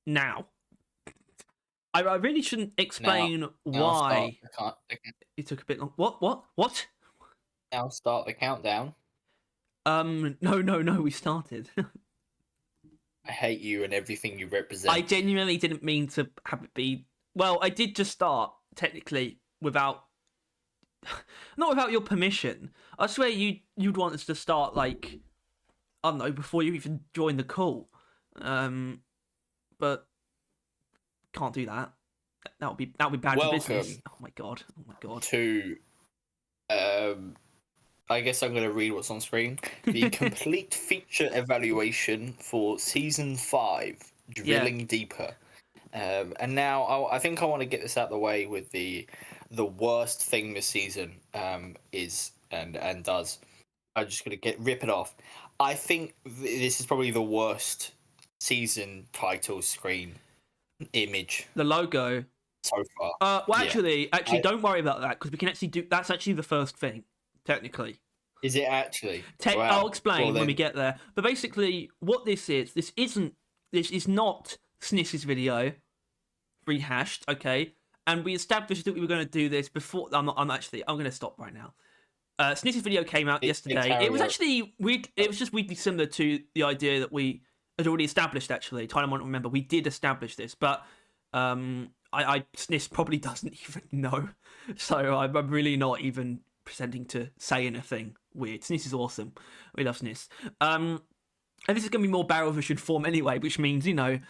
now. I really shouldn't explain why it took a bit long. What? Now start the countdown. No, we started. I hate you and everything you represent. I genuinely didn't mean to have it be... Well, I did just start, technically, without... Not without your permission. I swear you'd want us to start, like... I don't know, before you even join the call. But... Can't do that. That would be bad for business. Oh my god. To... I guess I'm going to read what's on screen. The complete feature evaluation for Season 5, Drilling Deeper. And now I think I want to get this out of the way with the worst thing this season is and does. I'm just going to rip it off. I think this is probably the worst season title screen image. The logo. So far. Well, actually, don't worry about that, because we can actually do... That's actually the first thing. Technically. Is it actually? Wow. I'll explain when we get there. But basically, what this is not SNIS's video rehashed, okay? And we established that we were going to do this before. I'm going to stop right now. SNIS's video came out yesterday. It was actually weird. It was just weirdly similar to the idea that we had already established. Actually, I don't remember. We did establish this, but SNIS probably doesn't even know. So I'm really not even pretending to say anything weird. SNIS is awesome. We love SNIS. And this is going to be more barrel vision form anyway, which means, a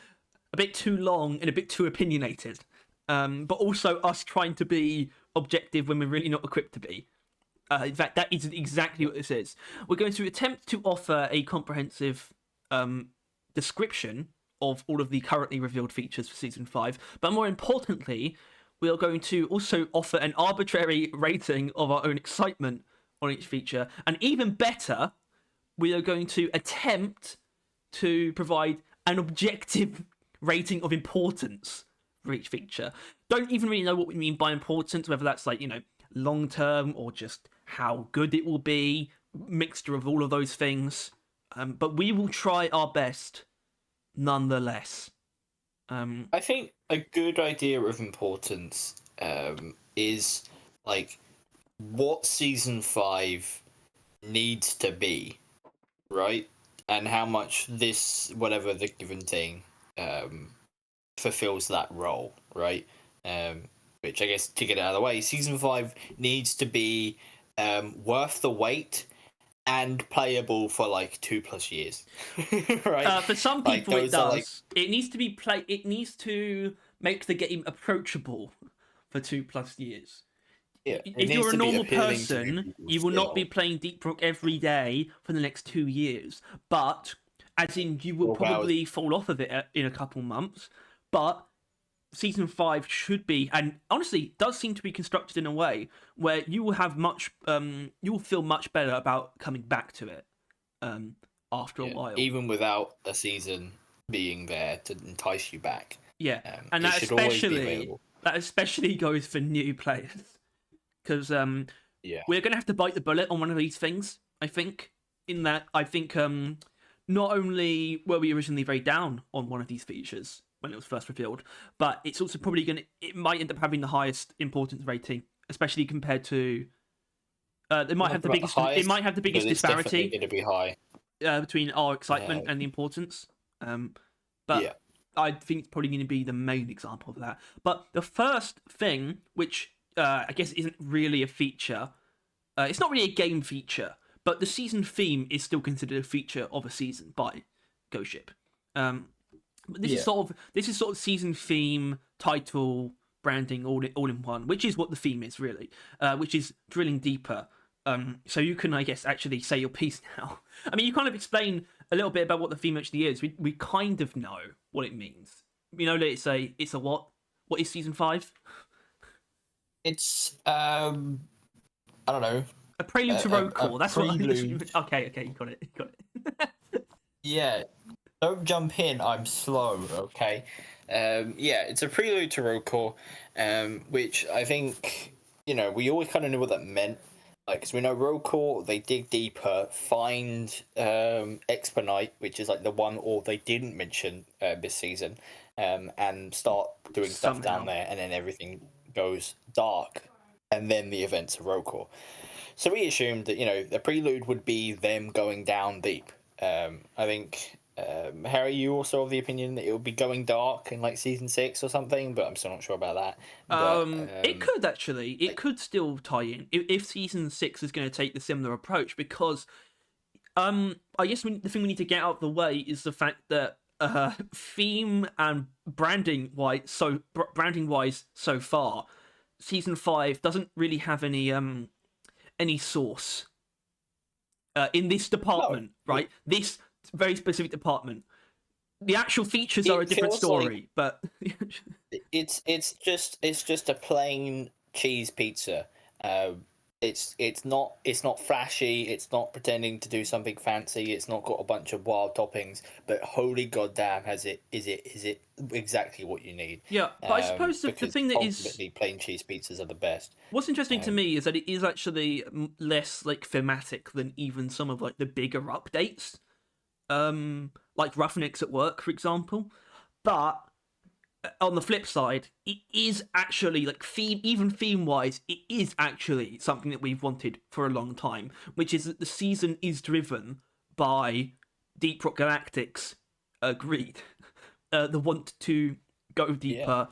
bit too long and a bit too opinionated. But also us trying to be objective when we're really not equipped to be. In fact, that is exactly what this is. We're going to attempt to offer a comprehensive description of all of the currently revealed features for Season 5. But more importantly, we are going to also offer an arbitrary rating of our own excitement on each feature. And even better, we are going to attempt to provide an objective rating of importance for each feature. Don't even really know what we mean by importance, whether that's like, long-term or just how good it will be, mixture of all of those things. But we will try our best nonetheless. I think a good idea of importance is like what Season 5 needs to be, right? And how much this, whatever the given thing, fulfills that role, right? Which I guess, to get it out of the way, Season 5 needs to be worth the wait and playable for like 2+ years, right? For some people, it does. It needs to be It needs to make the game approachable for 2+ years. Yeah, if you're a normal person, you will not be playing Deep Rock every day for the next 2 years. But, as in, you will probably fall off of it in a couple months. But Season 5 should be, and honestly, does seem to be constructed in a way where you will have you will feel much better about coming back to it after a while. Even without a season being there to entice you back. Yeah, and that especially goes for new players. Because we're going to have to bite the bullet on one of these things, I think. In that, I think not only were we originally very down on one of these features when it was first revealed, but it's also probably it might end up having the highest importance rating, especially compared to it might have the biggest disparity going to be high between our excitement and the importance. But yeah. I think it's probably going to be the main example of that. But the first thing, which I guess isn't really a feature, it's not really a game feature, but the season theme is still considered a feature of a season by Ghost Ship. But this is sort of season theme, title, branding, all in one, which is what the theme is really, which is drilling deeper. So you can, I guess, actually say your piece now. I mean, you kind of explain a little bit about what the theme actually is. We kind of know what it means. You know, it's a what? What is Season 5? It's I don't know. A prelude to road call. That's prelude. What. Okay, you got it. Yeah. Don't jump in. I'm slow. Okay. It's a prelude to road call, which I think we always kind of knew what that meant. like, because we know roll call, they dig deeper, find Expedite, which is like the one or they didn't mention this season, and start doing stuff Somehow. down there, and then everything goes dark, and then the events of roll call. So we assumed that, you know, the prelude would be them going down deep. I think, Harry, you also of the opinion that it would be going dark in like season 6 or something, but I'm still not sure about that. But It could actually. It could still tie in if season 6 is going to take the similar approach, because I guess the thing we need to get out of the way is the fact that theme and branding wise so far, season 5 doesn't really have any source in this department, right? This very specific department. The actual features are a different story, but it's just a plain cheese pizza. It's not flashy. It's not pretending to do something fancy. It's not got a bunch of wild toppings. But holy goddamn, is it exactly what you need? Yeah, but I suppose the thing that is ultimately plain cheese pizzas are the best. What's interesting to me is that it is actually less like thematic than even some of like the bigger updates, like Roughnecks at Work, for example. But on the flip side, it is actually like theme wise, it is actually something that we've wanted for a long time, which is that the season is driven by Deep Rock Galactic's greed, the want to go deeper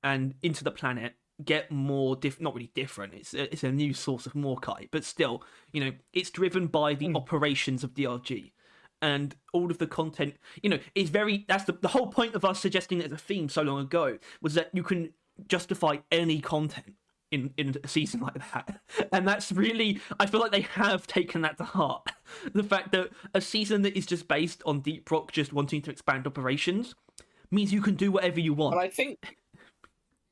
and into the planet, get more not really different. It's a new source of Morkite, but still, you know, it's driven by the operations of DRG. And all of the content, you know, is very. That's the whole point of us suggesting there's a theme so long ago, was that you can justify any content in a season like that. And that's really, I feel like they have taken that to heart. The fact that a season that is just based on Deep Rock just wanting to expand operations means you can do whatever you want. And I think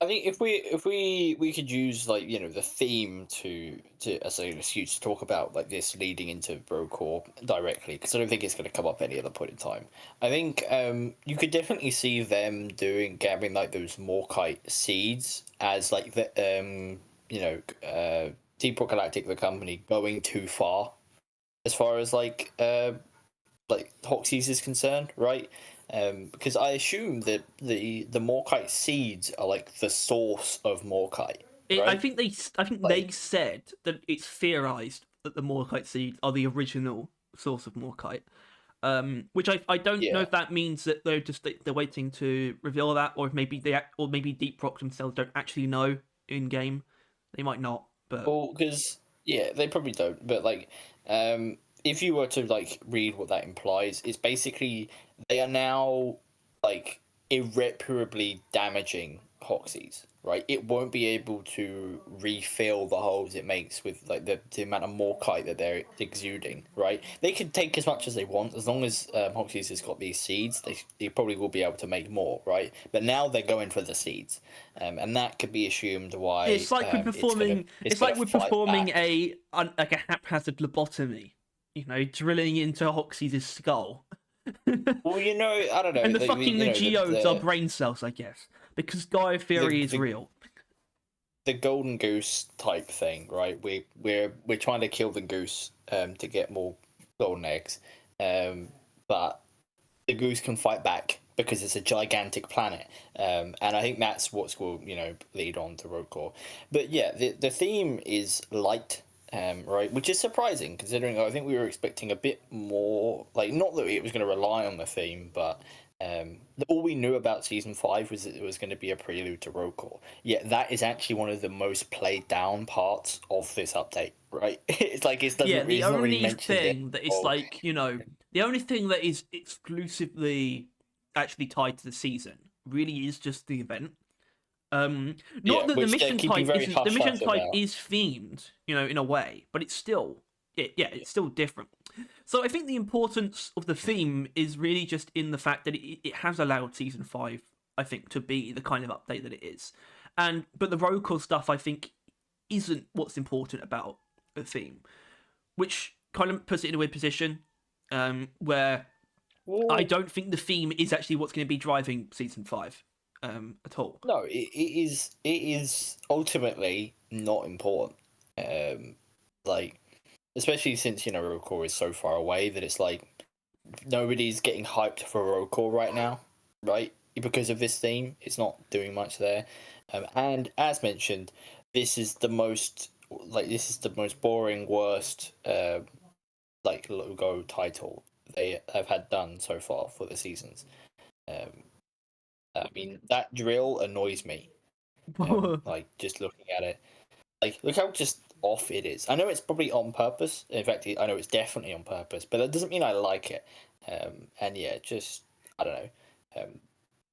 if we could use, like, you know, the theme to as an excuse to talk about like this leading into Brocore directly, because I don't think it's going to come up any other point in time. I think you could definitely see them gathering like those Morkite seeds as like the Deep Rock Galactic, the company, going too far as far as like Hoxie's is concerned, right? Because I assume that the Morkite seeds are like the source of Morkite. Right? I think they said that it's theorized that the Morkite seeds are the original source of Morkite. Which I don't know if that means that they're waiting to reveal that, or if maybe Deep Rock themselves don't actually know in game. They might not, but because they probably don't. But like, if you were to like read what that implies, it's basically they are now like irreparably damaging Hoxies, right? It won't be able to refill the holes it makes with like the amount of Morkite that they're exuding, right? They can take as much as they want as long as Hoxies has got these seeds. They probably will be able to make more, right? But now they're going for the seeds, and that could be assumed why it's like we're performing. It's like we're performing a haphazard lobotomy. You know, drilling into Hoxies' skull. Well, you know, I don't know. And the geodes are brain cells, I guess, because Gaia theory is real. The golden goose type thing, right? We're trying to kill the goose to get more golden eggs, but the goose can fight back because it's a gigantic planet, and I think that's what's will lead on to Road Core. But yeah, the theme is light. Right, which is surprising considering I think we were expecting a bit more. Like, not that it was going to rely on the theme, but all we knew about season 5 was that it was going to be a prelude to Road Core. Yeah, that is actually one of the most played down parts of this update. Right, it's like the only thing that is like the only thing that is exclusively actually tied to the season really is just the event. Not that the mission type is themed, in a way, but it's still it's still different. So I think the importance of the theme is really just in the fact that it has allowed season 5, I think, to be the kind of update that it is. But the roll call stuff, I think, isn't what's important about the theme, which kind of puts it in a weird position, where I don't think the theme is actually what's going to be driving season 5. At all. No, it is ultimately not important. like, especially since Rocore is so far away that it's like nobody's getting hyped for Rocore right now, right? Because of this theme, it's not doing much there. And as mentioned, this is the most boring, worst logo title they have had done so far for the seasons. I mean, that drill annoys me. Like, just looking at it, like, look how just off it is. I know it's probably on purpose. In fact, I know it's definitely on purpose, but that doesn't mean I like it. And yeah, just I don't know.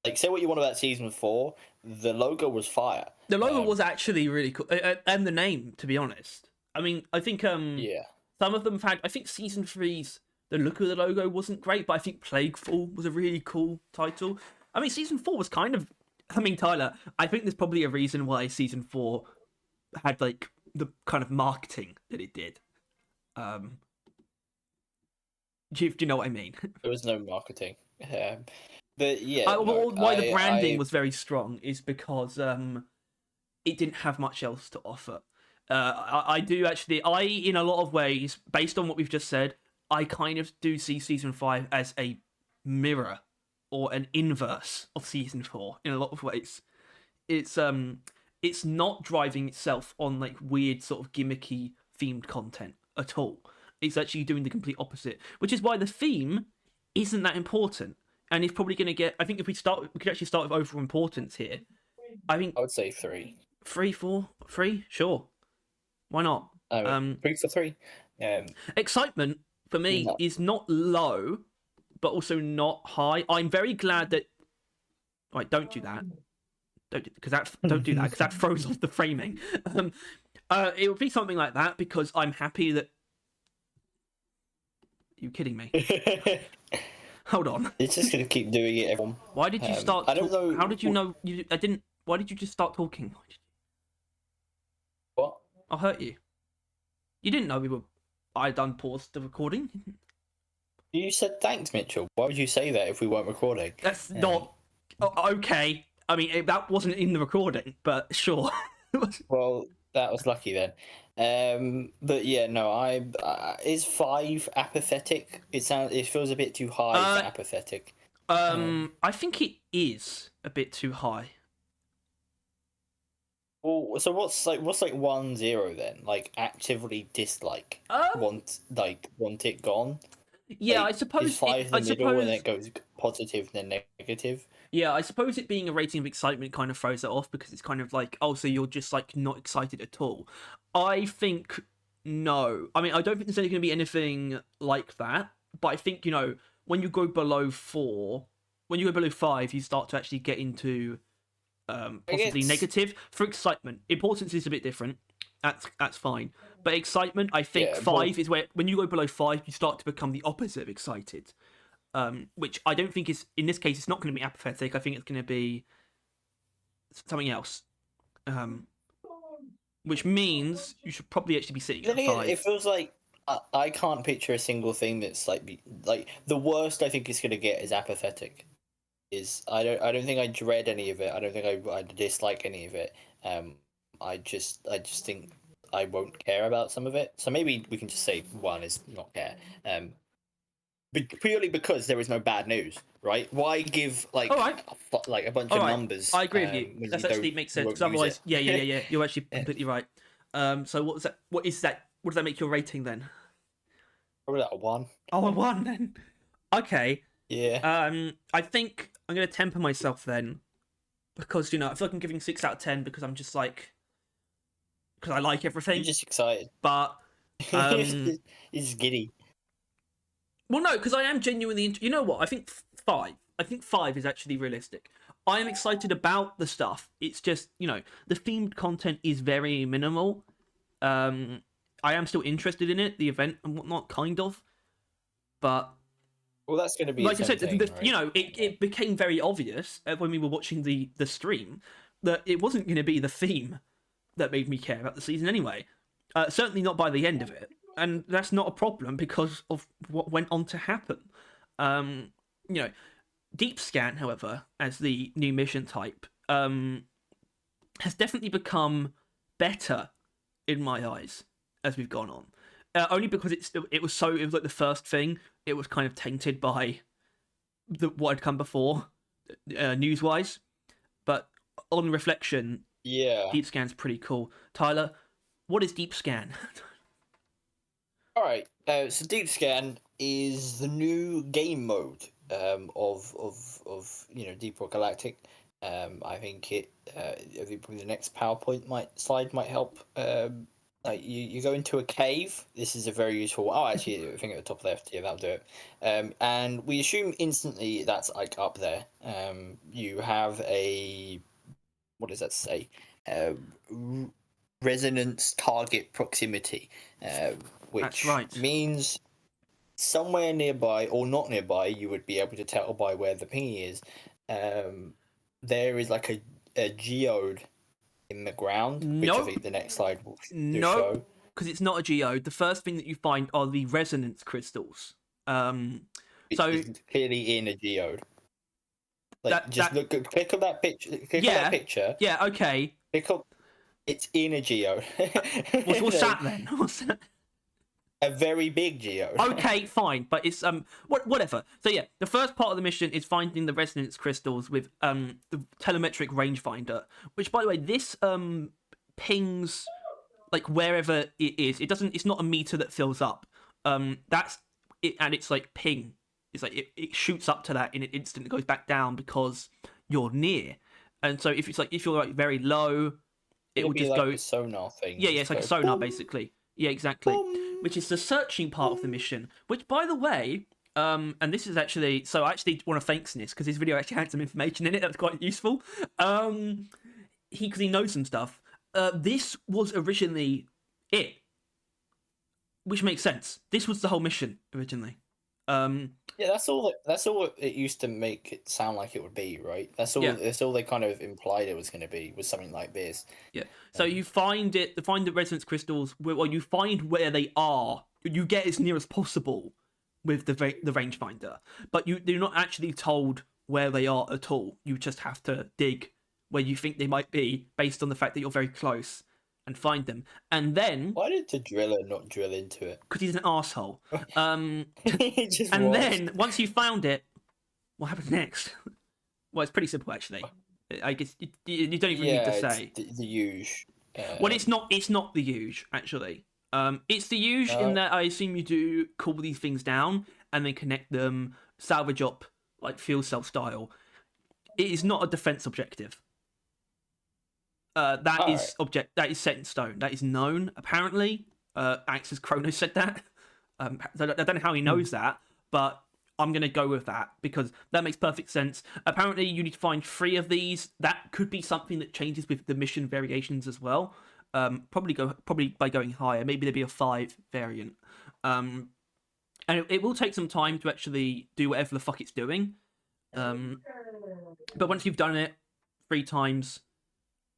Like, say what you want about season 4, the logo was fire. The logo was actually really cool, and the name, to be honest. I mean, I think Yeah. some of them have had. I think season 3's the look of the logo wasn't great, but I think Plagueful was a really cool title. I mean, season 4 was kind of. I mean, Tyler, I think there's probably a reason why season 4 had like the kind of marketing that it did. Do you know what I mean? There was no marketing. But yeah, why the branding was very strong is because it didn't have much else to offer. I do actually, in a lot of ways, based on what we've just said, I kind of do see season 5 as a mirror or an inverse of season 4 in a lot of ways. It's not driving itself on like weird sort of gimmicky themed content at all. It's actually doing the complete opposite, which is why the theme isn't that important. And it's probably going to get. I think if we could actually start with overall importance here. I think I would say 3. 3, 4, 3, sure. Why not? 3 for 3. Excitement for me is not low, but also not high. I'm very glad that. Right, don't do that. Don't do that because that throws off the framing. It would be something like that because I'm happy that. Are you kidding me? Hold on. It's just gonna keep doing it, everyone. Why did you start? I don't know. How did you know? I didn't. Why did you just start talking? What? I'll hurt you. You didn't know I done paused the recording. You said thanks, Mitchell. Why would you say that if we weren't recording? That's not okay. I mean, that wasn't in the recording, but sure. Well, that was lucky then. But yeah, no, is 5 apathetic? It feels a bit too high for apathetic. I think it is a bit too high. Well, so what's like 1-0 then? Like, actively dislike, want it gone. Yeah, like, I suppose is 5 in the middle, and then it goes positive and then negative. Yeah, I suppose it being a rating of excitement kind of throws it off because it's kind of like, oh, so you're just like not excited at all. I think no. I mean, I don't think there's going to be anything like that. But I think, when you go below 4, when you go below 5, you start to actually get into possibly negative. For excitement, importance is a bit different. That's fine. But excitement, I think 5 is where when you go below 5, you start to become the opposite of excited. Which I don't think is, in this case, it's not going to be apathetic. I think it's going to be something else. Which means you should probably actually be sitting at 5. It feels like I can't picture a single thing that's like the worst I think it's going to get is apathetic. I don't think I dread any of it. I don't think I dislike any of it. I just think I won't care about some of it. So maybe we can just say 1 is not care. Purely because there is no bad news, right? Why give a bunch of numbers? I agree with you. That actually makes sense. Because otherwise, yeah, you're actually completely right. So what is that? What does that make your rating then? Probably like a 1. Oh, a 1 then. Okay. Yeah. I think I'm gonna temper myself then, because I feel like I'm giving 6 out of 10 because I'm just like, because I like everything. You're just excited. But you're just giddy. Well, no, because I am genuinely. You know what? I think 5. I think 5 is actually realistic. I am excited about the stuff. It's just the themed content is very minimal. I am still interested in it, the event and whatnot, kind of. But well, that's going to be like I said, right? it became very obvious when we were watching the stream that it wasn't going to be the theme that made me care about the season anyway. Certainly not by the end of it. And that's not a problem because of what went on to happen. Deep Scan, however, as the new mission type, has definitely become better in my eyes as we've gone on. Only because it was like the first thing. It was kind of tainted by what had come before, news wise. But on reflection, Yeah. Deep Scan's pretty cool. Tyler, what is Deep Scan? All right. So Deep Scan is the new game mode of Deep Rock Galactic. I think probably the next PowerPoint slide might help. Like you go into a cave. This is a very useful. Oh, actually, I think at the top left. Yeah, that'll do it. And we assume instantly that's like up there. You have a, what does that say? Resonance target proximity, which means somewhere nearby or not nearby, you would be able to tell by where the ping is. There is like a geode in the ground, which I think the next slide will show. Because it's not a geode. The first thing that you find are the resonance crystals. It's clearly in a geode. Like, click on that picture. Click on that picture. Yeah. Okay. Click on. It's in a geode. What's that then? What's that? A very big geode. Okay, fine, but it's whatever. So yeah, the first part of the mission is finding the resonance crystals with the telemetric rangefinder, which, by the way, this pings like wherever it is. It's not a meter that fills up. That's it, and it's like ping. It's like it shoots up to that in an instant. It goes back down because you're near. And so if you're like very low, it will just like go a sonar thing. Yeah, it's like a sonar basically. Yeah, exactly. Which is the searching part of the mission. Which, by the way, and this is actually, so I actually want to thank Snis because his video actually had some information in it that was quite useful. Because he knows some stuff. This was originally it, which makes sense. This was the whole mission originally. Yeah, that's all it used to make it sound like it would be, right? That's all. Yeah. That's all they kind of implied it was going to be, was something like this. Yeah. So you find the resonance crystals. Well, you find where they are. You get as near as possible with the rangefinder, but you're not actually told where they are at all. You just have to dig where you think they might be based on the fact that you're very close and find them. And then, why did the driller not drill into it? Because he's an arsehole. And then once you found it, what happens next? Well, it's pretty simple actually. I guess you don't even need to say the huge. Well, it's not the huge actually. It's the huge in that I assume you do cool these things down and then connect them, salvage up like fuel cell style. It is not a defense objective. That is set in stone. That is known apparently. Axis Chronos said that. I don't know how he knows that, but I'm going to go with that because that makes perfect sense. Apparently, you need to find 3 of these. That could be something that changes with the mission variations as well. Probably by going higher. Maybe there'd be a 5 variant. And it will take some time to actually do whatever the fuck it's doing. But once you've done it 3 times,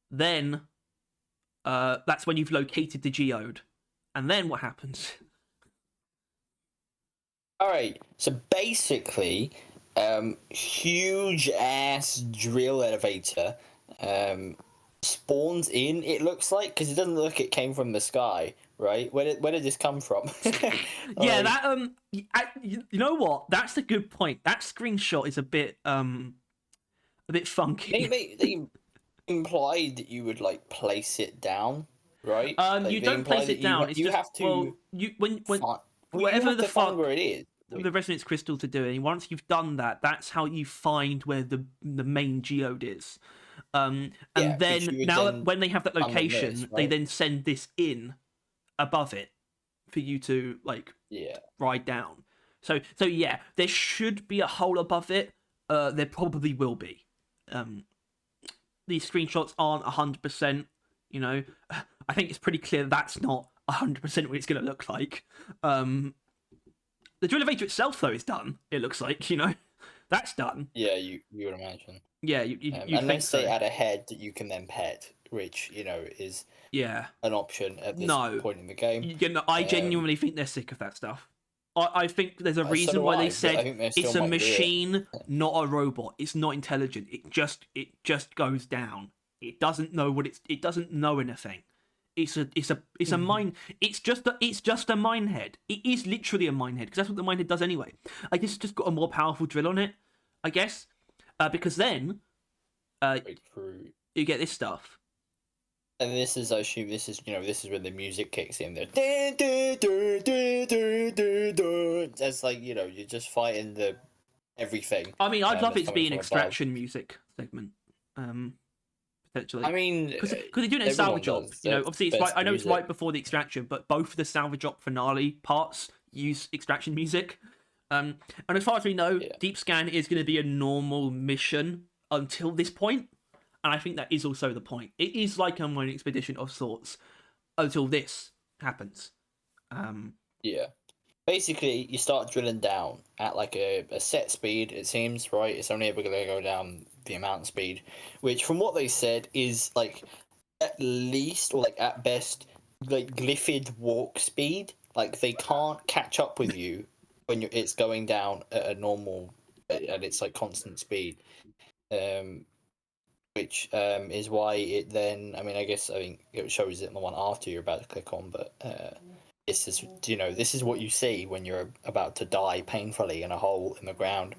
then that's when you've located the geode. And then what happens? All right, so basically, huge ass Drilllevator spawns in. It looks like, because it doesn't look like it came from the sky, right? Where did this come from? Yeah, that you know what? That's a good point. That screenshot is a bit funky. They implied that you would like place it down, right? You don't place it down. It's just, have to. Well, when whatever the fuck where it is, the resonance crystals are doing. Once you've done that, that's how you find where the main geode is. And then when they have that location, they then send this in above it for you to ride down. So yeah, there should be a hole above it. There probably will be. These screenshots aren't 100%. You know, I think it's pretty clear that's not 100% what it's going to look like. The Drilllevator itself, though, is done. It looks like, you know, that's done. Yeah, you would imagine. Yeah, you unless they add a head that you can then pet, which is an option at this point in the game. I genuinely think they're sick of that stuff. I think there's a reason why they said it's a machine, not a robot. It's not intelligent. It just goes down. It doesn't know it doesn't know anything. It's a mine. It's just a mine head. It is literally a mine head because that's what the mine head does anyway. I guess it's just got a more powerful drill on it. I guess because then you get this stuff. And this is, I assume, this is when the music kicks in there. That's like, you're just fighting the everything. I mean, I'd love it to be an extraction music segment. Potentially. I mean, because they're doing it in Salvage Op. Obviously, it's right. I know it's right before the extraction, but both the Salvage Op finale parts use extraction music. And as far as we know, Deep Scan is going to be a normal mission until this point. And I think that is also the point. It is like a mining expedition of sorts until this happens. Yeah. Basically, you start drilling down at like a set speed, it seems, right? It's only ever going to go down the amount of speed, which from what they said is like at least, or like at best, like glyphid walk speed. Like they can't catch up with you when it's going down at a normal, at its like constant speed. Which is why it then, I think it shows it in the one after you're about to click on, but this is what you see when you're about to die painfully in a hole in the ground,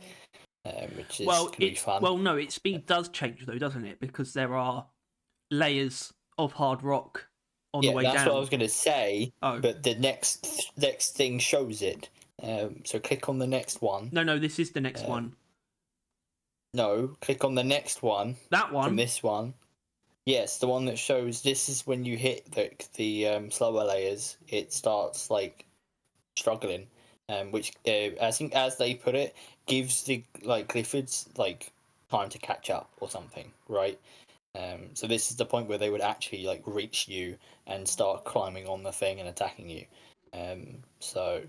which is can be fun. Well, no, its speed does change though, doesn't it? Because there are layers of hard rock on the way down. Yeah, that's what I was going to say, but the next thing shows it. So click on the next one. No, this is the next one. No, click on the next one. That one? From this one. Yes, the one that shows this is when you hit the slower layers, it starts like struggling, which I think, as they put it, gives the like glyphids like time to catch up or something, right? So this is the point where they would actually like reach you and start climbing on the thing and attacking you. So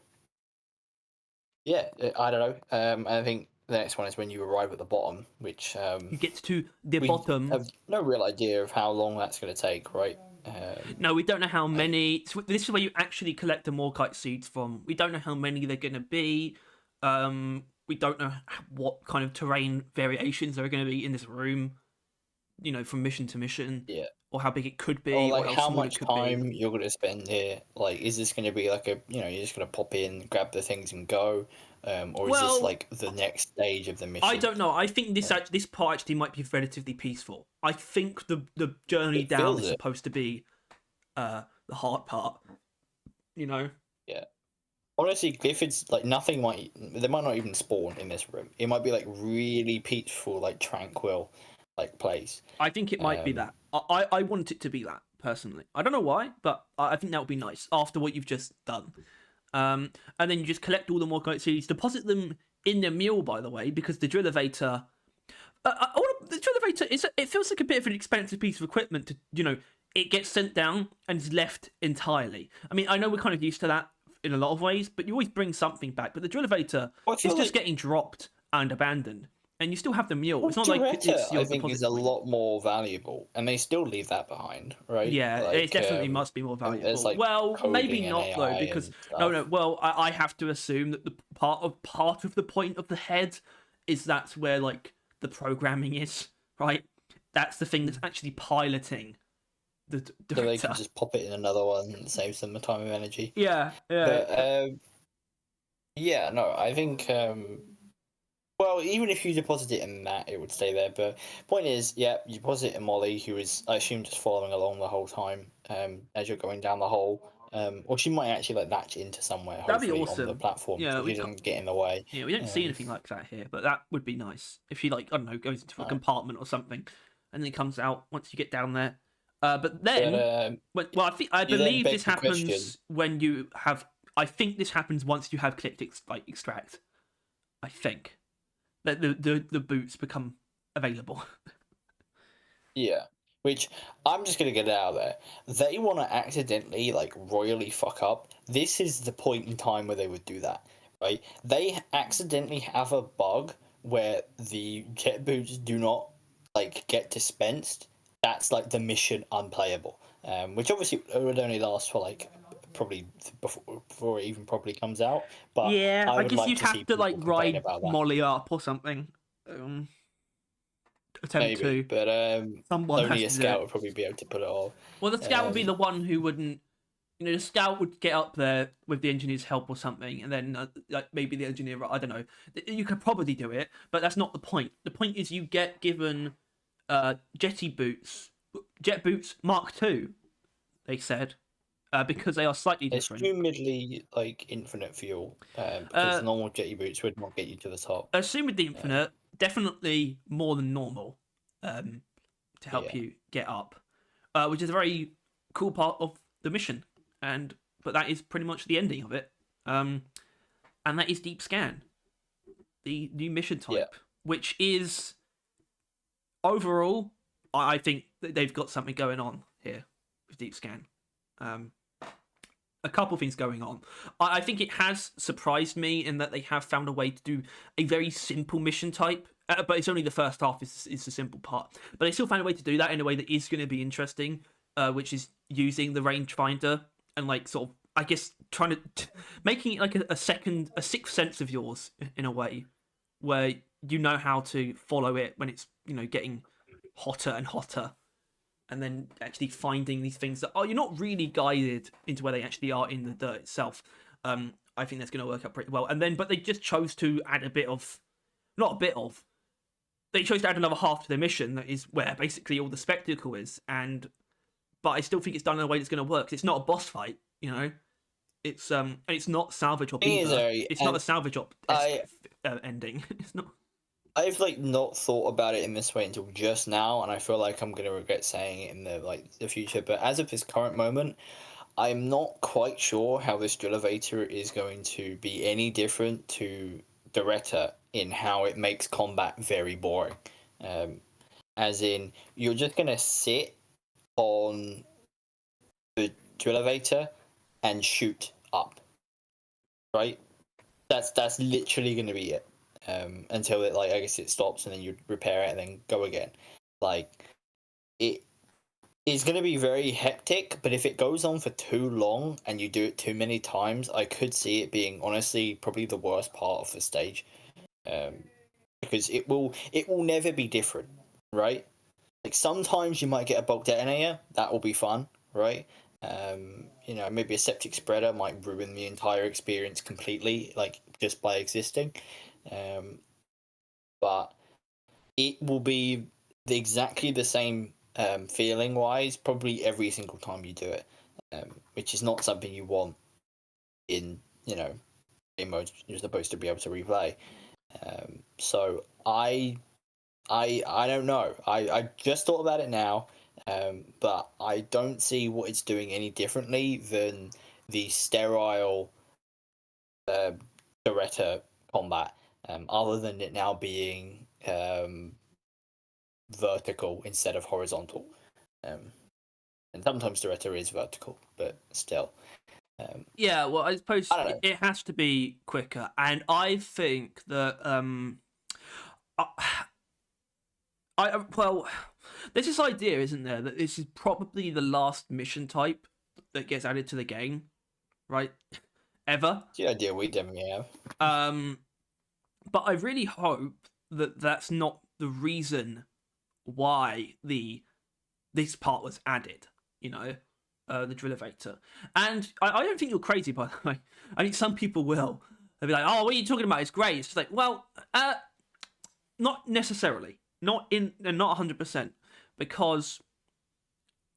yeah, I don't know. I think the next one is when you arrive at the bottom, which you get to the bottom. Have no real idea of how long that's going to take, right? No, we don't know how many. This is where you actually collect the Morkite seeds from. We don't know how many they're going to be. We don't know what kind of terrain variations there are going to be in this room. From mission to mission. Yeah. Or how big it could be. Or like how much time you're going to spend here. Like, is this going to be like you're just going to pop in, grab the things and go? Or is this like the next stage of the mission? I don't know. I think this part actually might be relatively peaceful. I think the journey down is supposed to be the hard part. Yeah. Honestly, glyphids, like nothing they might not even spawn in this room. It might be like really peaceful, like tranquil, like place. I think it might be that. I want it to be that personally. I don't know why, but I think that would be nice after what you've just done. And then you just collect all the Morkite seeds, deposit them in the mule, by the way, because the Drilllevator. The Drilllevator it feels like a bit of an expensive piece of equipment to it gets sent down and is left entirely. I mean, I know we're kind of used to that in a lot of ways, but you always bring something back. But the Drilllevator is just getting dropped and abandoned. And you still have the mule. It's not like it's your I think is a lot more valuable, and they still leave that behind, right? Yeah, it definitely must be more valuable. Like maybe not though, because no. Well, I have to assume that the part of the point of the head is that's where like the programming is, right? That's the thing that's actually piloting the director. So they can just pop it in another one and save some time and energy. Yeah. But, no, I think. Well, even if you deposit it in that, it would stay there. But point is, you deposit it in Molly, who is, I assume, just following along the whole time as you're going down the hole. Or she might actually like latch into somewhere. That'd be awesome. On the platform, so she doesn't get in the way. Yeah, we don't see anything like that here, but that would be nice if she goes into a compartment or something, and then comes out once you get down there. But then, I believe this happens when you have. I think this happens once you have clicked extract. I think. That the boots become available. Yeah, which I'm just gonna get it out there. They want to accidentally royally fuck up. This is the point in time where they would do that, right? They accidentally have a bug where the jet boots do not get dispensed. That's the mission unplayable. Which obviously would only last for probably before it even probably comes out. But yeah, I guess you'd have to ride Molly up or something. attempt maybe, to. but Someone has only a to do scout it. would probably be able to pull it off. Well, the scout would be the one who wouldn't. The scout would get up there with the engineer's help or something, and then like maybe the engineer. I don't know. You could probably do it, but that's not the point. The point is you get given jet boots Mark II. They said because they are slightly different. Assumedly, like infinite fuel, because normal jetty boots would not get you to the top. Assuming the infinite, definitely more than normal, to help you get up, which is a very cool part of the mission. But that is pretty much the ending of it. And that is Deep Scan, the new mission type, which is overall, I think that they've got something going on here with Deep Scan. A couple things going on. I think it has surprised me in that they have found a way to do a very simple mission type, but it's only the first half is the simple part. But they still found a way to do that in a way that is going to be interesting, which is using the rangefinder and like sort of, I guess, trying to making it like a sixth sense of yours in a way, where you know how to follow it when it's getting hotter and hotter. And then actually finding these things that you're not really guided into where they actually are in the dirt itself. I think that's going to work out pretty well. But they just chose to add they chose to add another half to their mission that is where basically all the spectacle is. But I still think it's done in a way that's going to work. It's not a boss fight, It's not salvage op either. It's not a salvage op ending. It's not. I've not thought about it in this way until just now, and I feel like I'm gonna regret saying it in the future. But as of this current moment, I'm not quite sure how this Drilllevator is going to be any different to Beretta in how it makes combat very boring. As in, you're just gonna sit on the Drilllevator and shoot up, right? That's literally gonna be it. Until it I guess it stops and then you repair it and then go again. It is going to be very hectic, but if it goes on for too long and you do it too many times, I could see it being honestly probably the worst part of the stage, because it will never be different, right? Sometimes you might get a bulk detonator, that will be fun, right? Maybe a septic spreader might ruin the entire experience completely, just by existing. But it will be exactly the same feeling wise probably every single time you do it, which is not something you want in game mode. You're supposed to be able to replay. So I don't know. I just thought about it now, but I don't see what it's doing any differently than the sterile Beretta combat. Other than it now being vertical instead of horizontal. And sometimes the Beretta is vertical, but still. Yeah, well, I suppose it has to be quicker. And I think that... there's this idea, isn't there, that this is probably the last mission type that gets added to the game, right? Ever. It's the idea we definitely have. But I really hope that that's not the reason why this part was added, the Drilllevator. And I don't think you're crazy, by the way. I think some people will. They'll be like, oh, what are you talking about? It's great. It's like, well, not necessarily. Not 100%. Because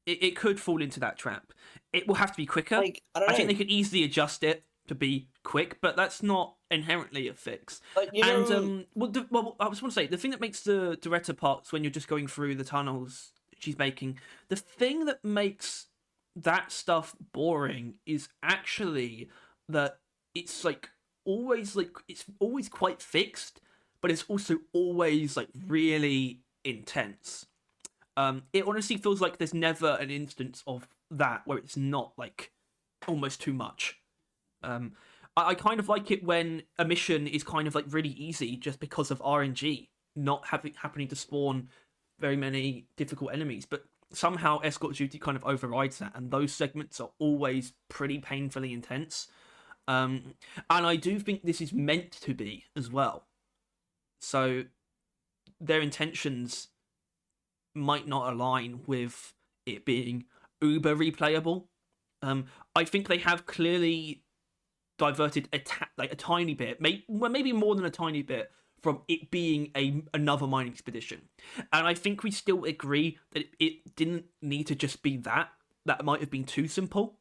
it could fall into that trap. It will have to be quicker. I think they could easily adjust it to be quick, but that's not inherently a fix. I just want to say, the thing that makes the Beretta parts when you're just going through the tunnels she's making, the thing that makes that stuff boring is actually that it's always quite fixed, but it's also always really intense. It honestly feels like there's never an instance of that where it's not almost too much. I kind of like it when a mission is kind of really easy just because of RNG not happening to spawn very many difficult enemies, but somehow escort duty kind of overrides that, and those segments are always pretty painfully intense. And I do think this is meant to be as well. So their intentions might not align with it being uber replayable. I think they have clearly diverted a tiny bit, maybe more than a tiny bit, from it being another mining expedition. And I think we still agree that it didn't need to just be that. That might have been too simple.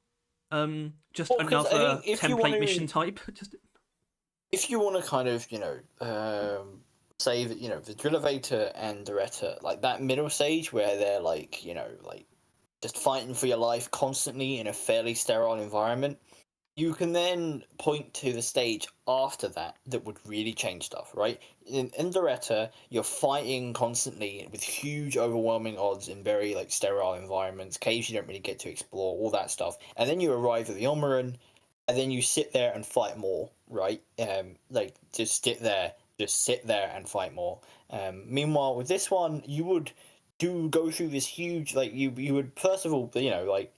Just Well, because I another think if you want template mission to, type. Just if you want to kind of, say that, the Drilllevator and the Retta, like that middle stage where they're like, like just fighting for your life constantly in a fairly sterile environment, you can then point to the stage after that that would really change stuff, right? In Doretta, you're fighting constantly with huge, overwhelming odds in very like sterile environments, caves you don't really get to explore, all that stuff. And then you arrive at the Omeran, and then you sit there and fight more, right? Like just sit there and fight more. Meanwhile, with this one, you would go through this huge, like you would first of all, like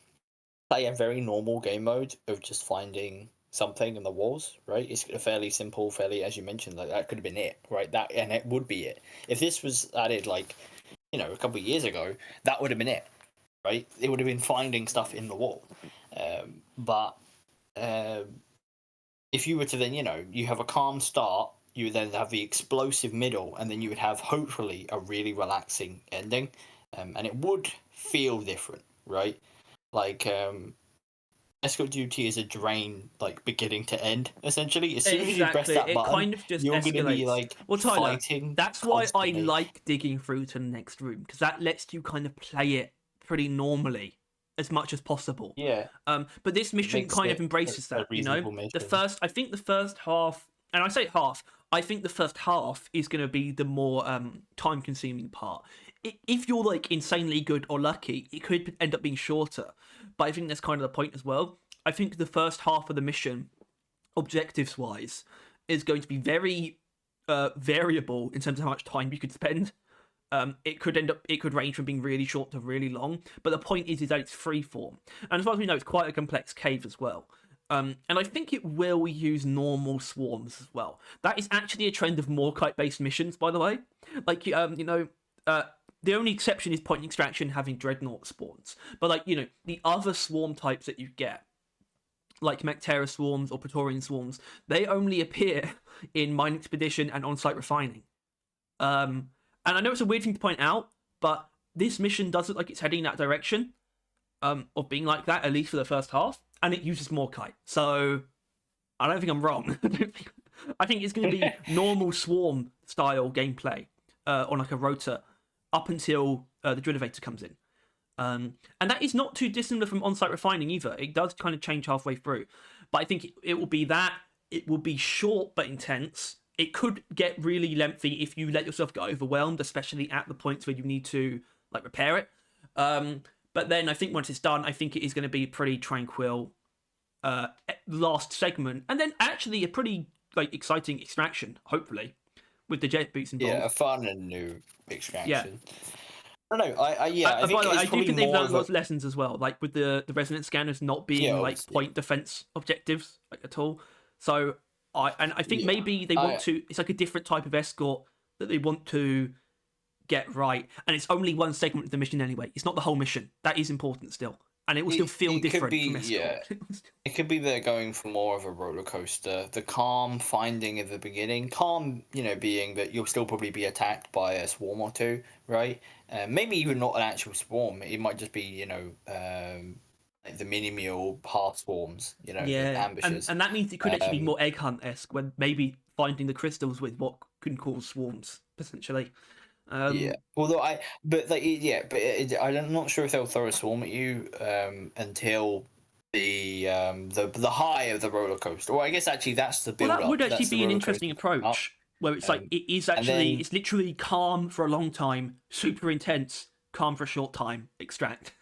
play a very normal game mode of just finding something in the walls, right? It's a fairly simple, fairly, as you mentioned, like that could have been it, right? That, and it would be it. If this was added like, a couple of years ago, that would have been it, right? It would have been finding stuff in the wall. But if you were to then, you have a calm start, you would then have the explosive middle, and then you would have hopefully a really relaxing ending, and it would feel different, right? Like escort duty is a drain, like beginning to end. Essentially, as soon as you press that it button, kind of just you're going to be escalates. like Well, Tyler, fighting. that's why I Constantly. like digging through to the next room, because that lets you kind of play it pretty normally as much as possible. Yeah, But this it mission makes kind of it embraces a that. reasonable mission. I think the first half, and I say half, I think the first half is going to be the more time-consuming part. If you're like insanely good or lucky, it could end up being shorter. But I think that's kind of the point as well. I think the first half of the mission, objectives wise, is going to be very variable in terms of how much time you could spend. It could range from being really short to really long. But the point is that it's freeform, and as far as we know, it's quite a complex cave as well. And I think it will use normal swarms as well. That is actually a trend of more kite-based missions, by the way. Like the only exception is point extraction having dreadnought spawns, but like the other swarm types that you get, like Mectera swarms or Praetorian swarms, they only appear in Mine Expedition and on-site refining. And I know it's a weird thing to point out, but this mission does look like it's heading in that direction, of being like that, at least for the first half, and it uses more kite. So I don't think I'm wrong. I think it's going to be normal swarm style gameplay on like a rotor up until the Drilllevator comes in. And that is not too dissimilar from on-site refining either. It does kind of change halfway through, but I think it will be that. It will be short but intense. It could get really lengthy if you let yourself get overwhelmed, especially at the points where you need to like repair it. But then I think once it's done, I think it is going to be pretty tranquil last segment, and then actually a pretty like exciting extraction, hopefully, with the jet boots involved. Yeah, a fun and new Yeah. extraction. I don't know. I think By the way, it's I do probably think they've more learned of a lots of lessons as well, like with the resonance scanners not being like obviously. point defense objectives like at all. So I think Yeah. maybe they want to. It's like a different type of escort that they want to get right, and it's only one segment of the mission anyway. It's not the whole mission. That is important still, and it will still feel different from escort. It could be they're going for more of a roller coaster. The calm finding at the beginning, calm, being that you'll still probably be attacked by a swarm or two, right? Maybe even not an actual swarm. It might just be, like the mini meal half swarms, the Yeah, ambushes. and that means it could actually be more egg hunt esque when maybe finding the crystals with what can cause swarms potentially. Yeah. Although I'm not sure if they'll throw a swarm at you until the high of the roller coaster. Well, I guess actually that's the Well, build that up. would actually That's the be an roller interesting coaster coming up. approach where it's like Um, it is and actually then it's literally calm for a long time, super intense, calm for a short time, extract.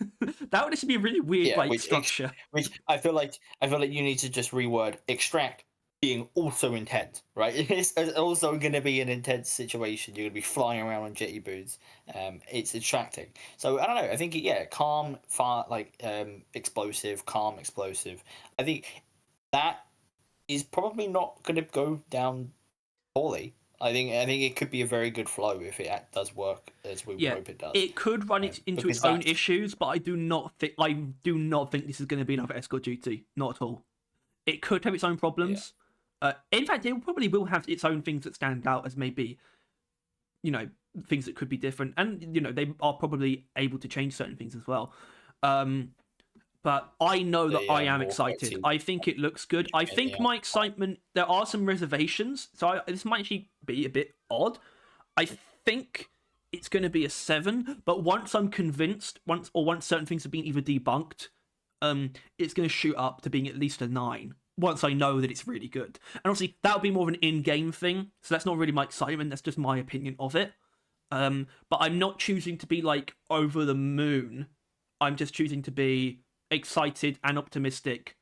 That would actually be a really weird like structure. which I feel like you need to just reword extract being also intense, right? It's also going to be an intense situation. You're going to be flying around on jetty boots. It's extracting. So I don't know. I think calm, far like explosive, calm, explosive. I think that is probably not going to go down poorly. I think it could be a very good flow if it does work as we Yeah, hope it does. it could run it into its Because own that's issues, but I do not think this is going to be another escort duty. Not at all. It could have its own yeah. problems. In fact, it probably will have its own things that stand out as maybe, things that could be different, and they are probably able to change certain things as well. But I know that I am More excited. flexible I think it looks good. I in the think my excitement. There are some reservations, so this might actually be a bit odd. I think it's going to be a 7, but once I'm convinced, once certain things have been either debunked, it's going to shoot up to being at least a 9. Once I know that it's really good, and obviously that would be more of an in-game thing, so that's not really my excitement. That's just my opinion of it. But I'm not choosing to be like over the moon. I'm just choosing to be excited and optimistic,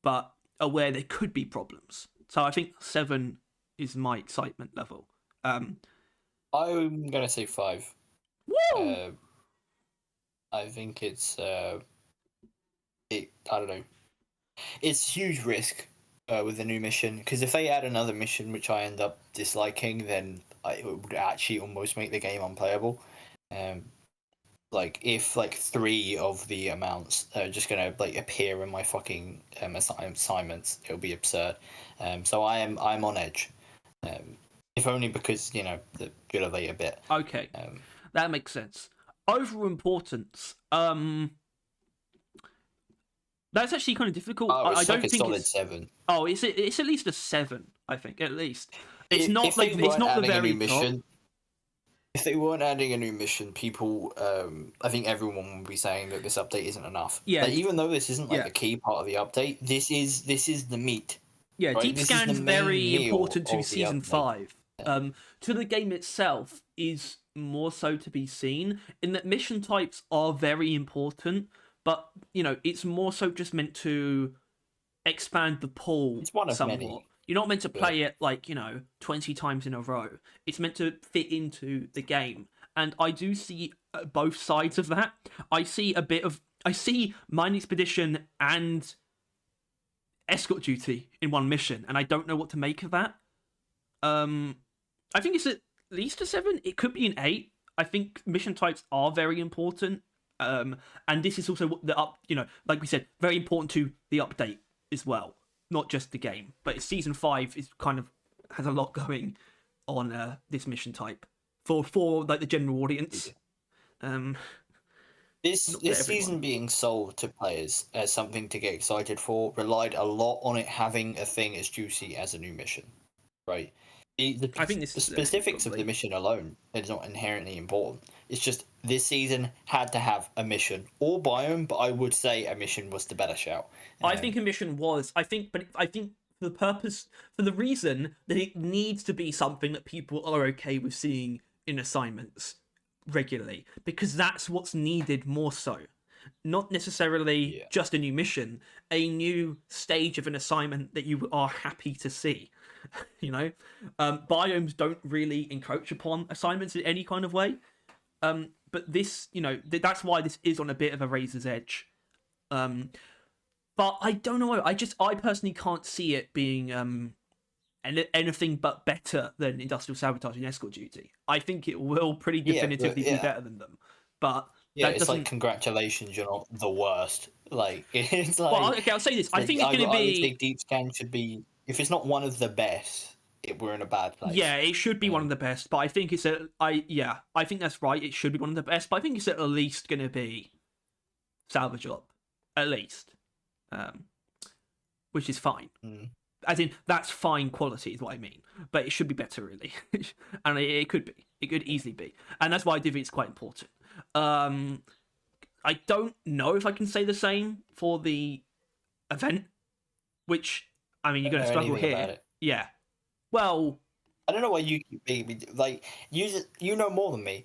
but aware there could be problems. So I think 7 is my excitement level. I'm gonna say 5. Woo! I think it's I don't know. It's huge risk with the new mission, because if they add another mission which I end up disliking, then it would actually almost make the game unplayable. Like if like 3 of the amounts are just gonna like appear in my fucking assignments, it'll be absurd. So I'm on edge. If only because the Drilllevator bit. Okay, that makes sense. Overall importance. That's actually kind of difficult. Oh, it's I like don't a think solid it's. 7. Oh, it's at least a 7. I think at least it's If not they like it's weren't not the adding a very new top. mission, if they weren't adding a new mission, people, I think everyone would be saying that this update isn't enough. Yeah, like, even though this isn't like yeah. the key part of the update, this is the meat. Yeah, Right? deep This is the scan's main very meal important to of the season update. 5. To the game itself is more so to be seen in that mission types are very important, but it's more so just meant to expand the pool It's one of somewhat. many. You're not meant to play it like 20 times in a row. It's meant to fit into the game, and I do see both sides of that. I see Mine Expedition and escort duty in one mission, and I don't know what to make of that. I think it's at least a 7. It could be an 8. I think mission types are very important. And this is also what like we said, very important to the update as well, not just the game. But it's season 5 is kind of has a lot going on this mission type for like the general audience. This season being sold to players as something to get excited for relied a lot on it having a thing as juicy as a new mission, right? I think this the is specifics of probably. the mission alone is not inherently important. It's just this season had to have a mission or biome, but I would say a mission was the better shout. I think a mission was. I think for the reason that it needs to be something that people are okay with seeing in assignments regularly, because that's what's needed more so. Not necessarily just a new mission, a new stage of an assignment that you are happy to see. Biomes don't really encroach upon assignments in any kind of way. But this, that's why this is on a bit of a razor's edge. But I don't know. I personally can't see it being anything but better than Industrial Sabotage and Escort Duty. I think it will pretty definitively be better than them. But yeah, it's like, congratulations, you're not the worst. Like, it's like. Well, okay, I'll say this. I think it's going to be. I would say Deep Scan should be. If it's not one of the best, we're in a bad place. Yeah, it should be one of the best, but I think it's I think that's right. It should be one of the best, but I think it's at least going to be salvageable, at least, which is fine. As in, that's fine quality is what I mean, but it should be better, really, and it could be. It could easily be, and that's why I do think it's quite important. I don't know if I can say the same for the event, which I mean, you're going to struggle here. Yeah. Well, I don't know why you like you know more than me,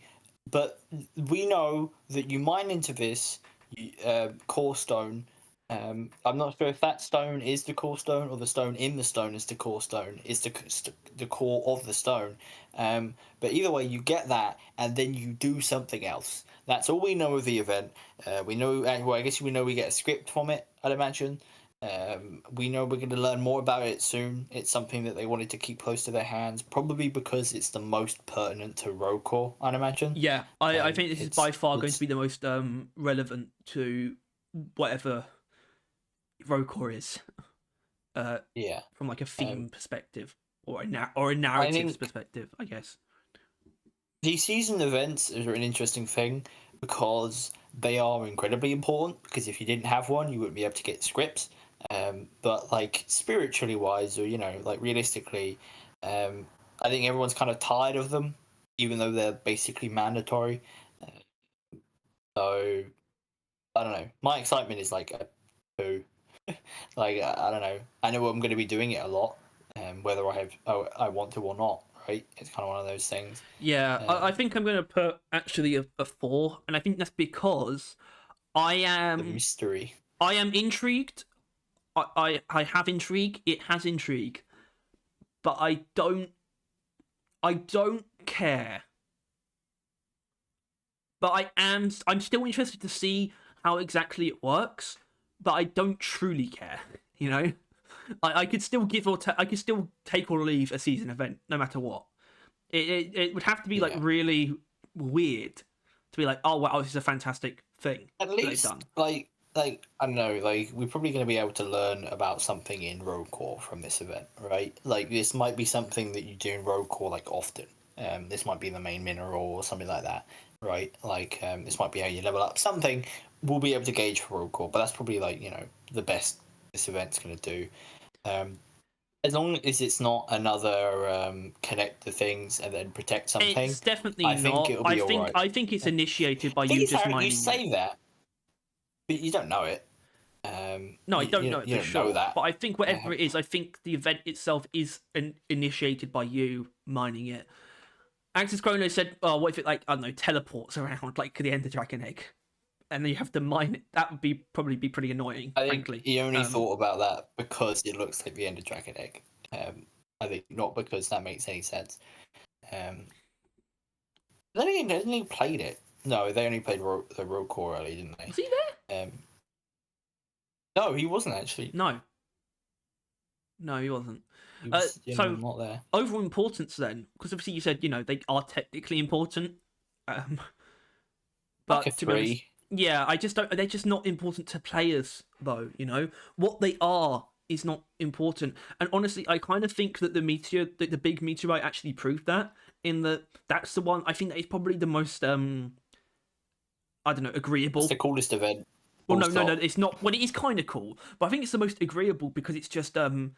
but we know that you mine into this core stone. I'm not sure if that stone is the core stone or the stone in the stone is the core stone. Is the core of the stone. But either way, you get that, and then you do something else. That's all we know of the event. We know. Well, I guess we know we get a script from it, I'd imagine. We know we're going to learn more about it soon. It's something that they wanted to keep close to their hands, probably because it's the most pertinent to rogue core, I'd imagine. Yeah, I think this is by far going to be the most relevant to whatever rogue core is. Yeah. From like a theme perspective or a I narrative think perspective, I guess. the season events are an interesting thing because they are incredibly important. Because if you didn't have one, you wouldn't be able to get scripts. But like spiritually wise, or like realistically, I think everyone's kind of tired of them, even though they're basically mandatory. So I don't know. My excitement is like a poo. Like I don't know. I know I'm going to be doing it a lot, whether I want to or not. Right? It's kind of one of those things. Yeah, I think I'm going to put actually a 4, and I think that's because I The am mystery. intrigued. I have intrigue. It has intrigue, but I don't care. But I'm still interested to see how exactly it works, but I don't truly care. You know, I could still I could still take or leave a season event no matter what. It would have to be like Yeah. really weird to be like, oh wow, this is a fantastic thing At that they've least done. like I don't know. Like we're probably going to be able to learn about something in Rogue Core from this event, right? Like this might be something that you do in Rogue Core like often. This might be the main mineral or something like that, right? Like this might be how you level up. Something we'll be able to gauge for Rogue Core, but that's probably like the best this event's going to do. As long as it's not another connect the things and then protect something, It's definitely I think not. it'll be alright. I think it's initiated by Thing you is, just Harry, you mining say it. that, but you don't know it. No, I don't know it You for don't know sure. that. But I think whatever it is, I think the event itself is initiated by you mining it. Axis Chrono said, "Oh, what if it like I don't know teleports around like the Ender Dragon egg, and then you have to mine it? That would probably be pretty annoying, I think frankly." he only thought about that because it looks like the Ender Dragon egg. I think not because that makes any sense. They only played it. No, they only played the Rogue Core early, didn't they? Was he there? No, he wasn't actually. No, no, he wasn't. He was So not there. overall importance then, because obviously you said they are technically important, but Like a to be honest, 3. yeah, I just don't. They're just not important to players though. What they are is not important, and honestly, I kind of think that the big meteorite actually proved that. That's the one I think that is probably the most I don't know It's agreeable. the coolest event. Well, Full no, stop. it's not. Well, it is kind of cool, but I think it's the most agreeable because it's just the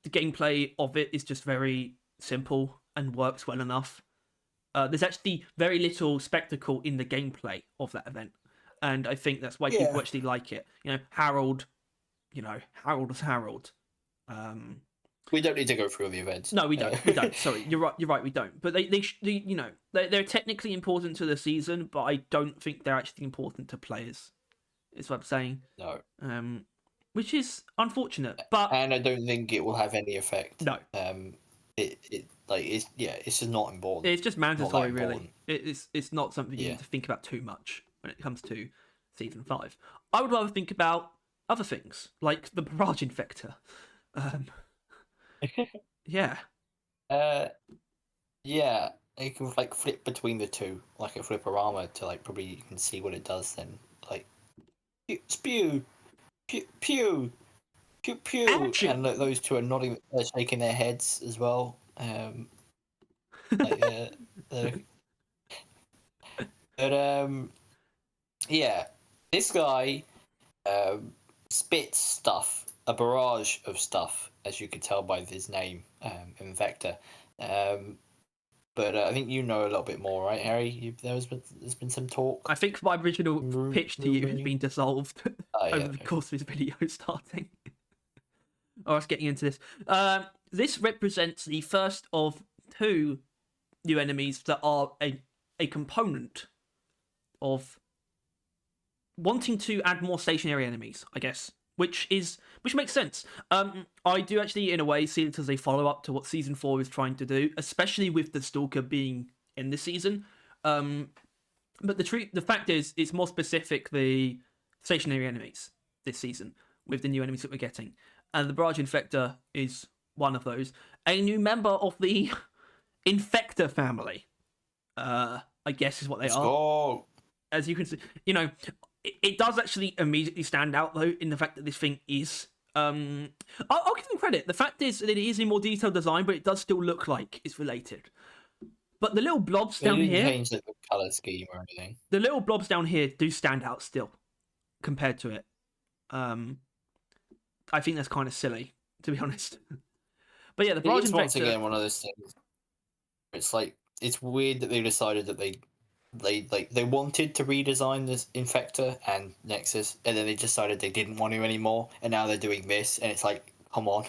gameplay of it is just very simple and works well enough. There's actually very little spectacle in the gameplay of that event, and I think that's why people actually like it. Harold, Harold is Harold. We don't need to go through all the events. No, we don't. We don't. Sorry, you're right. You're right. We don't. But they're technically important to the season, but I don't think they're actually important to players. Is what I'm saying. No. Which is unfortunate, but And I don't think it will have any effect. no, It's just not important. it's just mandatory. Important. Really, it's not something you Yeah. need to think about too much when it comes to season 5. I would rather think about other things like the Barage Infector. Yeah, Yeah. You can like flip between the two, like a flipper armor, to like probably you can see what it does. Then like spew, pew pew, pew pew, action. and those two are nodding, shaking their heads as well. Like, but yeah, this guy spits stuff, a barrage of stuff, as you could tell by his name, Infector. But I think you know a little bit more, right, Harry? There's been some talk. I think my original pitch to you has been dissolved Oh, over the course of this video starting. I was getting into this. This represents the first of 2 new enemies that are a component of wanting to add more stationary enemies, I guess, which makes sense. I do actually, in a way, see it as a follow up to what season 4 is trying to do, especially with the Stalker being in this season. But the fact is, it's more specific the stationary enemies this season, with the new enemies that we're getting, and the Barage Infector is one of those. A new member of the Infector family, I guess is what they are. Oh, As you can see, it does actually immediately stand out though in the fact that this thing is. I'll give them credit. The fact is that it is a more detailed design, but it does still look like it's related. But the little blobs down here, change the color scheme or anything. the little blobs down here do stand out still compared to it. I think that's kind of silly, to be honest. But yeah, the Barage Infector. Once again one of those things. It's like it's weird that they decided that they wanted to redesign this Infector and Nexus, and then they decided they didn't want to anymore, and now they're doing this, and it's like, come on,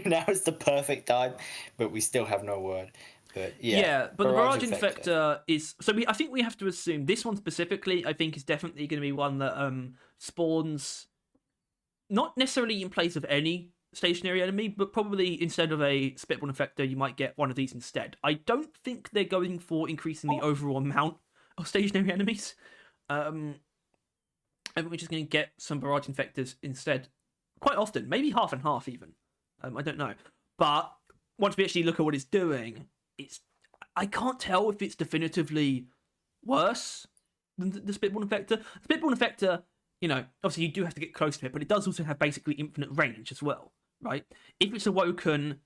now is the perfect time, but we still have no word. But yeah, but the Barage Infector is so. I think we have to assume this one specifically. I think is definitely going to be one that spawns, not necessarily in place of any stationary enemy, but probably instead of a Spitball Infector, you might get one of these instead. I don't think they're going for increasing the overall amount of stationary enemies. I think we're just going to get some Barrage Infectors instead, quite often, maybe half and half even. I don't know, but once we actually look at what it's doing, I can't tell if it's definitively worse than the Spitball Infector. Spitball Infector, obviously you do have to get close to it, but it does also have basically infinite range as well, right? If it's awoken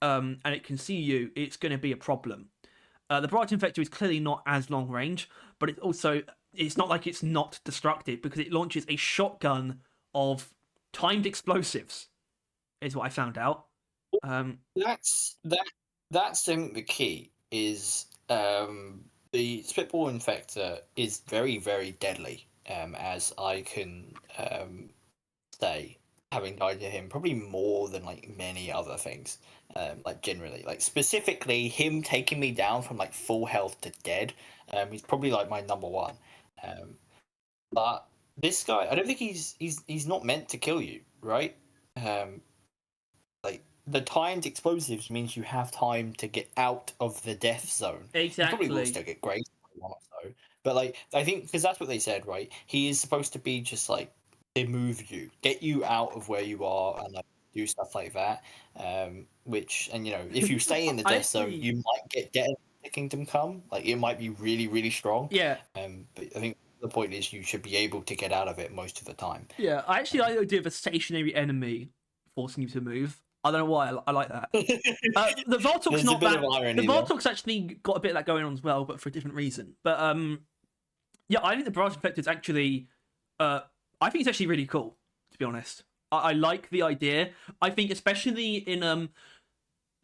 and it can see you, it's going to be a problem. The Barrage Infector is clearly not as long range, but it's not like it's not destructive because it launches a shotgun of timed explosives, is what I found out. That's the key is the Spitball Infector is very, very deadly, as I can say, having died to him probably more than like many other things. Like generally, like specifically him taking me down from like full health to dead. He's probably like my number one. But this guy, I don't think he's not meant to kill you, right? Like the timed explosives means you have time to get out of the death zone. Exactly. You probably will still get grazed by one or so. But like I think because that's what they said, right? He is supposed to be just like they move you, get you out of where you are, and like do stuff like that. Which if you stay in the death zone, you might get dead. The Kingdom Come, like it might be really, really strong. Yeah. But I think the point is you should be able to get out of it most of the time. Yeah, I actually like the idea of a stationary enemy forcing you to move. I don't know why I like that. The Voltok's not that. The Voltok's actually got a bit of that going on as well, but for a different reason. But yeah, I think the Barrage Infector is actually, I think it's actually really cool. To be honest, I like the idea. I think especially in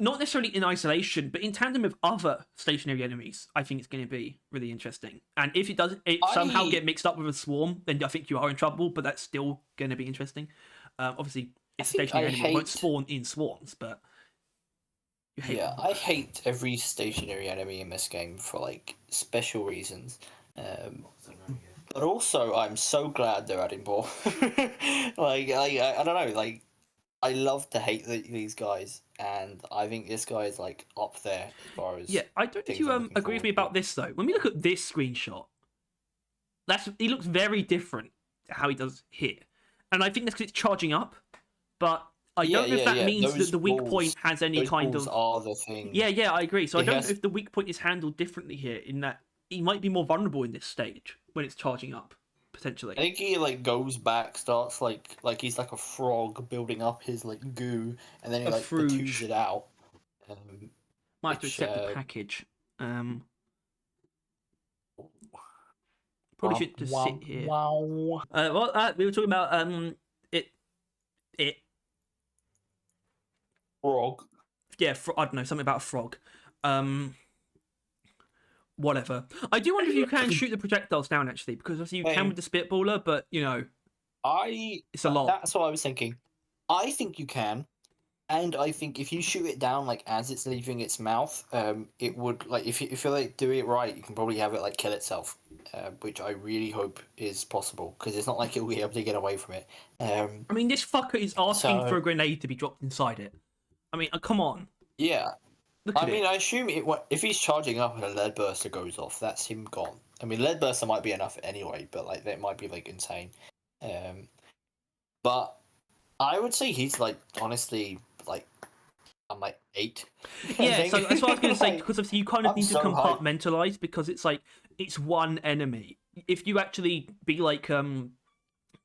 not necessarily in isolation, but in tandem with other stationary enemies, I think it's going to be really interesting. And if it somehow get mixed up with a swarm, then I think you are in trouble. But that's still going to be interesting. Obviously, it's a stationary enemy. It won't spawn in swarms, but you hate them. I hate every stationary enemy in this game for like special reasons. But also, I'm so glad they're adding more. I don't know. Like, I love to hate these guys, and I think this guy is like up there as far as. Yeah, I don't think you agree with me about this though. When we look at this screenshot, he looks very different to how he does here, and I think that's because it's charging up. But I don't know if that means that the weak point has any kind of. Are the thing. Yeah, I agree. So I don't know if the weak point is handled differently here, in that he might be more vulnerable in this stage when it's charging up. Potentially. I think he like goes back, starts like he's like a frog building up his like goo, and then he like chews it out. Might have to accept the package. Probably shouldn't just sit here. Wow. We were talking about it. Frog. Yeah, I don't know, something about a frog. Whatever. I do wonder if you can shoot the projectiles down, actually, because obviously you can with the Spitballer, but, it's a lot. That's what I was thinking. I think you can, and I think if you shoot it down, like, as it's leaving its mouth, it would, like, if you like, do it right, you can probably have it, like, kill itself, which I really hope is possible, because it's not like it'll be able to get away from it. I mean, this fucker is asking for a grenade to be dropped inside it. I mean, come on. Yeah. I assume if he's charging up and a lead burster goes off, that's him gone. I mean, lead burster might be enough anyway, but like that might be like insane. But but I would say he's like honestly like I'm like 8. I Yeah, think. so that's what I was going to say, Like, because obviously you kind of I'm need to so hyped. compartmentalize, because it's like it's one enemy. If you actually be like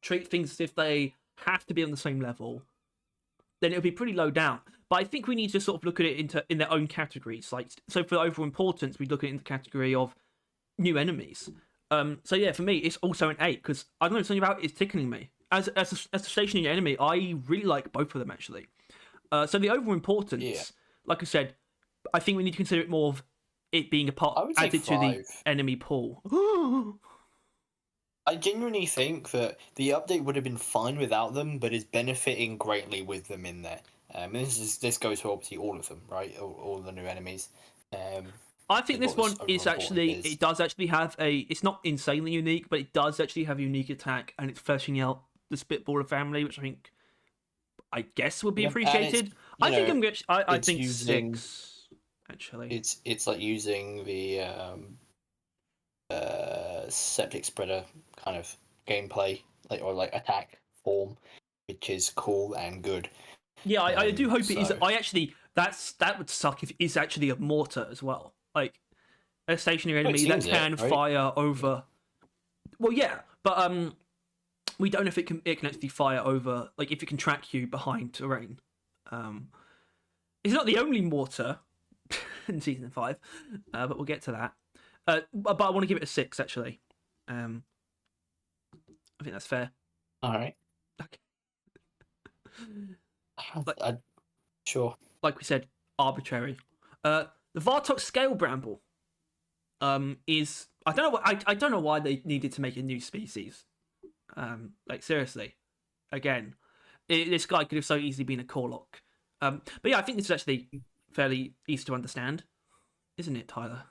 treat things as if they have to be on the same level, then it'll be pretty low down. But I think we need to sort of look at it in their own categories. Like, so for overall importance, we look at it in the category of new enemies. So yeah, for me, it's also an 8, because I don't know, something about it's tickling me. As a stationary enemy, I really like both of them actually. So the overall Yeah, importance, like I said, I think we need to consider it more of it being a part I would say added to the 5. enemy pool. I genuinely think that the update would have been fine without them, but is benefiting greatly with them in there. This goes for obviously all of them, right? All the new enemies. I think Is this what this one overall is important actually, is. it does actually have a, it's not insanely unique, but it does actually have a unique attack, and it's fleshing out the Spitballer family, which I guess would be Yeah, and it's appreciated. you I think know I it's think using 6 actually. it's like using the septic spreader kind of gameplay, like or like attack form, which is cool and good. Yeah, I do hope it is. So I actually, that would suck if it is actually a mortar as well, like a stationary it enemy that seems can right. fire over. Well, yeah, but we don't know if it can actually fire over, like if it can track you behind terrain. Um, it's not the only mortar in season 5, but we'll get to that. But I want to give it a 6 actually. Um, I think that's fair. All right. Okay. Like, Sure. like we said, arbitrary. The Vartok scale bramble is, I don't know why they needed to make a new species. Like seriously, again, this guy could have so easily been a Corlock. But yeah, I think this is actually fairly easy to understand, isn't it, Tyler?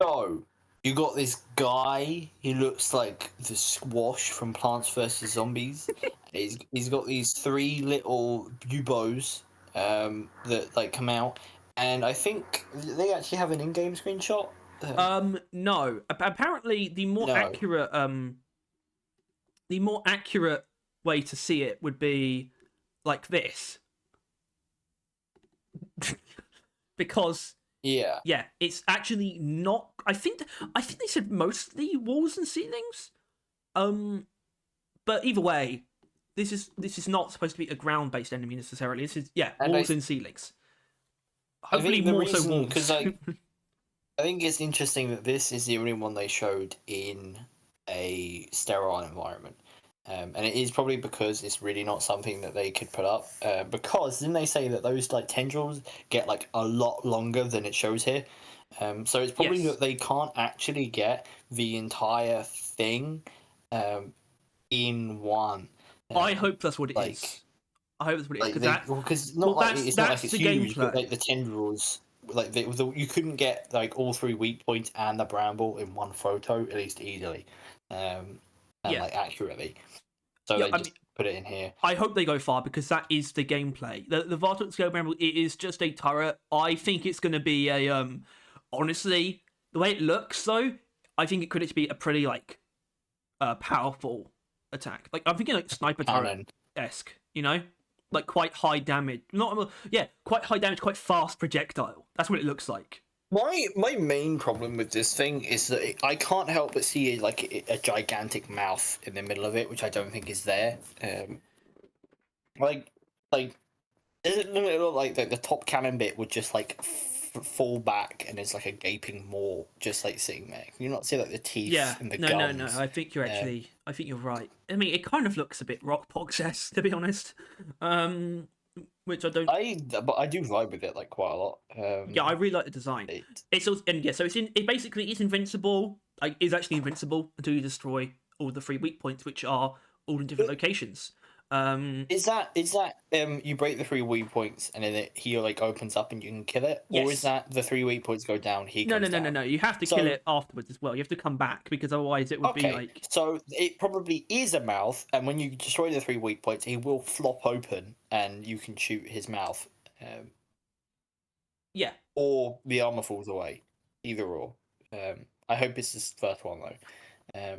So you got this guy. He looks like the Squash from Plants vs Zombies. He's got these 3 little buboes that like come out, and I think they actually have an in-game screenshot. No. Apparently, No. the more accurate way to see it would be like this, because Yeah. yeah, it's actually not. I think they said mostly walls and ceilings. But either way, this is not supposed to be a ground based enemy necessarily. This is, yeah, And walls and ceilings. I Hopefully think the more so reason because walls. like I think it's interesting that this is the only one they showed in a sterile environment. And it is probably because it's really not something that they could put up. Because didn't they say that those like tendrils get like a lot longer than it shows here? So it's probably Yes, that they can't actually get the entire thing in one. I Um, hope that's what it like is. I hope that's what it is, like because they because well, not like it's not like that's it's the huge, but like gameplay. the tendrils, like you couldn't get like all 3 weak points and the bramble in one photo at least easily, and Yeah, like accurately. So yeah. they I mean, just put it in here. I hope they go far, because that is the gameplay. The Vartok Scale Bramble, it is just a turret. I think it's going to be a honestly, the way it looks though, I think it could actually be a pretty like powerful attack. Like I'm thinking like sniper turret Cannon. esque, you know, like quite high damage. Not yeah, quite high damage, quite fast projectile. That's what it looks like. My main problem with this thing is that I can't help but see a gigantic mouth in the middle of it, which I don't think is there. Like like doesn't it look like the top cannon bit would just like fall back and it's like a gaping maw just like sitting there? Can you not see like the Yeah, teeth and the no. gums? I think you're Um, actually, I think you're right. I mean, it kind of looks a bit rock esque, to be honest. Um, which I don't. but I do vibe with it like quite a lot. Yeah, I really like the design. It, It's also, and yeah, so it basically is invincible. Like, is actually invincible until you destroy all the 3 weak points, which are all in different locations. Um, is that you break the 3 weak points and then he like opens up and you can kill it, or is yes. that the 3 weak points go down, he No, goes down? no. You have to kill So it afterwards as well. You have to come back, because otherwise it would be okay, like, so it probably is a mouth, and when you destroy the 3 weak points, he will flop open and you can shoot his mouth, yeah. or the armor falls away. Either or. I hope it's this first one though.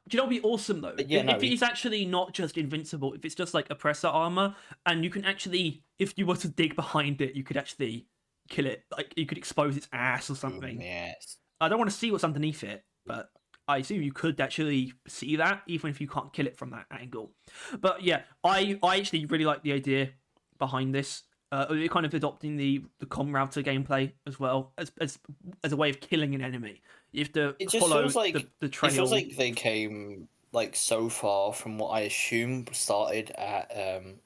Do you know what would be awesome though? But yeah, no, If it is actually not just invincible, if it's just like oppressor armor, and you can actually, if you were to dig behind it, you could actually kill it. Like you could expose its ass or something. yes. I don't want to see what's underneath it, but I assume you could actually see that, even if you can't kill it from that angle. But yeah, I actually really like the idea behind this. We're kind of adopting the comm router gameplay as well as a way of killing an enemy. You have to It just follow feels like the trail. it feels like they came like so far from what I assume started at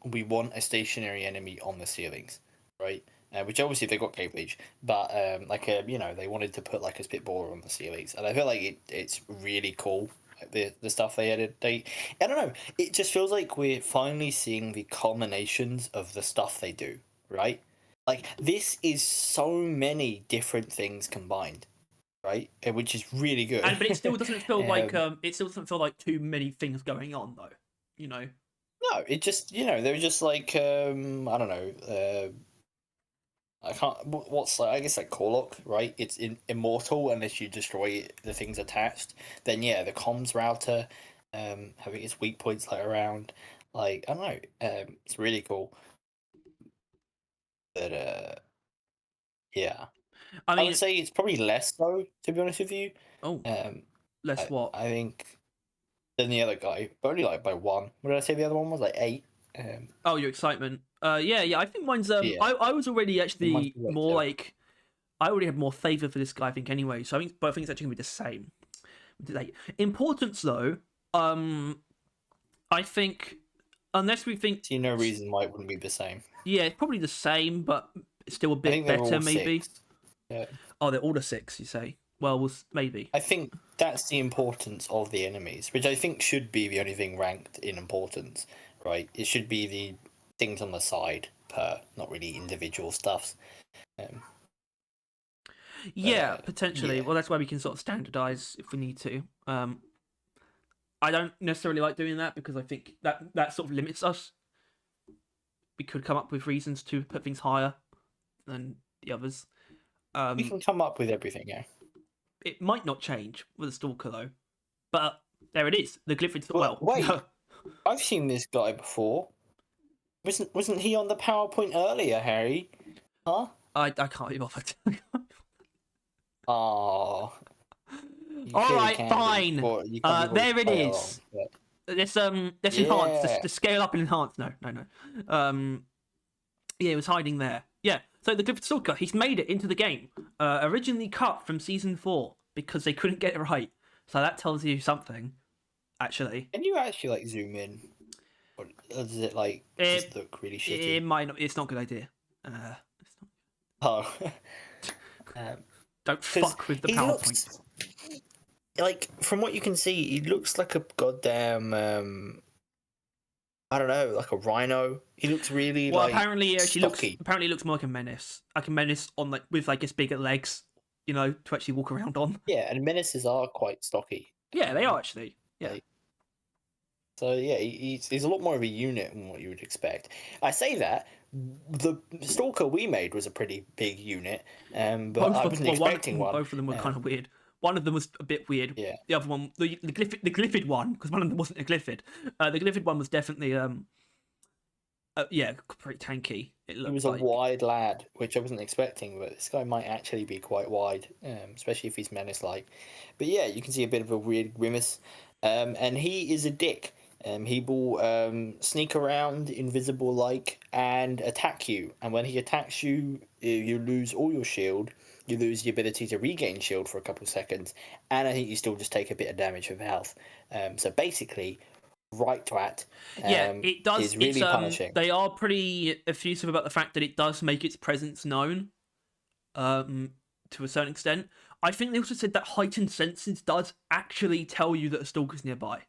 we want a stationary enemy on the ceilings, right? Which obviously they got cave leech, but they wanted to put like a spitballer on the ceilings, and I feel like it's really cool. Like the stuff they added, I don't know. It just feels like we're finally seeing the culminations of the stuff they do, right? Like this is so many different things combined, right? Which is really good. But it still doesn't feel like Um, it still doesn't feel like too many things going on though. You know. no, it just they were just like I don't know. I can't. What's like? I guess like Corlock, right? It's immortal unless you destroy the things attached. Then yeah, the comms router, having its weak points like around, like I don't know. It's really cool. But yeah, I I mean, would say it's probably less though. To be honest with you, oh, um, less what? I think than the other guy, but only like by one. What did I say? The other one was like 8. Oh, your excitement. Yeah. I think mine's Yeah, I was already it must actually be like more 7. like I already had more favour for this guy, I think anyway. So but I think it's actually gonna be the same. Like importance though, I think unless we think See no reason why it wouldn't be the same. yeah, it's probably the same, but it's still a I bit think they're better all maybe. 6. Yeah. Oh, they're all the 6, you say? Well, maybe. I think that's the importance of the enemies, which I think should be the only thing ranked in importance, right? It should be the things on the side per, not really individual stuffs. Um, Yeah, potentially. yeah. Well, that's why we can sort of standardize if we need to. I don't necessarily like doing that because I think that sort of limits us. We could come up with reasons to put things higher than the others. We can come up with everything, yeah. It might not change with a stalker though, but there it is. The Glyphid. Well, Wait, no, I've seen this guy before. Wasn't he on the PowerPoint earlier, Harry? Huh? I can't be bothered. Oh, you All clearly right, can be. fine. Well, you can't be There it play along, is. but- Let's enhance. Yeah. The scale up and enhance. No. Yeah, it was hiding there. Yeah. So the Glyphid Stalker, he's made it into the game. Originally cut from season 4 because they couldn't get it right. So that tells you something, actually. Can you actually like zoom in? Or does it like just look really shitty? It might not. It's not a good idea. It's not, Oh. um, don't fuck with the he PowerPoint. looks like, from what you can see, he looks like a goddamn I don't know, like a rhino. He looks really Well, like apparently she looks. stocky. Apparently, it looks more like a menace on with like its bigger legs. You know, to actually walk around on. Yeah, and menaces are quite stocky. Yeah, they are actually. Yeah. Like, so yeah, he's a lot more of a unit than what you would expect. I say that the stalker we made was a pretty big unit, but I wasn't expecting one. Both of them were kind of weird. One of them was a bit weird. Yeah. The other one, the Glyphid one, because one of them wasn't a Glyphid. The Glyphid one was definitely pretty tanky. He was a wide lad, which I wasn't expecting, but this guy might actually be quite wide, especially if he's menace-like. But yeah, you can see a bit of a weird grimace, and he is a dick. He will sneak around invisible-like and attack you, and when he attacks you, you lose all your shield. You lose the ability to regain shield for a couple of seconds, and I think you still just take a bit of damage with health. So basically, right twat. It does. Is really punishing. They are pretty effusive about the fact that it does make its presence known, to a certain extent. I think they also said that heightened senses does actually tell you that a stalker's nearby.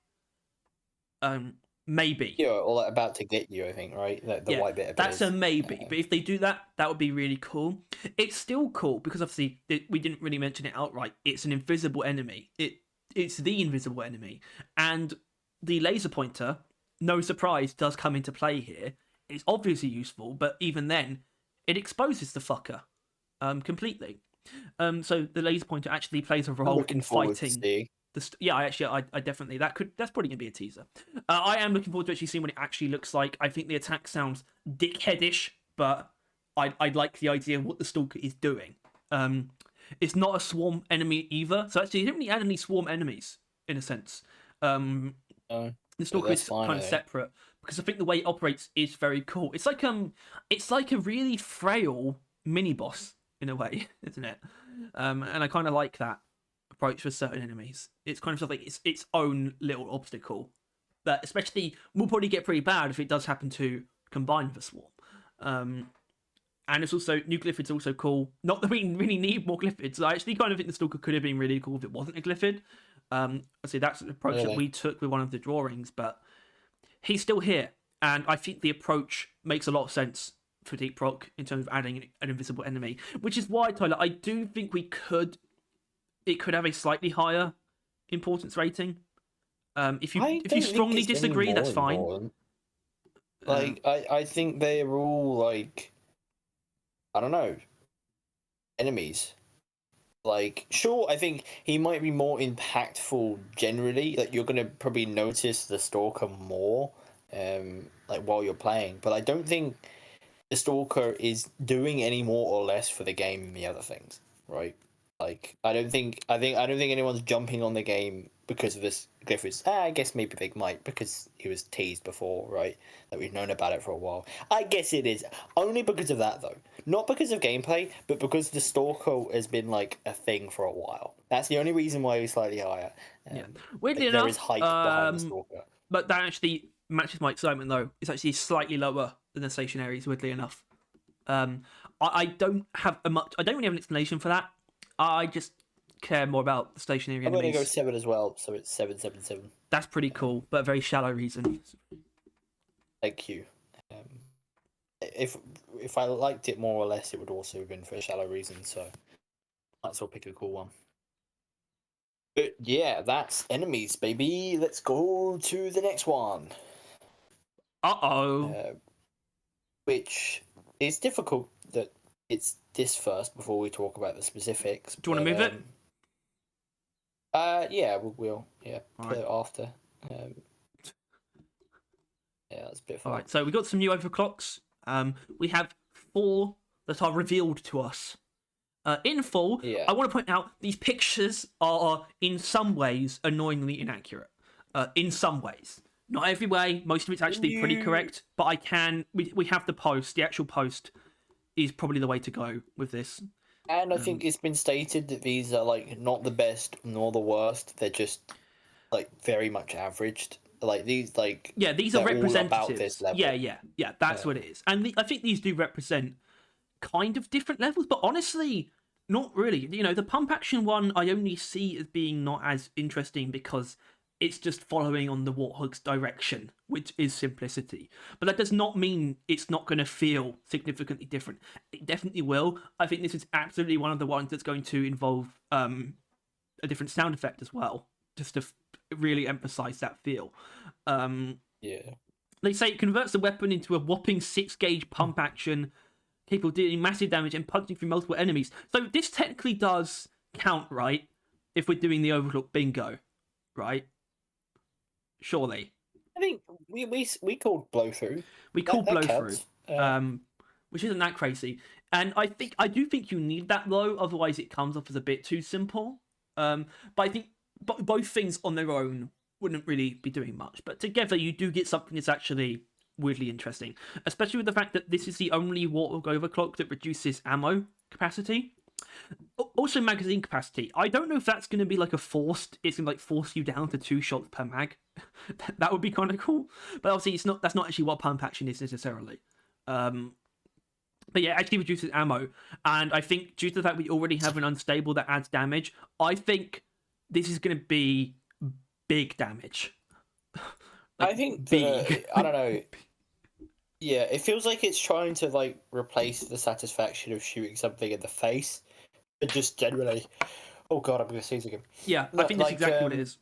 Maybe. Yeah, or like about to get you, I think, right? The white bit of that's a maybe. But if they do that, that would be really cool. It's still cool because obviously we didn't really mention it outright. It's an invisible enemy. It's the invisible enemy, and the laser pointer, no surprise, does come into play here. It's obviously useful, but even then, it exposes the fucker, completely. So the laser pointer actually plays a role in fighting. I definitely that's probably gonna be a teaser. I am looking forward to actually seeing what it actually looks like. I think the attack sounds dickheadish, but I like the idea of what the Stalker is doing. It's not a swarm enemy either, so actually, you didn't really add any swarm enemies in a sense. The Stalker is kind of separate because I think the way it operates is very cool. It's like a really frail mini boss in a way, isn't it? And I kind of like that approach for certain enemies. It's kind of stuff like its own little obstacle that, especially, will probably get pretty bad if it does happen to combine with a swarm. And it's also, new Glyphids are also cool. Not that we really need more Glyphids. I actually kind of think the Stalker could have been really cool if it wasn't a Glyphid. I say that's the approach that we took with one of the drawings, but he's still here, and I think the approach makes a lot of sense for Deep Rock in terms of adding an invisible enemy, which is why, Tyler, I do think it could have a slightly higher importance rating. If you strongly disagree, that's fine. Important. I think they're all like, I don't know, enemies. Like, sure, I think he might be more impactful generally. Like, you're gonna probably notice the Stalker more, like while you're playing. But I don't think the Stalker is doing any more or less for the game than the other things, right? Like, I don't think anyone's jumping on the game because of this Glyphids. I guess maybe they might because he was teased before, right? That we've known about it for a while. I guess it is only because of that though, not because of gameplay, but because the Stalker has been like a thing for a while. That's the only reason why he's slightly higher. Weirdly there enough, is hype behind the Stalker. But that actually matches my excitement though. It's actually slightly lower than the stationaries. Weirdly enough, I don't really have an explanation for that. I just care more about the stationary enemies. I'm going to go 7 as well, so it's 777. That's pretty cool, but a very shallow reason. Thank you. If I liked it more or less, it would also have been for a shallow reason, so might as well pick a cool one. But yeah, that's enemies, baby. Let's go to the next one. Which is difficult that it's this first before we talk about the specifics. Do you want to move it? Yeah, we'll put it after. Yeah, that's a bit fun. All right, so we got some new overclocks. We have 4 that are revealed to us. In full, I want to point out these pictures are in some ways annoyingly inaccurate. In some ways, not every way. Most of it's actually pretty correct. But we have the post. The actual post is probably the way to go with this. And I think it's been stated that these are like not the best nor the worst. They're just like very much averaged. Like these, like these are representatives. About this level. Yeah. That's what it is. And I think these do represent kind of different levels, but honestly, not really. You know, the pump action one I only see as being not as interesting because it's just following on the Warthog's direction, which is simplicity. But that does not mean it's not going to feel significantly different. It definitely will. I think this is absolutely one of the ones that's going to involve a different sound effect as well, just to really emphasize that feel. They say it converts the weapon into a whopping 6-gauge pump action, capable of dealing massive damage and punching through multiple enemies. So this technically does count, right? If we're doing the Overclock bingo, right? Surely. I think we called blow through. We called blow through, which isn't that crazy. And I do think you need that though, otherwise it comes off as a bit too simple. But I think both things on their own wouldn't really be doing much. But together you do get something that's actually weirdly interesting, especially with the fact that this is the only Warthog overclock that reduces ammo capacity. Also magazine capacity. I don't know if that's going to be like it's going to like force you down to 2 shots per mag. That would be kind of cool. But obviously that's not actually what pump action is necessarily. But yeah, it actually reduces ammo. And I think due to the fact we already have an unstable that adds damage, I think this is going to be big damage. I think big. I don't know. Yeah, it feels like it's trying to like replace the satisfaction of shooting something in the face, but just generally. Oh god, I'm gonna sneeze again. Yeah, I think that's exactly what it is.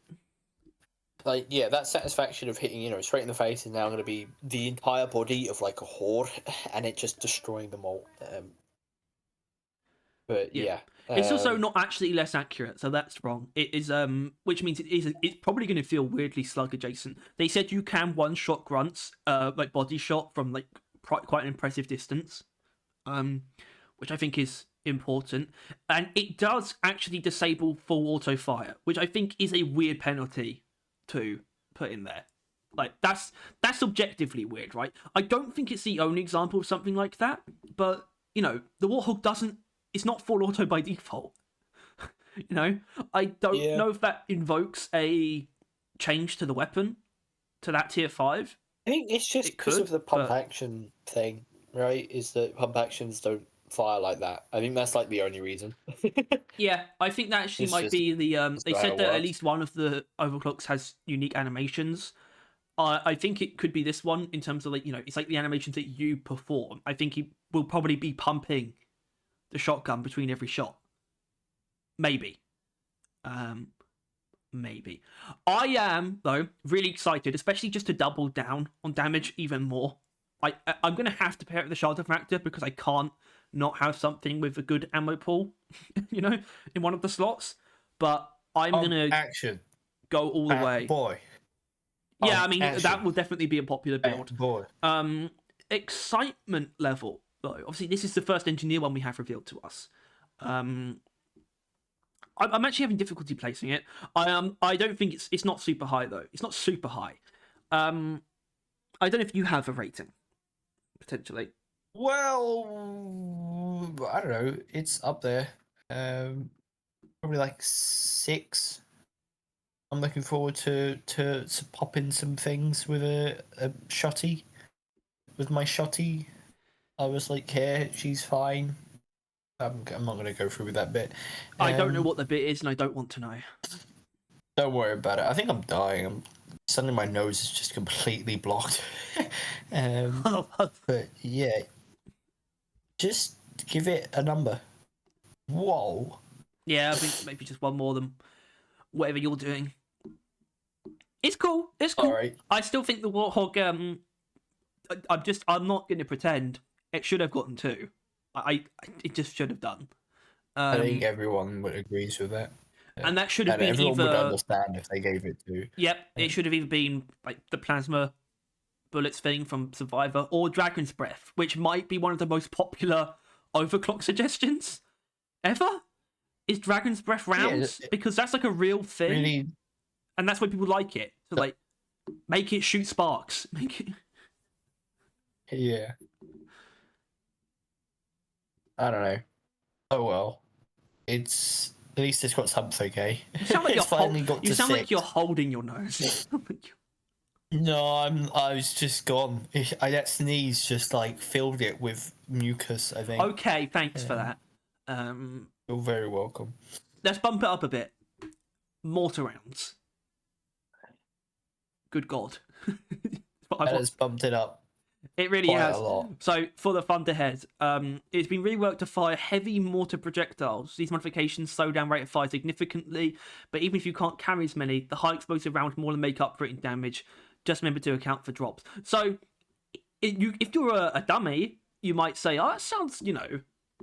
Like, yeah, that satisfaction of hitting, straight in the face is now going to be the entire body of like a horde, and it just destroying them all. But yeah. It's also not actually less accurate, so that's wrong. It is, which means it's probably going to feel weirdly slug adjacent. They said you can one-shot grunts, like body shot from like quite an impressive distance, which I think is important, and it does actually disable full auto fire, which I think is a weird penalty to put in there. Like that's objectively weird, right? I don't think it's the only example of something like that, but you know, the Warthog doesn't. It's not full auto by default. You know, I don't know if that invokes a change to the weapon to that tier 5. I think it's just because of the pump action thing, right? Is that pump actions don't fire like that. I think that's like the only reason. Yeah, I think that actually might be the. They said that at least one of the overclocks has unique animations. I think it could be this one in terms of like, you know, it's like the animations that you perform. I think he will probably be pumping the shotgun between every shot. Maybe. Maybe. I am, though, really excited, especially just to double down on damage even more. I'm going to have to pair it with the Shelter Factor because I can't not have something with a good ammo pool, you know, in one of the slots. But I'm going to go all the way. Boy. Yeah, I mean, that will definitely be a popular build. Boy. Excitement level, though. Obviously, this is the first engineer one we have revealed to us. I'm actually having difficulty placing it. I don't think it's not super high, though. It's not super high. I don't know if you have a rating, potentially. Well, I don't know. It's up there. Probably like 6. I'm looking forward to popping some things with a shotty. With my shotty, I was like, "Here, she's fine." I'm not going to go through with that bit. I don't know what the bit is, and I don't want to know. Don't worry about it. I think I'm dying. Suddenly my nose is just completely blocked. But yeah, just give it a number. Whoa. Yeah, I think maybe just one more than whatever you're doing. It's cool. It's cool. Right. I still think the Warthog. I'm not going to pretend it should have gotten 2. It just should have done. I think everyone would agree with that. And that should have been everyone either. Would understand if they gave it 2. Yep, it should have either been like the plasma bullets thing from Survivor or Dragon's Breath, which might be one of the most popular overclock suggestions ever. Is Dragon's Breath rounds, because that's like a real thing, really... and that's why people like it. So like, make it shoot sparks. Make it. Yeah. I don't know. Oh well. At least it's got something, eh? You sound like finally got to 6. You sound like you're holding your nose. No, I was just gone. That sneeze just like filled it with mucus, I think. Okay, thanks for that. You're very welcome. Let's bump it up a bit. Mortar rounds. Good God. That has bumped it up. It really has. A lot. So, for the Thunderhead, it's been reworked to fire heavy mortar projectiles. These modifications slow down rate of fire significantly, but even if you can't carry as many, the high explosive rounds more than make up for it in damage. Just remember to account for drops. So, if you're a dummy, you might say, oh, that sounds,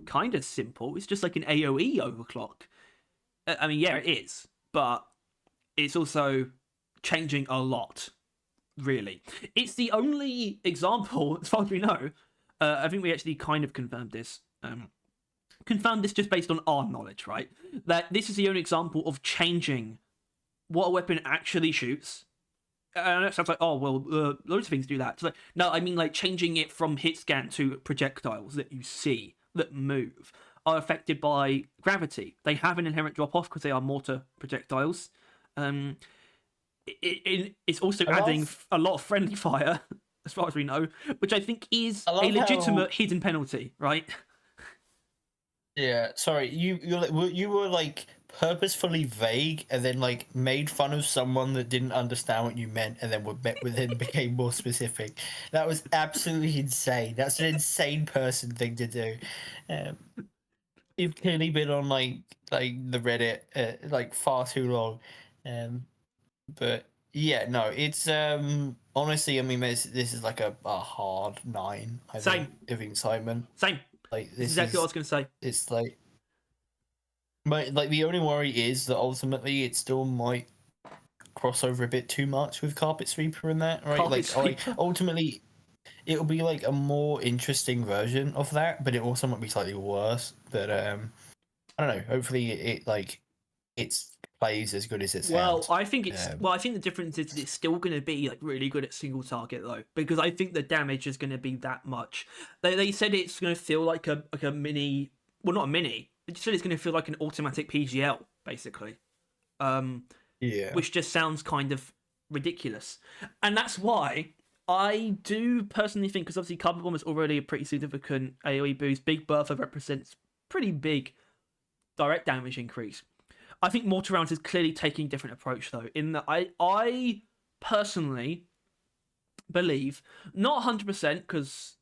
kind of simple. It's just like an AoE overclock. I mean, yeah, it is, but it's also changing a lot. Really, it's the only example, as far as we know. I think we actually kind of confirmed this. Confirmed this just based on our knowledge, right? That this is the only example of changing what a weapon actually shoots. And it sounds like, oh well, loads of things do that. It's like, no, I mean like changing it from hit scan to projectiles that you see that move are affected by gravity. They have an inherent drop off because they are mortar projectiles. It's also adding a lot of friendly fire, as far as we know, which I think is a legitimate hidden penalty, right? Yeah, sorry, you were like purposefully vague, and then like made fun of someone that didn't understand what you meant, and then became more specific. That was absolutely insane. That's an insane person thing to do. You've clearly been on like the Reddit like far too long. But yeah, no, it's honestly, I mean, this is like a hard 9. I think, of excitement. Same. Like this is exactly what I was going to say. It's like, But like the only worry is that ultimately it still might cross over a bit too much with Carpet Sweeper and that, right? Carpet Like Sweeper. ultimately it'll be like a more interesting version of that, but it also might be slightly worse. But I don't know. Hopefully it like it's plays as good as it Well, sounds. I think I think the difference is it's still going to be like really good at single target though, because I think the damage is going to be that much. They said it's going to feel like a mini, well not a mini. They just said it's going to feel like an automatic PGL basically, Yeah. which just sounds kind of ridiculous, and that's why I do personally think, because obviously Carbon Bomb is already a pretty significant AOE boost. Big Bertha represents pretty big direct damage increase. I think Mortar Rounds is clearly taking a different approach though. In that I personally believe, not 100% because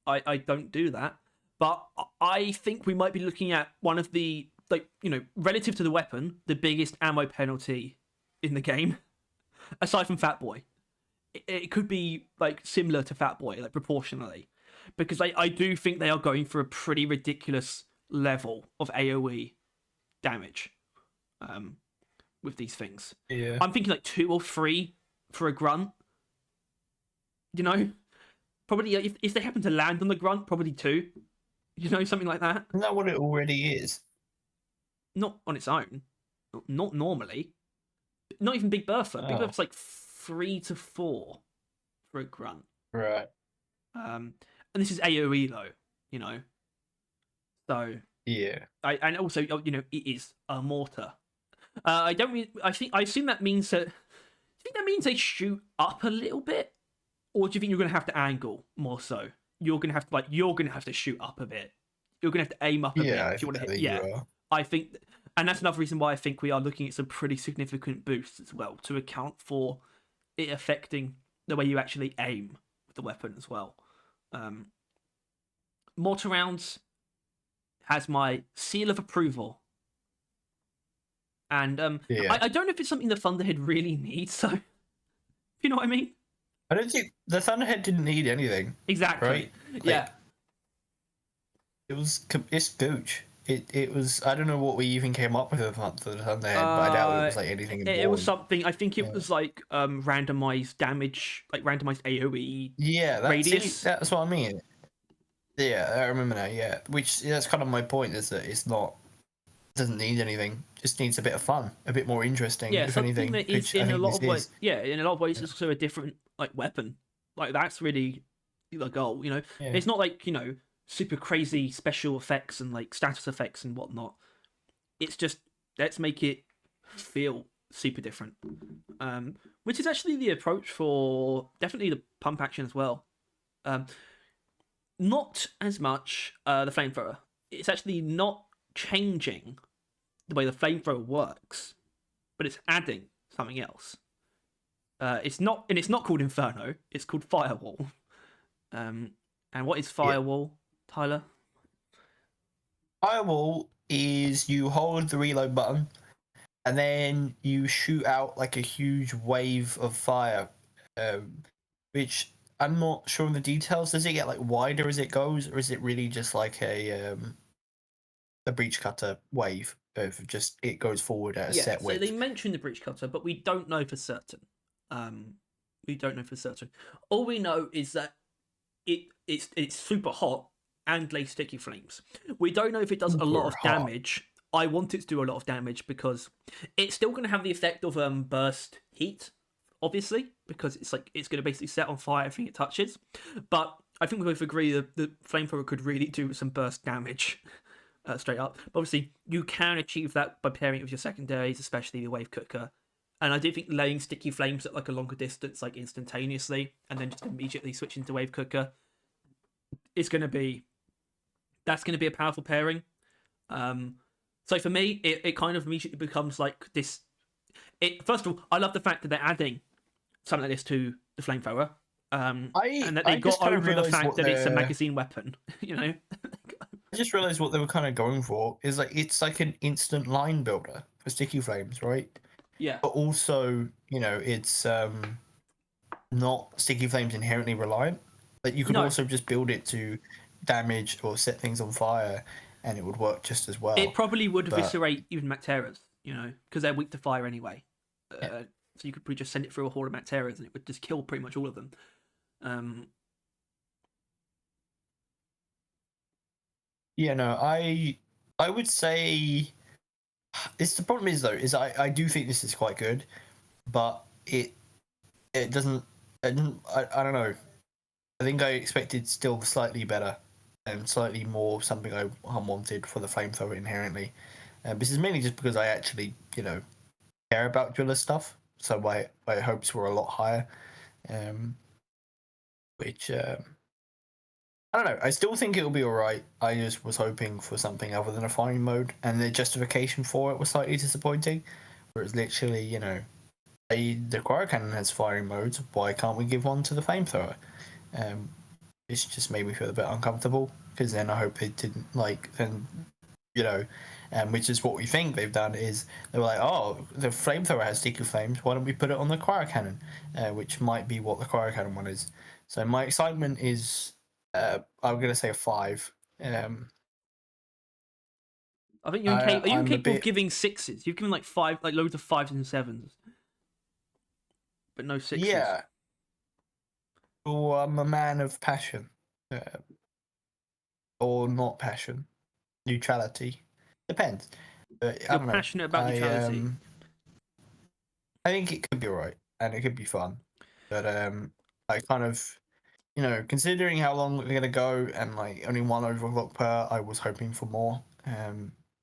I don't do that, but I think we might be looking at one of the, like, you know, relative to the weapon, the biggest ammo penalty in the game, aside from Fat Boy. It could be like similar to Fat Boy, like proportionally, because I do think they are going for a pretty ridiculous level of AOE damage. With these things. Yeah. I'm thinking like 2 or 3 for a grunt. You know, probably if they happen to land on the grunt, probably 2. You know, something like that. Isn't that what it already is? Not on its own. Not normally. Not even Big Bertha. Big Oh, Bertha's like 3 to 4 for a grunt. right. And this is AOE though. You know, so Yeah. and also, you know, it is a mortar. I don't. I assume that means that. I think that means they shoot up a little bit, or do you think you're going to have to angle more so? You're going to have to shoot up a bit. You're going to have to aim up a bit Yeah, I if you want to hit. think you Yeah, are. I think, and that's another reason why I think we are looking at some pretty significant boosts as well to account for it affecting the way you actually aim with the weapon as well. Mortar Rounds has my seal of approval. And Yeah. I don't know if it's something the Thunderhead really needs, so you know what I mean? I don't think the Thunderhead didn't need anything, Exactly. right? Yeah. It's gooch. It was. I don't know what we even came up with for the Thunderhead, but I doubt it was like anything It was important. something. I think it Yeah. was like randomized damage, like randomized AOE Yeah, radius. that's what I mean. Yeah, I remember now. Yeah, which that's kind of my point is that it's not doesn't need anything. Just needs a bit of fun, a bit more interesting, Yeah, if something anything. that is Which I in a think lot this of ways. is. Yeah, in a lot of ways, it's also a different like weapon. Like that's really the goal. You know, Yeah. it's not like, you know, super crazy special effects and like status effects and whatnot. It's just, let's make it feel super different. Which is actually the approach for definitely the pump action as well. Um, not as much the flamethrower. It's actually not changing the way the flamethrower works, but it's adding something else. It's not called Inferno. It's called Firewall. And what is Yeah. Firewall, Tyler? Firewall is you hold the reload button, and then you shoot out like a huge wave of fire, which I'm not sure on the details. Does it get like wider as it goes, or is it really just like a breach cutter wave of just it goes forward at a Yeah, set so they width? mentioned the breach cutter, but we don't know for certain. We don't know for certain. All we know is that it's super hot and lays sticky flames. We don't know if it does a lot Super of hot. damage. I want it to do a lot of damage because it's still going to have the effect of burst heat, obviously, because it's going to basically set on fire everything it touches. But I think we both agree that the flamethrower could really do some burst damage. Straight up. But obviously, you can achieve that by pairing it with your secondaries, especially the wave cooker. And I do think laying sticky flames at like a longer distance, like instantaneously, and then just immediately switching to wave cooker, is going to be a powerful pairing. So for me, it kind of immediately becomes like this. First of all, I love the fact that they're adding something like this to the flamethrower, and that they I just got kind of over the realized fact what that it's a they're. magazine weapon. You know, I just realized what they were kind of going for is like it's like an instant line builder for sticky flames, right? yeah, But also, it's not sticky flames inherently reliant. Like you could no, also just build it to damage or set things on fire. and it would work just as well. It probably would eviscerate even Macteras, because they're weak to fire anyway. Yeah. So you could probably just send it through a horde of Macteras and it would just kill pretty much all of them. Yeah, no, I would say it's the problem is though is I do think this is quite good, but it doesn't I don't know. I think I expected still slightly better and slightly more something I wanted for the flamethrower inherently. This is mainly just because I actually care about driller stuff, so my hopes were a lot higher. Which I don't know. I still think it'll be alright. I just was hoping for something other than a firing mode, and the justification for it was slightly disappointing. Where it's literally, the cryo cannon has firing modes. Why can't we give one to the flamethrower? It's just made me feel a bit uncomfortable because then I hope it didn't which is what we think they've done is they were like, oh, the flamethrower has sticky flames. Why don't we put it on the cryo cannon? Which might be what the cryo cannon one is. So my excitement is, I'm gonna say a 5. I think you're capable of giving 6s. You've given like 5, like loads of 5s and 7s, but no 6s. Yeah. Well, I'm a man of passion, or not passion, neutrality. Depends. But You're passionate about neutrality. I think it could be alright and it could be fun, but I kind of, considering how long we're gonna go and like only one overclock per, I was hoping for more.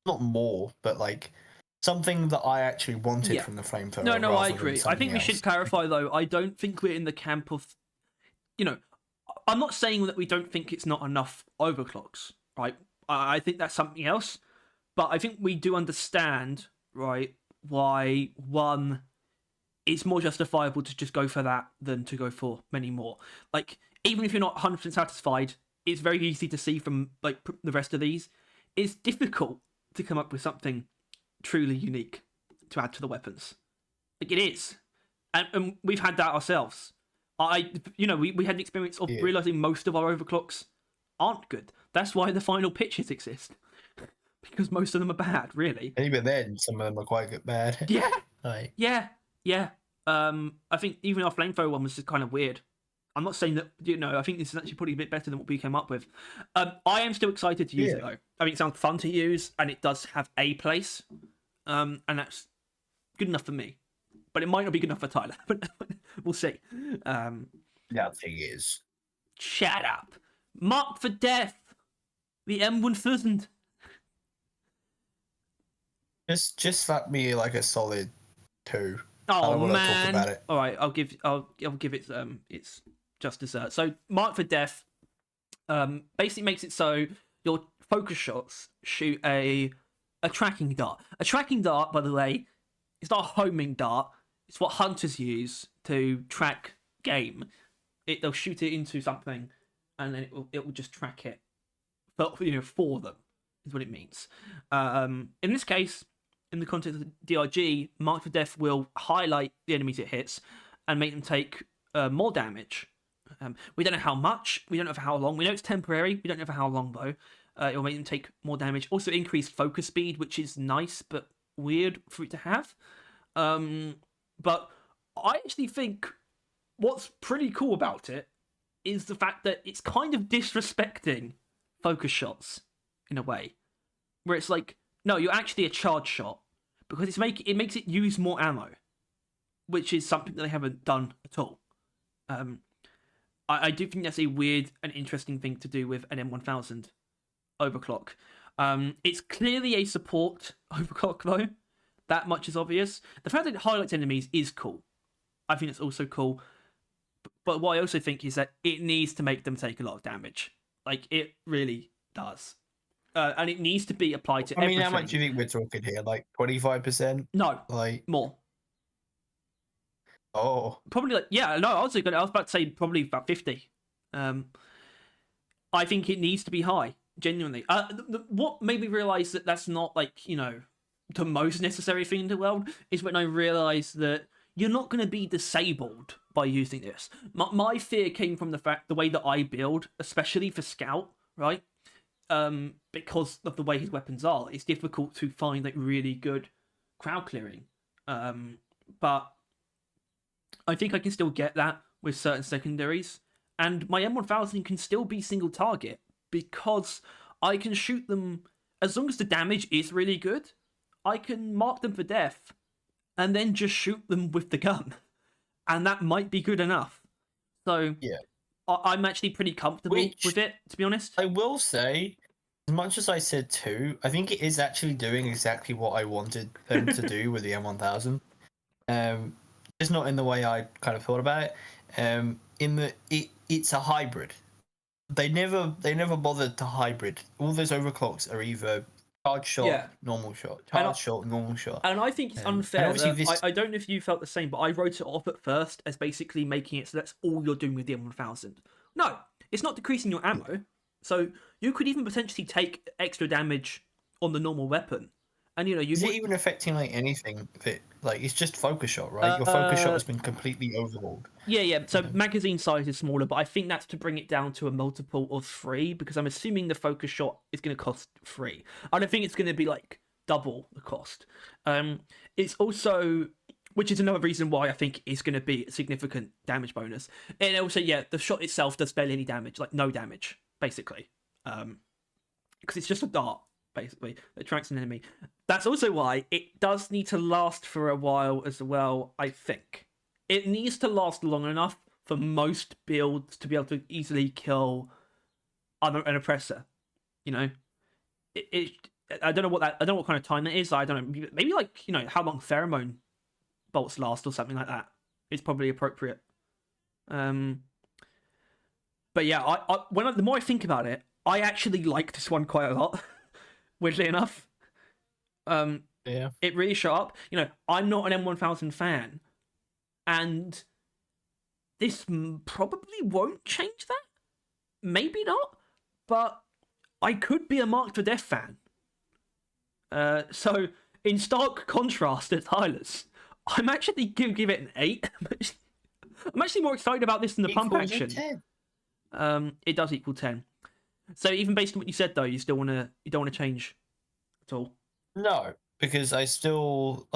Not more, but like something that I actually wanted from the flamethrower. No, I agree. I think we should clarify though. I don't think we're in the camp of, I'm not saying that we don't think it's not enough overclocks, right? I think that's something else, but I think we do understand, right, why one, it's more justifiable to just go for that than to go for many more. Like, even if you're not 100% satisfied, it's very easy to see from like the rest of these. It's difficult to come up with something truly unique to add to the weapons. Like, it is. And we've had that ourselves. We had an experience of realizing most of our overclocks aren't good. That's why the final pitches exist. Because most of them are bad, really. And even then, some of them are quite bad. Yeah. Yeah. I think even our flamethrower one was just kind of weird. I'm not saying that, I think this is actually probably a bit better than what we came up with. I am still excited to use it, though. I mean, it sounds fun to use, and it does have a place. And that's good enough for me. But it might not be good enough for Tyler. But we'll see. Nothing is. Shut up. Marked for Death. The M1000. Just slap me like a solid 2. Oh man! Talk about it. All right, I'll give it its just dessert. So, Mark for Death, basically makes it so your focus shots shoot a tracking dart. A tracking dart, by the way, it's not a homing dart. It's what hunters use to track game. They'll shoot it into something, and then it will just track it. For them is what it means. In this case, in the context of the DRG, Mark for Death will highlight the enemies it hits and make them take more damage. We don't know how much, we don't know for how long. We know it's temporary, we don't know for how long though. It will make them take more damage. Also increased focus speed, which is nice but weird for it to have. But I actually think what's pretty cool about it is the fact that it's kind of disrespecting focus shots in a way. Where it's like, no, you're actually a charge shot because it makes it use more ammo, which is something that they haven't done at all. I do think that's a weird and interesting thing to do with an M1000 overclock. It's clearly a support overclock though. That much is obvious. The fact that it highlights enemies is cool. I think it's also cool. But what I also think is that it needs to make them take a lot of damage. Like, it really does. And it needs to be applied to everything. How much do you think we're talking here? Like 25%? No, like more. Oh, probably I was about to say probably about 50. I think it needs to be high. Genuinely. What made me realize that that's not the most necessary thing in the world is when I realized that you're not going to be disabled by using this. My fear came from the way that I build, especially for Scout, right? because of the way his weapons are, it's difficult to find like really good crowd clearing. But I think I can still get that with certain secondaries, and my M1000 can still be single target because I can shoot them as long as the damage is really good. I can mark them for death and then just shoot them with the gun, and that might be good enough. So Yeah. I'm actually pretty comfortable with it, to be honest. I will say, as much as I said 2, I think it is actually doing exactly what I wanted them to do with the M1000. Just not in the way I kind of thought about it. In the it's a hybrid. They never bothered to hybrid. All those overclocks are either charge shot, normal shot, charge shot, normal shot. And I think it's unfair. I don't know if you felt the same, but I wrote it off at first as basically making it so that's all you're doing with the M1000. No, it's not decreasing your ammo. So you could even potentially take extra damage on the normal weapon. And is it even affecting like anything that it's just focus shot, right? Your focus shot has been completely overhauled. Yeah. So magazine size is smaller, but I think that's to bring it down to a multiple of 3 because I'm assuming the focus shot is going to cost 3. I don't think it's going to be like double the cost. It's also, which is another reason why I think it's going to be a significant damage bonus. And also, the shot itself does barely any damage, like no damage, basically, because it's just a dart. Basically, that tracks an enemy. That's also why it does need to last for a while as well, I think. It needs to last long enough for most builds to be able to easily kill an oppressor. I don't know what kind of time that is. I don't know. Maybe how long pheromone bolts last or something like that. It's probably appropriate. But yeah, the more I think about it, I actually like this one quite a lot. Weirdly enough, it really shot up. I'm not an M1000 fan, and this probably won't change that. Maybe not, but I could be a Mark to Death fan. So in stark contrast to Tyler's, I'm actually gonna give it an 8. I'm actually more excited about this than the pump action. 10. It does equal 10. So even based on what you said, though, you don't want to change at all. No, because I still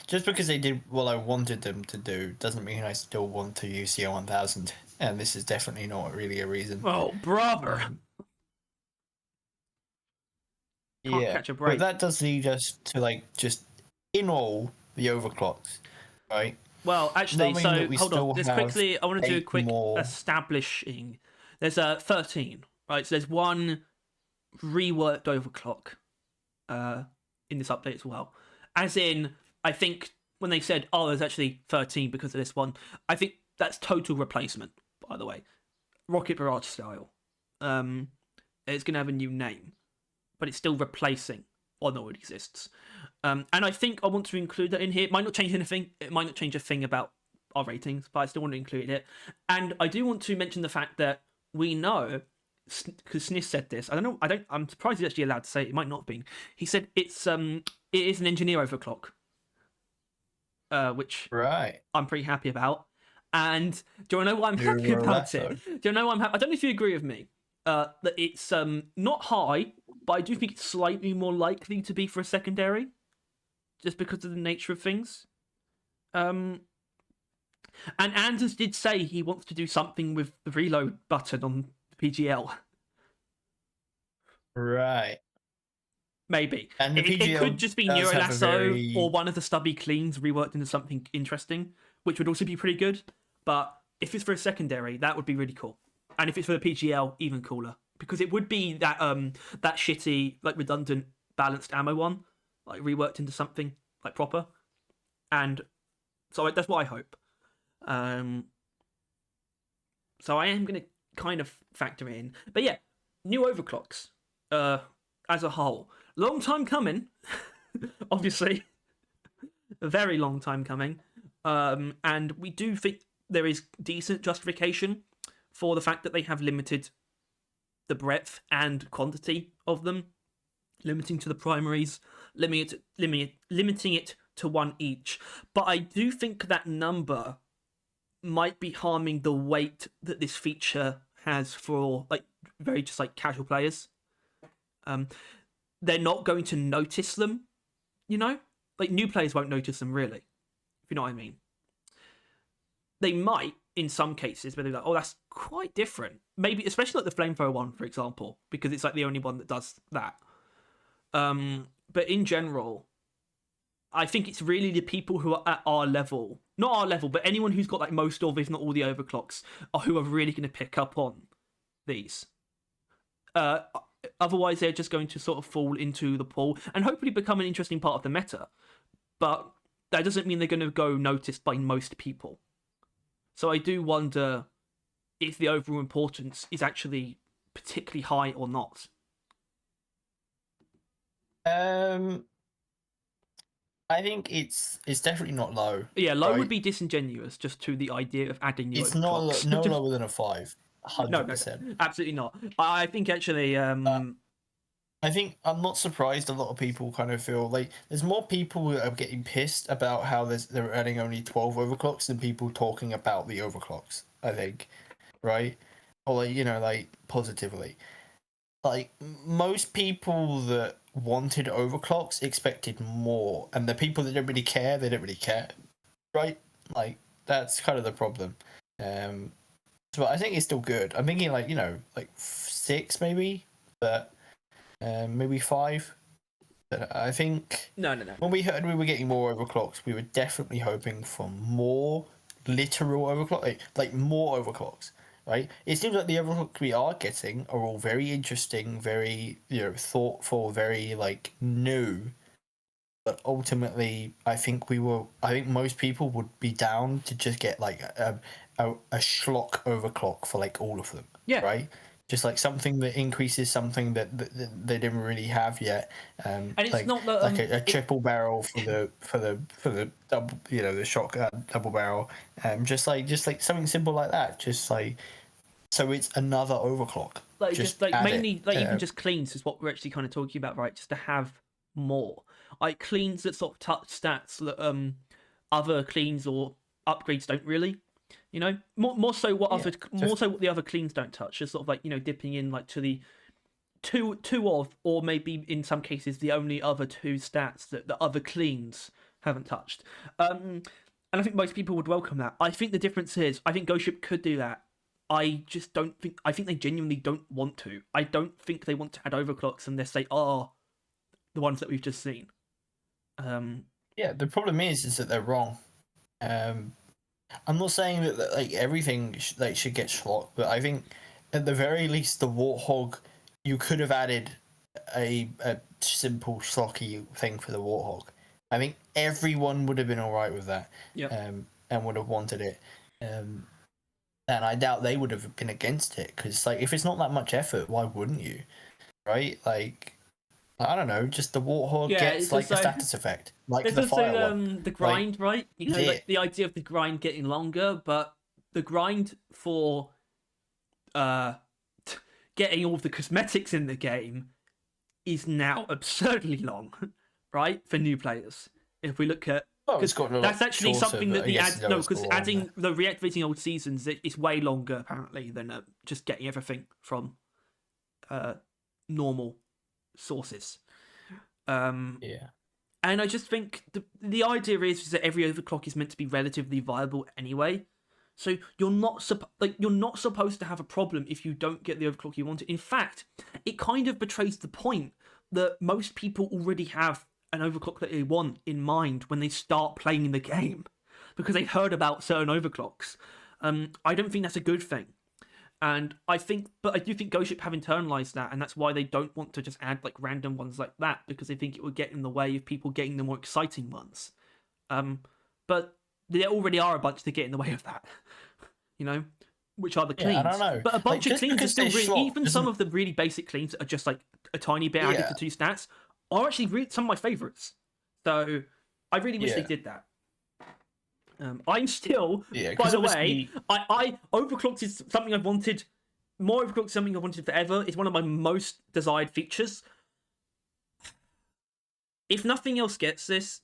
just because they did what I wanted them to do doesn't mean I still want to use the O1000, and this is definitely not really a reason. Oh, brother! Can't catch a break. But that does lead us to just in all the overclocks, right? Well, actually, so hold on. Just quickly, I want to do a quick establishing. There's 13. Right, so there's one reworked overclock in this update as well. As in, I think when they said, there's actually 13 because of this one, I think that's total replacement, by the way. Rocket Barrage style. It's going to have a new name, but it's still replacing what already exists. And I think I want to include that in here. It might not change anything. It might not change a thing about our ratings, but I still want to include it. And I do want to mention the fact that we know, because Sniss said this. I'm surprised he's actually allowed to say it. It might not have been. He said it is an engineer overclock, which I'm pretty happy about. And do you know why I'm happy about it? Do you know why I'm happy? I don't know if you agree with me that it's not high, but I do think it's slightly more likely to be for a secondary, just because of the nature of things. And Anders did say he wants to do something with the reload button on PGL. Right. Maybe. And it could just be Neurolasso or one of the stubby cleans reworked into something interesting, which would also be pretty good. But if it's for a secondary, that would be really cool. And if it's for the PGL, even cooler. Because it would be that that shitty, redundant, balanced ammo one, reworked into something, proper. And so that's what I hope. So I am going to kind of factor in. But yeah, new overclocks as a whole. Long time coming, obviously. A very long time coming. And we do think there is decent justification for the fact that they have limited the breadth and quantity of them, limiting to the primaries, limiting it to one each. But I do think that number might be harming the weight that this feature has for very just casual players. They're not going to notice them, you know? Like, new players won't notice them, really, if you know what I mean. They might, in some cases, but they're like, oh, that's quite different. Maybe, especially like the flamethrower one, for example, because it's like the only one that does that. But in general, I think it's really the people who are at our level, not our level, but anyone who's got like most of, if not all, the overclocks, are who are really going to pick up on these. Otherwise, they're just going to sort of fall into the pool and hopefully become an interesting part of the meta. But that doesn't mean they're going to go noticed by most people. So I do wonder if the overall importance is actually particularly high or not. I think it's definitely not low. Yeah, low right? would be disingenuous just to the idea of adding new It's not overclocks. no lower than a 5. 100%. No, absolutely not. I think actually, I think I'm not surprised. A lot of people kind of feel like there's more people who are getting pissed about how they're adding only 12 overclocks than people talking about the overclocks. I think, right? Or like, like positively. Like most people that wanted overclocks expected more, and the people that don't really care, they don't really care, right? Like that's kind of the problem. So I think it's still good. I'm thinking like like 6 maybe, but maybe 5. But I think no. when we heard we were getting more overclocks, we were definitely hoping for more literal overclock, like more overclocks. Right? It seems like the overclocks we are getting are all very interesting, very thoughtful, very like new. But ultimately, I think most people would be down to just get like a schlock overclock for like all of them. Yeah. Right. Just like something that increases something that they didn't really have yet. And it's like, not like a triple barrel for the double, the shotgun double barrel. Just like something simple like that. Just like so it's another overclock. Like just like mainly it. like even just cleans is what we're actually kind of talking about, right? Just to have more like cleans that sort of touch stats that other cleans or upgrades don't really. More so what the other cleans don't touch. Just sort of like dipping in like to the two of, or maybe in some cases the only other 2 stats that the other cleans haven't touched. And I think most people would welcome that. I think the difference is I think Ghost Ship could do that. I just don't think. I think they genuinely don't want to. I don't think they want to add overclocks unless they are the ones that we've just seen. Yeah, the problem is that they're wrong. I'm not saying that like everything should get schlocked, but I think at the very least the Warthog, you could have added a simple schlocky thing for the Warthog. I think everyone would have been all right with that. Yep. And would have wanted it. And I doubt they would have been against it because like if it's not that much effort, why wouldn't you? Right? Like I don't know, just the Warthog gets like a status effect, like the fire one. The grind, like, right? Like the idea of the grind getting longer, but the grind for getting all the cosmetics in the game is now absurdly long, right? For new players, if we look at. Because that's actually something that because adding the reactivating old seasons is way longer apparently than just getting everything from normal sources. Yeah. And I just think the idea is that every overclock is meant to be relatively viable anyway. So you're not supposed to have a problem if you don't get the overclock you wanted. In fact, it kind of betrays the point that most people already have an overclock that they want in mind when they start playing the game because they've heard about certain overclocks. I don't think that's a good thing. And I do think Ghost Ship have internalized that, and that's why they don't want to just add like random ones like that, because they think it would get in the way of people getting the more exciting ones. But there already are a bunch that get in the way of that, which are the cleans. Yeah, I don't know. But a bunch of cleans are still really, even some isn't... of the really basic cleans that are just like a tiny bit added to 2 stats are actually some of my favorites. So I really wish they did that. I'm still, by the way, I overclocked is something I've wanted. More overclocked is something I've wanted forever. It's one of my most desired features. If nothing else gets this,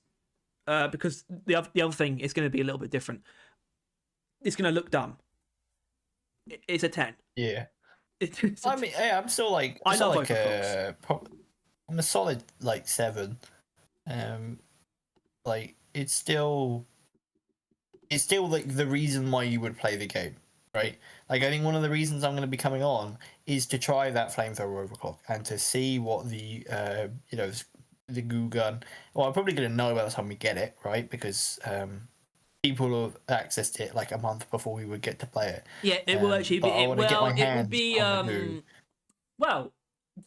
because the other thing is going to be a little bit different. It's going to look dumb. It's a 10. Yeah. I mean, yeah, I'm still like I love Overclocks. I'm a solid like 7. Like it's still like the reason why you would play the game, right? Like I think one of the reasons I'm going to be coming on is to try that flamethrower overclock and to see what the the goo gun. Well, I'm probably going to know by the time we get it, right? Because people have accessed it like a month before we would get to play it. Yeah, it will actually be. But I want to get my It will hands be. on the goo. Well,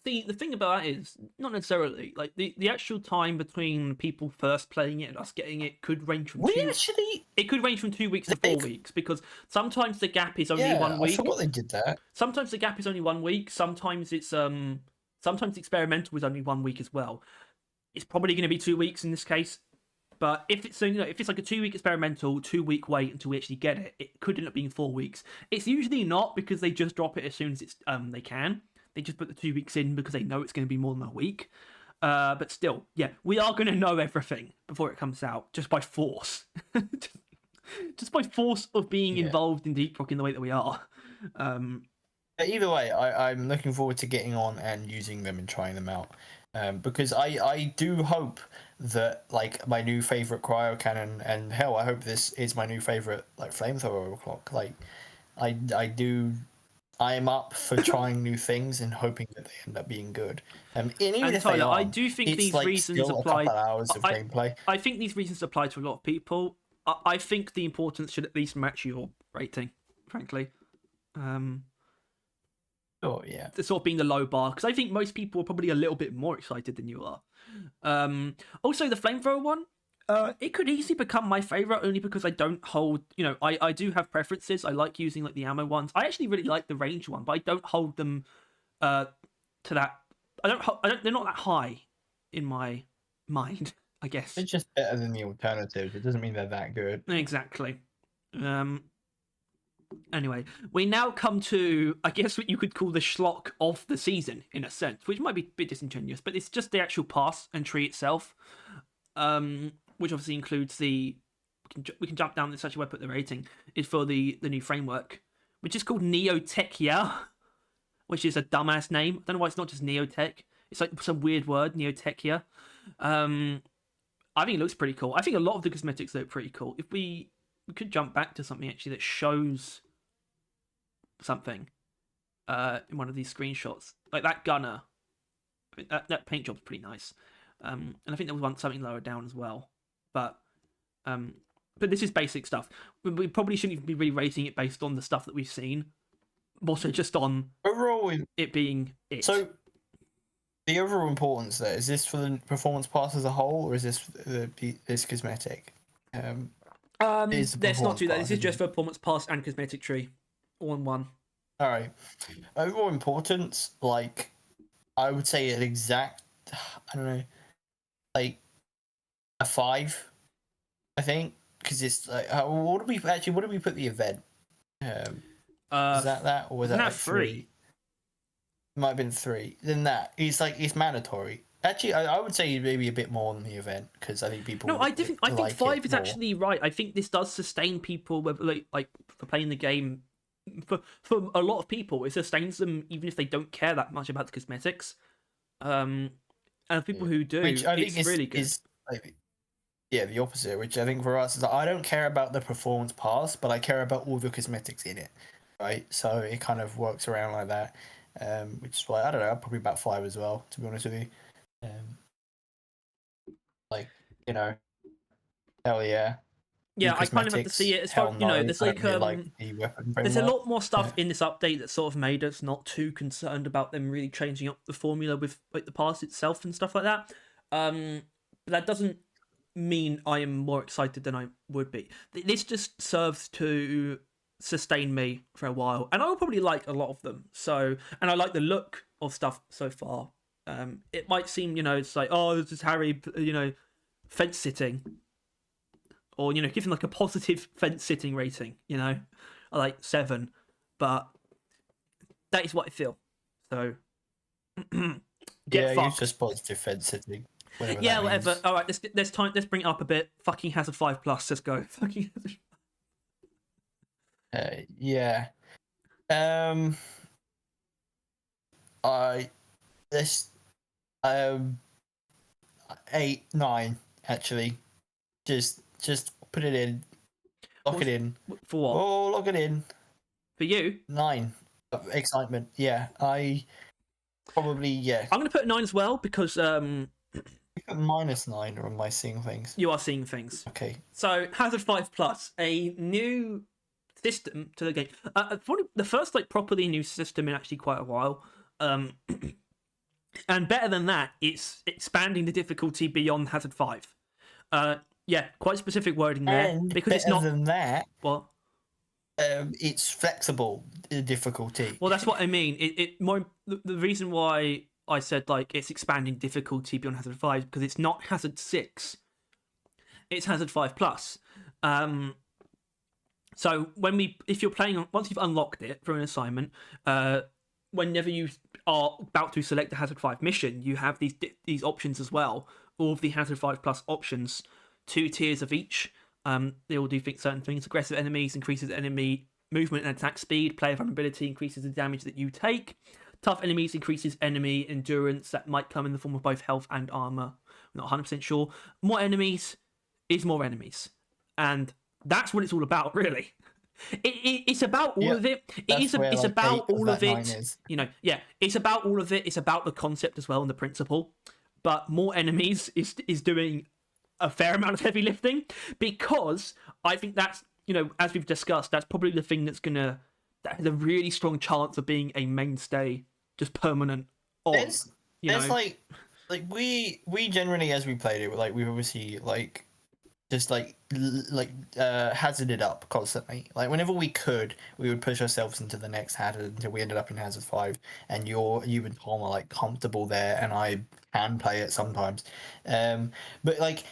the thing about that is not necessarily like the actual time between people first playing it and us getting it could range from It could range from 2 weeks to 4 weeks because sometimes the gap is only 1 week. I forgot they did that. Sometimes the gap is only 1 week. Sometimes sometimes experimental is only 1 week as well. It's probably going to be 2 weeks in this case. But if it's if it's like a 2 week experimental, 2 week wait until we actually get it, it could end up being 4 weeks. It's usually not because they just drop it as soon as it's they can. They just put the 2 weeks in because they know it's going to be more than a week. But still, yeah, we are going to know everything before it comes out just by force, just by force of being involved in Deep Rock in the way that we are. Either way, I'm looking forward to getting on and using them and trying them out. Because I do hope that like my new favorite cryo cannon, and hell, I hope this is my new favorite like flamethrower overclock. Like I am up for trying new things and hoping that they end up being good. And even and if Tyler, they aren't, I do think it's these like reasons still apply. a couple hours of gameplay. I think these reasons apply to a lot of people. I think the importance should at least match your rating, frankly. Oh yeah, The sort of being the low bar because I think most people are probably a little bit more excited than you are. Also, the flamethrower one, it could easily become my favorite only because I don't hold. I do have preferences. I like using like the ammo ones. I actually really like the range one, but I don't hold them to that. I don't. They're not that high in my mind. I guess it's just better than the alternatives. It doesn't mean they're that good. Exactly. Anyway, we now come to, I guess, what you could call the schlock of the season, in a sense, which might be a bit disingenuous, but it's just the actual pass and tree itself, which obviously includes the... We can jump down, this actually where I put the rating, is for the new framework, which is called Neotechia, which is a dumbass name. I don't know why it's not just Neotech. It's like some weird word, Neotechia. I think it looks pretty cool. I think a lot of the cosmetics look pretty cool. If we could jump back to something actually that shows something in one of these screenshots, like that gunner. I mean, that paint job's pretty nice, and I think there was something lower down as well. But this is basic stuff. We probably shouldn't even be really rating it based on the stuff that we've seen, more so just on overall it being it. So the overall importance there, is this for the performance pass as a whole, or is this this cosmetic? Let's not do that. This is just for performance pass and cosmetic tree, all in one. All right. Overall importance, like I would say an exact, I don't know, like a 5. I think because it's like what did we put the event? Is that or was that like 3? It might have been 3. Then it's mandatory. Actually, I would say maybe a bit more than the event because I think people. No, I think 5 is more. actually right. I think this does sustain people, like for playing the game. For a lot of people, it sustains them even if they don't care that much about the cosmetics. And people who do, which I think it's really good. Is like, the opposite. Which I think for us is like, I don't care about the performance pass, but I care about all the cosmetics in it, right? So it kind of works around like that. Which is why I don't know, probably about 5 as well, to be honest with you. Hell yeah. Yeah, I kind of have to see it as far there's like there's a lot more stuff in this update that sort of made us not too concerned about them really changing up the formula with like the pass itself and stuff like that. But that doesn't mean I am more excited than I would be. This just serves to sustain me for a while, and I will probably like a lot of them. So, and I like the look of stuff so far. It might seem, it's like, oh, this is Harry, fence sitting. Or, give him like a positive fence sitting rating, I like 7. But that is what I feel. So, it's just positive fence sitting. Yeah, whatever. All right, let's bring it up a bit. Fucking has a 5+. Let's go. Fucking yeah. This 8, 9 actually. Just put it in. Lock it in. For what? Oh, lock it in. For you? 9. Excitement. Yeah, I probably I'm gonna put 9 as well because -9, or am I seeing things? you are seeing things. Okay. So Hazard 5 Plus, a new system to the game. Probably the first like properly new system in actually quite a while. And better than that, it's expanding the difficulty beyond Hazard 5. Yeah, quite specific wording there And because it's better not. than that, What? it's flexible, the difficulty. Well, that's what I mean. The reason why I said like it's expanding difficulty beyond Hazard 5 because it's not Hazard 6. It's Hazard 5 Plus. So if you're playing, once you've unlocked it for an assignment, whenever you are about to select the Hazard 5 mission, you have these options as well. All of the Hazard 5 Plus options, 2 tiers of each. They all do certain things. Aggressive enemies increases enemy movement and attack speed. Player vulnerability increases the damage that you take. Tough enemies increases enemy endurance. That might come in the form of both health and armor. I'm not 100% sure. More enemies is more enemies. And that's what it's all about, really. It's about all of it. It's about all of it. It's about all of it. It's about the concept as well and the principle. But more enemies is doing a fair amount of heavy lifting because I think that's, as we've discussed, that's probably the thing that has a really strong chance of being a mainstay, just permanent on. There's like we generally, as we played it, like we obviously like just hazarded up constantly. Like whenever we could, we would push ourselves into the next hazard until we ended up in hazard 5. And you and Tom are like comfortable there, and I can play it sometimes. But like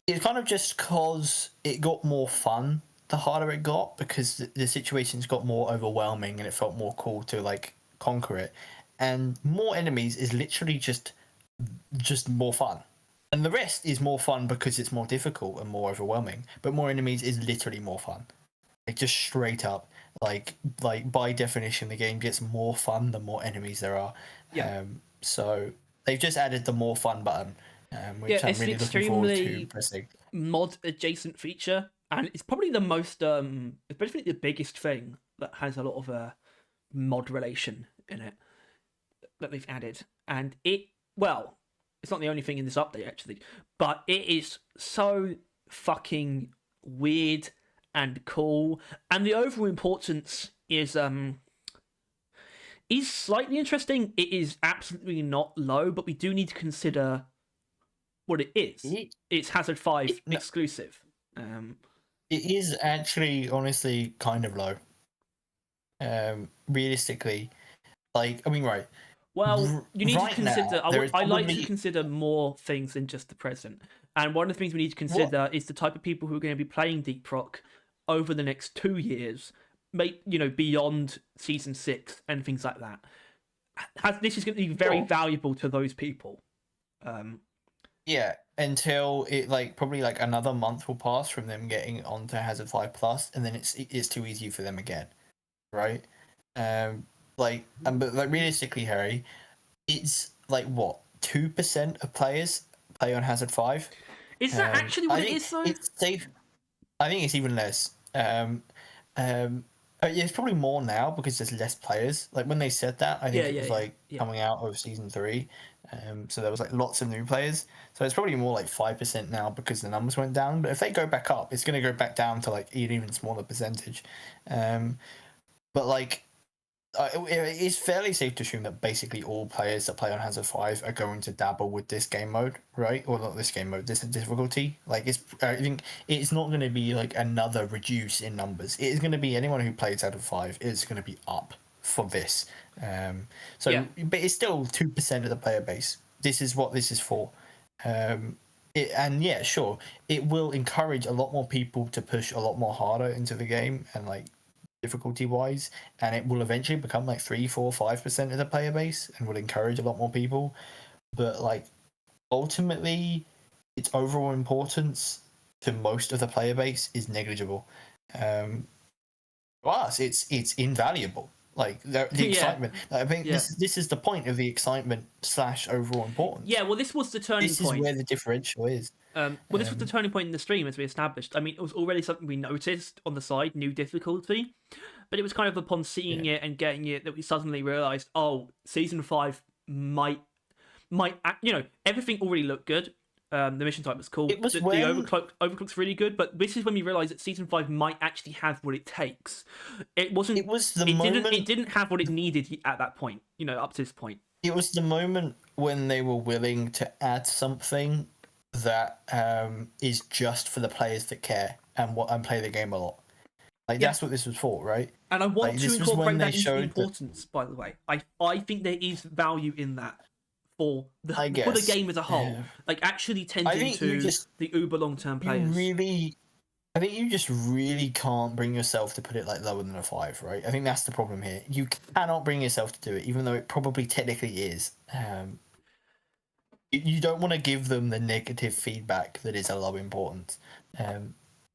it's kind of just cause it got more fun the harder it got, because the situations got more overwhelming and it felt more cool to like conquer it. And more enemies is literally just more fun. And the rest is more fun because it's more difficult and more overwhelming. But more enemies is literally more fun. Like just straight up, like by definition, the game gets more fun the more enemies there are. Yeah. So they've just added the more fun button, which I'm really looking forward to pressing. Mod adjacent feature, and it's probably the most it's basically the biggest thing that has a lot of mod relation in it that they've added. And it's not the only thing in this update actually, but it is so fucking weird and cool, and the overall importance is slightly interesting. It is absolutely not low, but we do need to consider what it is. It's Hazard 5 exclusive. It is actually honestly kind of low. Realistically, like I mean, right. Well, you need to consider. I like to consider more things than just the present. And one of the things we need to consider is the type of people who are going to be playing Deep Rock over the next 2 years, beyond Season 6 and things like that. This is going to be very valuable to those people. Yeah, until it probably another month will pass from them getting onto Hazard 5 Plus, and then it's too easy for them again, right? But realistically, Harry, it's 2% of players play on Hazard 5. Is that actually what it is, though? It's safe. I think it's even less. It's probably more now because there's less players. Like when they said that, I think it was coming out of Season 3. So there was lots of new players. So it's probably more 5% now because the numbers went down. But if they go back up, it's going to go back down to an even smaller percentage. But it's fairly safe to assume that basically all players that play on Hazard 5 are going to dabble with this game mode, right? Or not this game mode, this difficulty. I think it's not going to be another reduce in numbers. It is going to be anyone who plays Hazard 5 is going to be up for this. But it's still 2% of the player base. This is what this is for. It will encourage a lot more people to push a lot more harder into the game and difficulty wise, and it will eventually become 3, 4, 5% of the player base and will encourage a lot more people. But ultimately its overall importance to most of the player base is negligible. For us it's invaluable. Like the Yeah. excitement. I think Yeah. this is the point of the excitement / overall importance. Yeah, well, this was the turning This point. is where the differential is. Well, this was the turning point in the stream, as we established. I mean, it was already something we noticed on the side, new difficulty, but it was kind of upon seeing it and getting it that we suddenly realised, oh, Season 5 might, everything already looked good. The mission type was cool. It was the when- overclock's really good, but this is when we realised that Season 5 might actually have what it takes. It wasn't. It was the moment. It didn't have what it needed at that point. Up to this point. It was the moment when they were willing to add something that is just for the players that care and play the game a lot. Like that's what this was for, right? And I want Like, to this was when incorporate they that into the showed importance. By the way, I think there is value in that for the guess. game as a whole. Yeah. Like actually I tending think to you just- the uber long term players. I think you just really can't bring yourself to put it like lower than a 5, right? I think that's the problem here. You cannot bring yourself to do it, even though it probably technically is. You don't want to give them the negative feedback that is a low importance,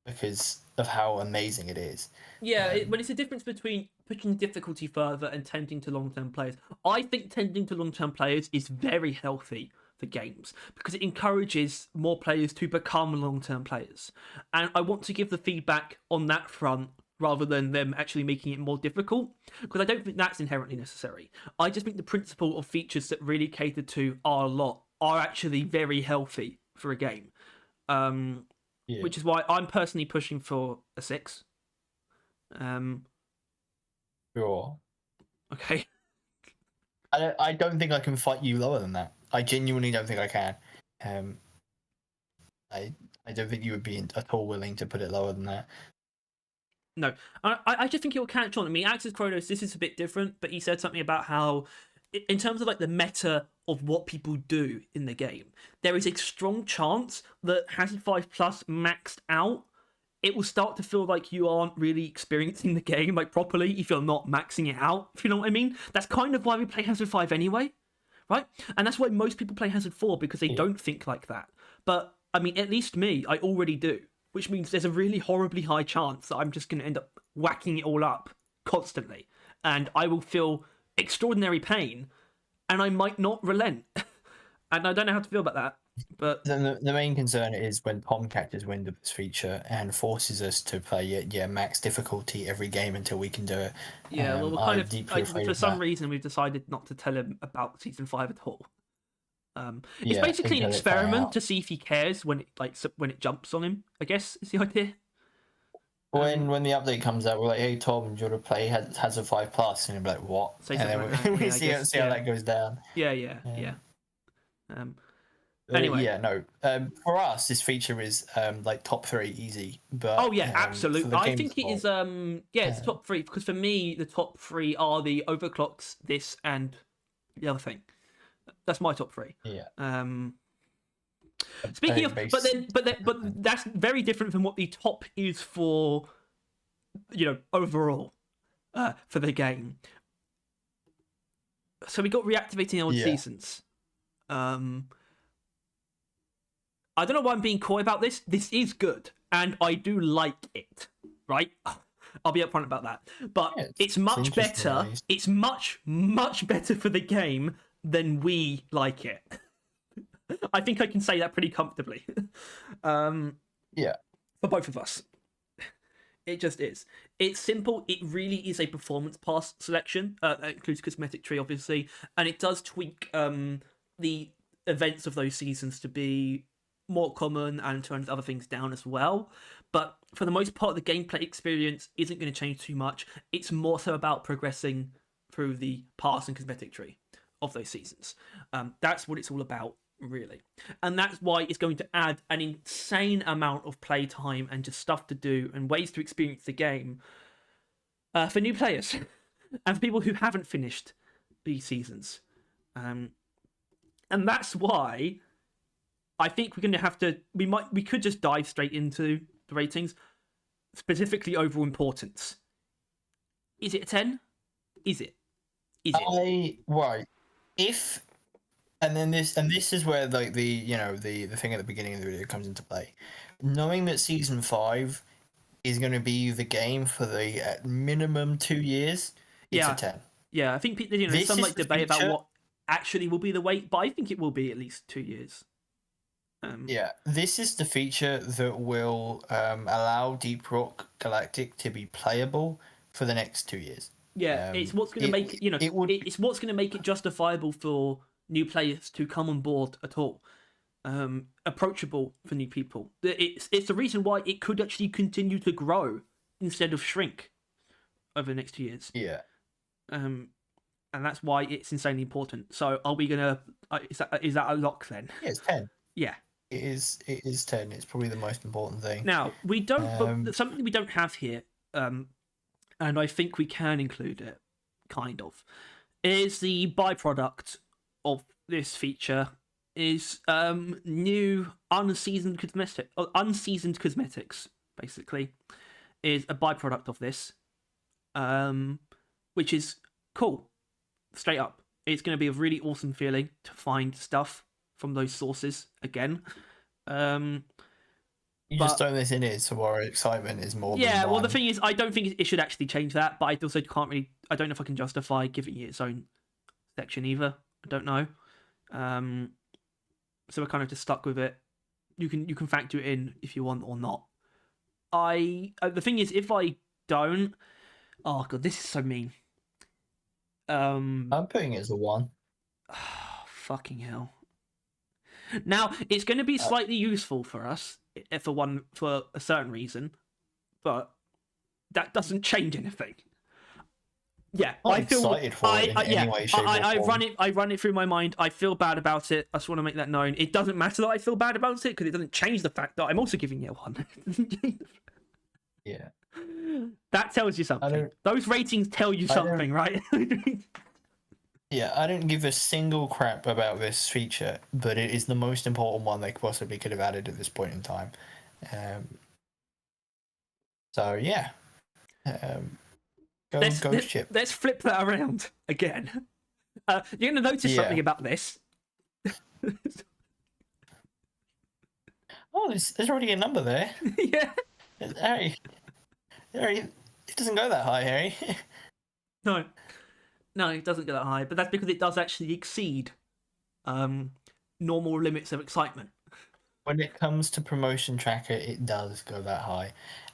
because of how amazing it is. Yeah, but it's a difference between pushing difficulty further and tending to long term players. I think tending to long term players is very healthy for games because it encourages more players to become long term players. And I want to give the feedback on that front rather than them actually making it more difficult, because I don't think that's inherently necessary. I just think the principle of features that really cater to our lot are actually very healthy for a game. Which is why I'm personally pushing for a 6. Sure. Okay. I don't think I can fight you lower than that. I genuinely don't think I can. I don't think you would be at all willing to put it lower than that. No, I just think it will catch on. I mean, Axis Kronos, this is a bit different, but he said something about how, in terms of like the meta of what people do in the game, there is a strong chance that Hazard 5 Plus maxed out, it will start to feel like you aren't really experiencing the game like properly if you're not maxing it out, if you know what I mean. That's kind of why we play Hazard 5 anyway, right? And that's why most people play Hazard 4, because they don't think like that. But, I mean, at least me, I already do, which means there's a really horribly high chance that I'm just going to end up whacking it all up constantly. And I will feel extraordinary pain, and I might not relent. And I don't know how to feel about that. But the main concern is when Tom catches wind of this feature and forces us to play max difficulty every game until we can do it. Yeah, well, we're kind of like, for some reason we've decided not to tell him about Season 5 at all. It's basically an experiment to see if he cares when it jumps on him, I guess is the idea. When the update comes out, we're like, "Hey Tom, do you want to play Hazard 5 Plus?" And he'll be like, "What?" And then we see how that goes down. Yeah. Anyway, for us, this feature is like top 3 easy. But absolutely. I think it is. It's top 3 because for me, the top 3 are the overclocks, this, and the other thing. That's my top 3. Yeah. Speaking of, but that's very different from what the top is for, overall, for the game. So we got reactivating old seasons. I don't know why I'm being coy about this. This is good, and I do like it. Right? I'll be upfront about that. But it's much better. Nice. It's much better for the game than we like it. I think I can say that pretty comfortably. For both of us. It just is. It's simple. It really is a performance pass selection. That includes cosmetic tree, obviously. And it does tweak the events of those seasons to be more common and turns other things down as well. But for the most part, the gameplay experience isn't going to change too much. It's more so about progressing through the pass and cosmetic tree of those seasons. That's what it's all about, really. And that's why it's going to add an insane amount of playtime and just stuff to do and ways to experience the game for new players and for people who haven't finished these seasons. And that's why I think we're going to have to... We could just dive straight into the ratings, specifically overall importance. Is it a 10? Is it? Right. If... And then this is where like the thing at the beginning of the video comes into play. Knowing that Season 5 is going to be the game for the at minimum 2 years. it's Yeah. a 10. Yeah, I think there's This some is like the debate about feature- what actually will be the wait, but I think it will be at least 2 years. Yeah, this is the feature that will allow Deep Rock Galactic to be playable for the next 2 years. Yeah, it's what's going to make it would it's what's going to make it justifiable for new players to come on board at all. Approachable for new people. It's the reason why it could actually continue to grow instead of shrink over the next 2 years. yeah. And that's why it's insanely important. So, are we gonna? Is that a lock then? Yeah, it's 10. Yeah. It is 10. It's probably the most important thing. Now we don't. But something we don't have here, and I think we can include it, kind of, is the byproduct of this feature is new unseasoned cosmetics. Basically, is a byproduct of this, which is cool. Straight up, it's going to be a really awesome feeling to find stuff from those sources again. You just throw this in here, so our excitement is more. Yeah, than well, the mine. thing is, I don't think it should actually change that, but I also can't really. I don't know if I can justify giving it its own section either. I don't know. So we're kind of just stuck with it. You can factor it in if you want or not. The thing is, if I don't, oh god, this is so mean. I'm putting it as a 1. Fucking hell. Now it's going to be slightly useful for us for a certain reason, but that doesn't change anything. Yeah, I'm excited for it in any way, shape, or form. I run it through my mind. I feel bad about it. I just want to make that known. It doesn't matter that I feel bad about it because it doesn't change the fact that I'm also giving it a 1. Yeah. That tells you something. Those ratings tell you something, right? Yeah, I don't give a single crap about this feature, but it is the most important one they possibly could have added at this point in time. So yeah, Ghost Ship. Let's flip that around again. You're going to notice something about this. Oh, there's already a number there. Yeah. Harry, it doesn't go that high, Harry. No, it doesn't go that high, but that's because it does actually exceed normal limits of excitement. When it comes to promotion tracker, it does go that high.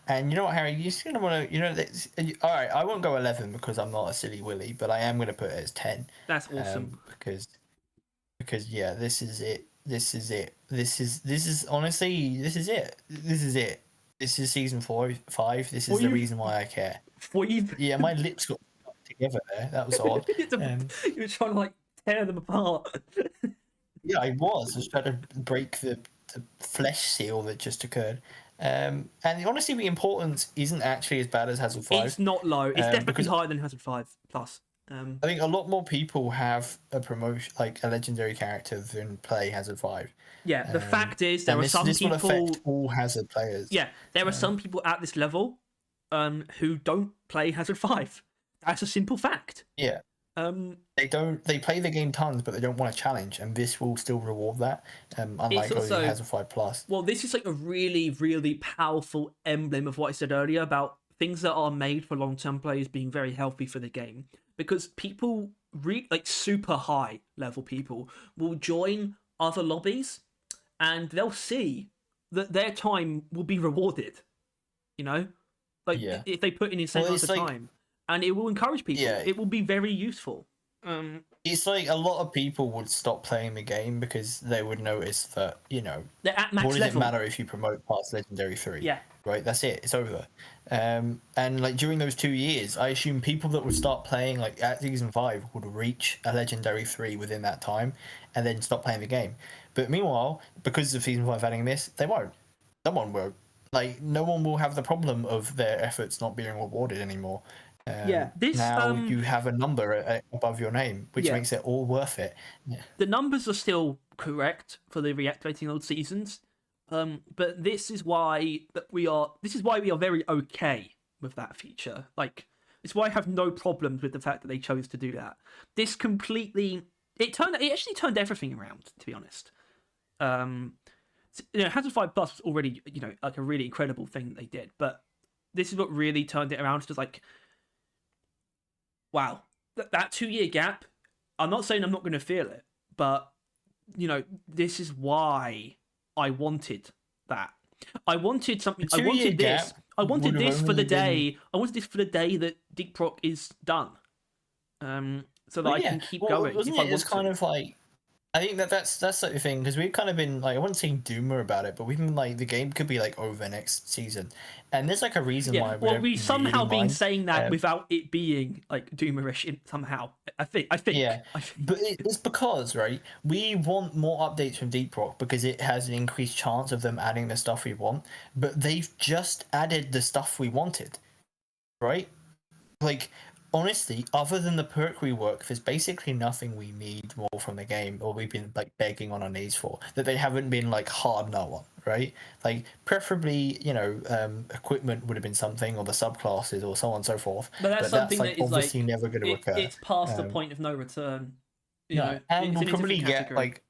And you know what, Harry? You're just gonna want to, all right. I won't go 11 because I'm not a silly willy, but I am gonna put it as 10. That's awesome. Because yeah, this is it. This is honestly, this is it. This is season 5. This is the reason why I care. Yeah, my lips got together there. That was odd. You were trying to like tear them apart. Yeah, I was trying to break the flesh seal that just occurred. And honestly, the importance isn't actually as bad as Hazard 5. It's not low. It's definitely higher than Hazard 5 plus. I think a lot more people have a promotion, like a legendary character, than play Hazard 5. Yeah, the fact is there are some people. This will affect all Hazard players. Yeah, there are some people at this level who don't play Hazard 5. That's a simple fact. Yeah. They play the game tons, but they don't want a challenge, and this will still reward that. Unlike Hazard 5 Plus. Well, this is like a really, really powerful emblem of what I said earlier about things that are made for long-term players being very healthy for the game. Because people, like super high level people, will join other lobbies, and they'll see that their time will be rewarded. You know, like if they put in the same amount of time. And it will encourage people. Yeah. It will be very useful. It's like a lot of people would stop playing the game because they would notice that, they're at max what does level. it matter if you promote past Legendary 3? Yeah. Right, that's it. It's over. And like during those 2 years, I assume people that would start playing like at Season 5 would reach a Legendary 3 within that time and then stop playing the game. But meanwhile, because of Season 5 adding this, they won't. Someone won't. Like, no one will have the problem of their efforts not being rewarded anymore. You have a number above your name, which makes it all worth it. Yeah. The numbers are still correct for the reactivating old seasons, but this is why we are very okay with that feature. Like, it's why I have no problems with the fact that they chose to do that. This completely it actually turned everything around, to be honest. Hazard 5 Plus was already like a really incredible thing that they did, but this is what really turned it around. It's just like, wow, that 2 year gap. I'm not saying I'm not going to feel it, but this is why I wanted that. I wanted something. The 2 year gap I wanted would have this for the only been. day. I wanted this for the day that Deep Rock is done. So that Well, I yeah. can keep Well, going wasn't if I it? It's want kind to. of like. I think that's like the thing because we've kind of been like I wouldn't say doomer about it, but we've been like the game could be like over next season, and there's like a reason Yeah, why we well, don't we somehow really been mind. saying that without it being like doomerish somehow. I think. Yeah, but it's because right we want more updates from Deep Rock because it has an increased chance of them adding the stuff we want, but they've just added the stuff we wanted, right? Like honestly, other than the perk rework, there's basically nothing we need more from the game, or we've been like begging on our knees for that they haven't been like hard no on, right? Like preferably, equipment would have been something, or the subclasses, or so on and so forth. But that's But that's something like that is obviously like never going to occur. it's past the Um, point of no return. no, and It's we'll in a probably different get category. like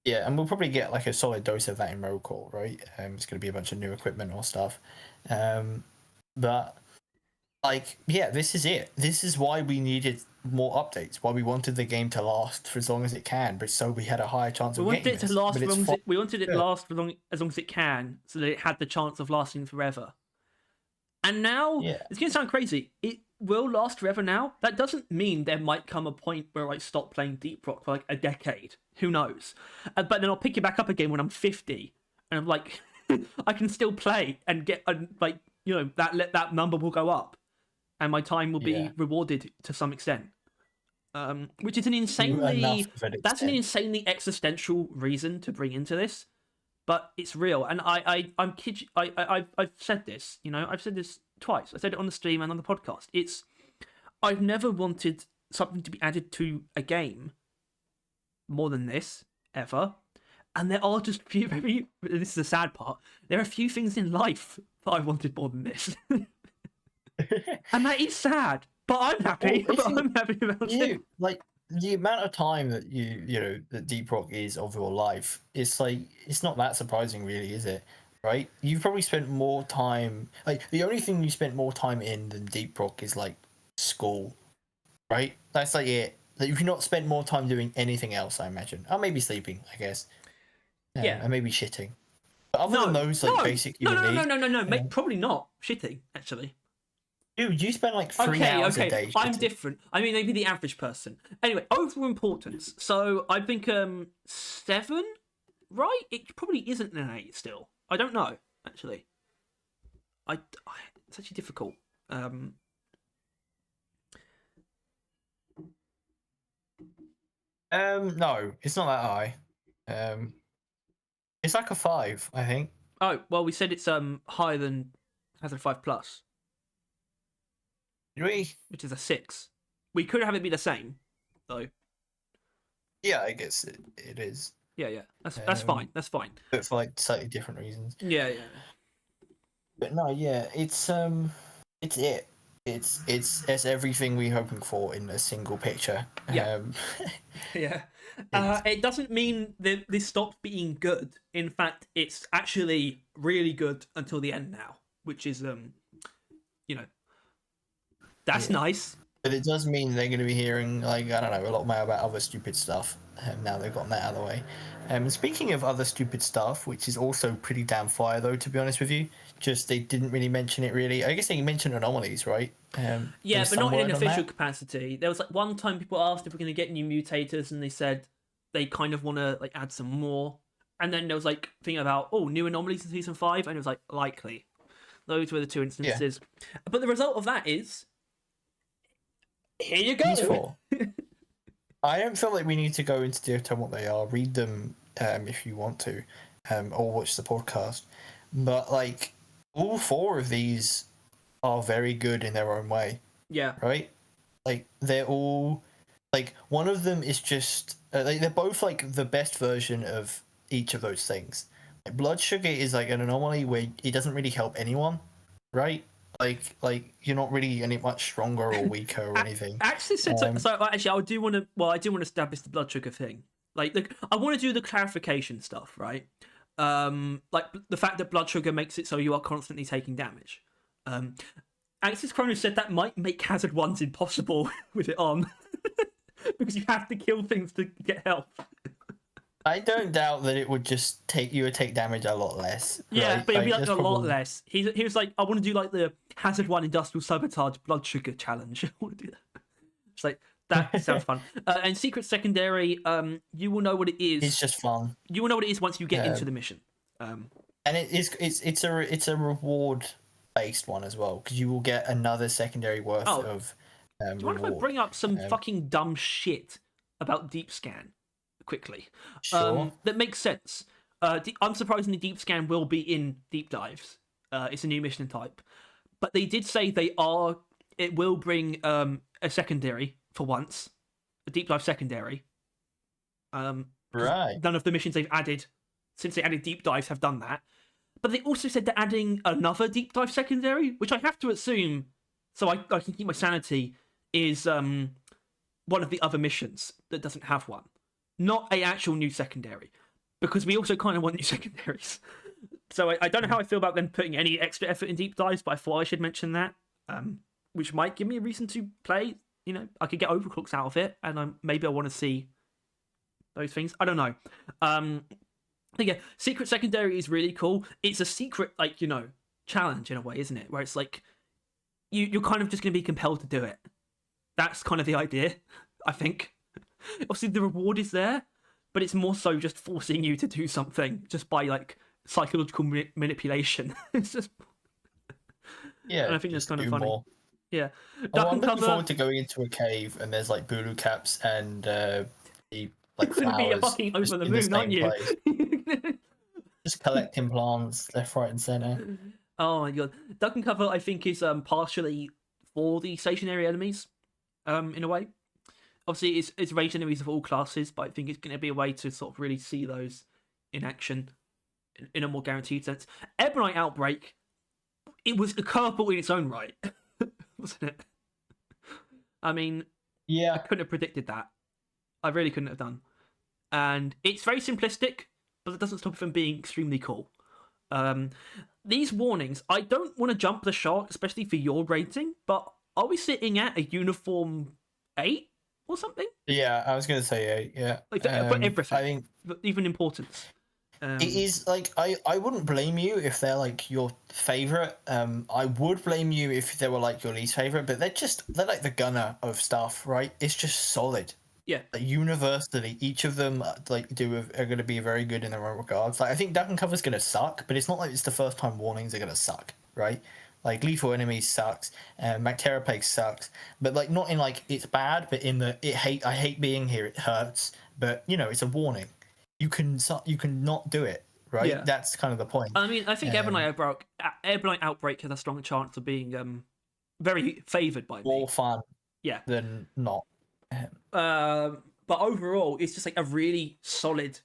yeah, and we'll probably get like a solid dose of that in roll call, right? It's going to be a bunch of new equipment or stuff, but like yeah, this is it. This is why we needed more updates. Why we wanted the game to last for as long as it can, but so we had a higher chance We of wanted getting it to this. last But for it's long as fine. we wanted it to Yeah. last for as long as it can, so that it had the chance of lasting forever. And now Yeah. it's gonna sound crazy. It will last forever now. That doesn't mean there might come a point where I stop playing Deep Rock for like a decade. Who knows? But then I'll pick it back up again when I'm 50, and I'm like, I can still play and get that number will go up, and my time will be Yeah. rewarded to some extent. Which is an Enough insanely of an that's an extent. insanely existential reason to bring into this, but it's real. And I'm kid. I've said this. I've said this twice. I said it on the stream and on the podcast. I've never wanted something to be added to a game more than this ever. And there are just few very. This is the sad part. There are a few things in life that I wanted more than this, and that is sad. But I'm happy. Well, I'm happy about it. Like the amount of time that that Deep Rock is of your life, it's like it's not that surprising, really, is it? Right? You've probably spent more time. Like the only thing you spent more time in than Deep Rock is like school, right? That's like it. Like, you've not spent more time doing anything else, I imagine. Or maybe sleeping, I guess. Yeah. And maybe shitting. But other than those, like basic human needs. No. Mate, probably not shitting. Actually, Dude, you spend like 3 hours a day. I'm shitting. different. I mean, maybe the average person. Anyway, overall importance. So I think 7, right? It probably isn't an 8 still. I don't know actually. It's actually difficult. No, it's not that high. It's like a 5, I think. Oh well, we said it's higher than Hazard 5 Plus, Did we? which is a 6. We could have it be the same, though. Yeah, I guess it is. Yeah. That's fine. That's fine. But for like slightly different reasons. Yeah. But no, yeah, it's it. It's everything we're hoping for in a single picture. Yeah. Yeah. It doesn't mean that this stops being good. In fact, it's actually really good until the end now, which is that's nice. But it does mean they're going to be hearing, like, I don't know, a lot more about other stupid stuff now they've gotten that out of the way. Speaking of other stupid stuff, which is also pretty damn fire, though, to be honest with you, just they didn't really mention it, really. I guess they mentioned anomalies, right? Yeah, but not in an official that. capacity. There was like one time people asked if we're going to get new mutators, and they said they kind of want to like add some more. And then there was like thing about new anomalies in season 5, and it was like likely. Those were the 2 instances. Yeah. But the result of that is here you go. Useful. I don't feel like we need to go into detail on what they are. Read them if you want to, or watch the podcast. But like all 4 of these are very good in their own way. Yeah. Right? Like they're all like one of them is just they're both like the best version of each of those things. Like blood sugar is like an anomaly where it doesn't really help anyone, right? Like you're not really any much stronger or weaker or anything. Actually, so actually, I do want to establish the blood sugar thing. Like I want to do the clarification stuff, right? Like the fact that blood sugar makes it so you are constantly taking damage. Axis Chrono said that might make Hazard ones impossible with it on. Because you have to kill things to get health. I don't doubt that it would just take damage a lot less. Yeah, right? but it'd be there's a lot probably- less. He was like, I want to do like the Hazard 1 Industrial Sabotage Blood Sugar Challenge. I want to do that. It's like, that sounds fun. And Secret Secondary, you will know what it is. It's just fun. You will know what it is once you get into the mission. And it's a reward based one as well, because you will get another secondary worth of do you mind if I bring up some fucking dumb shit about Deep Scan quickly? Sure. That makes sense. Unsurprisingly, Deep Scan will be in Deep Dives. It's a new mission type. But they did say it will bring a secondary for once. A Deep Dive secondary. Right. None of the missions they've added since they added Deep Dives have done that. But they also said they're adding another Deep Dive secondary, which I have to assume, so I can keep my sanity, is one of the other missions that doesn't have one. Not a actual new secondary. Because we also kind of want new secondaries. So I don't know how I feel about them putting any extra effort in Deep Dives, but I thought I should mention that. Which might give me a reason to play. You know, I could get overclocks out of it, and maybe I want to see those things. I don't know. But yeah, Secret Secondary is really cool. It's a secret, like, you know, challenge in a way, isn't it? Where it's like, you're kind of just going to be compelled to do it. That's kind of the idea, I think. Obviously, the reward is there, but it's more so just forcing you to do something just by, like, psychological manipulation. It's just... Yeah, and I think that's kind of funny. More. Yeah. I'm looking forward to going into a cave and there's, like, Bulu caps and the, like, You're flowers. gonna be fucking over the in moon, same aren't you? place. Just collecting plants left, right, and centre. Oh my god. Duck and Cover, I think, is partially for the stationary enemies, in a way. Obviously, it's ranged enemies of all classes, but I think it's going to be a way to sort of really see those in action in a more guaranteed sense. Ebonite Outbreak, it was a curveball in its own right, wasn't it? I mean, Yeah. I couldn't have predicted that. I really couldn't have done. And it's very simplistic, but it doesn't stop it from being extremely cool. These warnings, I don't want to jump the shark, especially for your rating, but are we sitting at a uniform 8 or something? Yeah, I was going to say 8, yeah. Like, for everything, I think even importance. it is, like, I wouldn't blame you if they're, like, your favourite. I would blame you if they were, like, your least favourite, but they're like the gunner of stuff, right? It's just solid. Yeah. Like, universally, each of them are going to be very good in their own regards. Like, I think Duck and Cover's going to suck, but it's not like it's the first time warnings are going to suck, right? Like, Lethal Enemies sucks, Bacteria Plague sucks, but, like, not in, like, it's bad, but in the I hate being here, it hurts, but, you know, it's a warning. You can not do it, right? Yeah. That's kind of the point. I mean, I think Ebonite Outbreak has a strong chance of being very favoured by me. More fun Yeah. than not. But overall, it's just like a really solid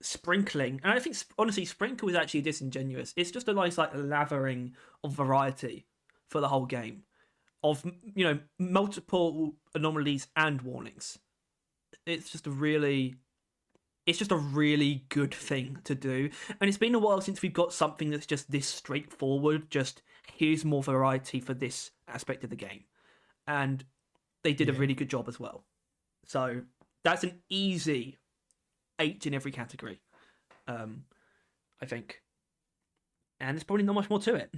sprinkling. And I think, honestly, Sprinkle is actually disingenuous. It's just a nice, like, lathering of variety for the whole game. Of, you know, multiple anomalies and warnings. It's just a really good thing to do. And it's been a while since we've got something that's just this straightforward. Just, here's more variety for this aspect of the game. And they did a really good job as well. So that's an easy 8 in every category, I think. And there's probably not much more to it.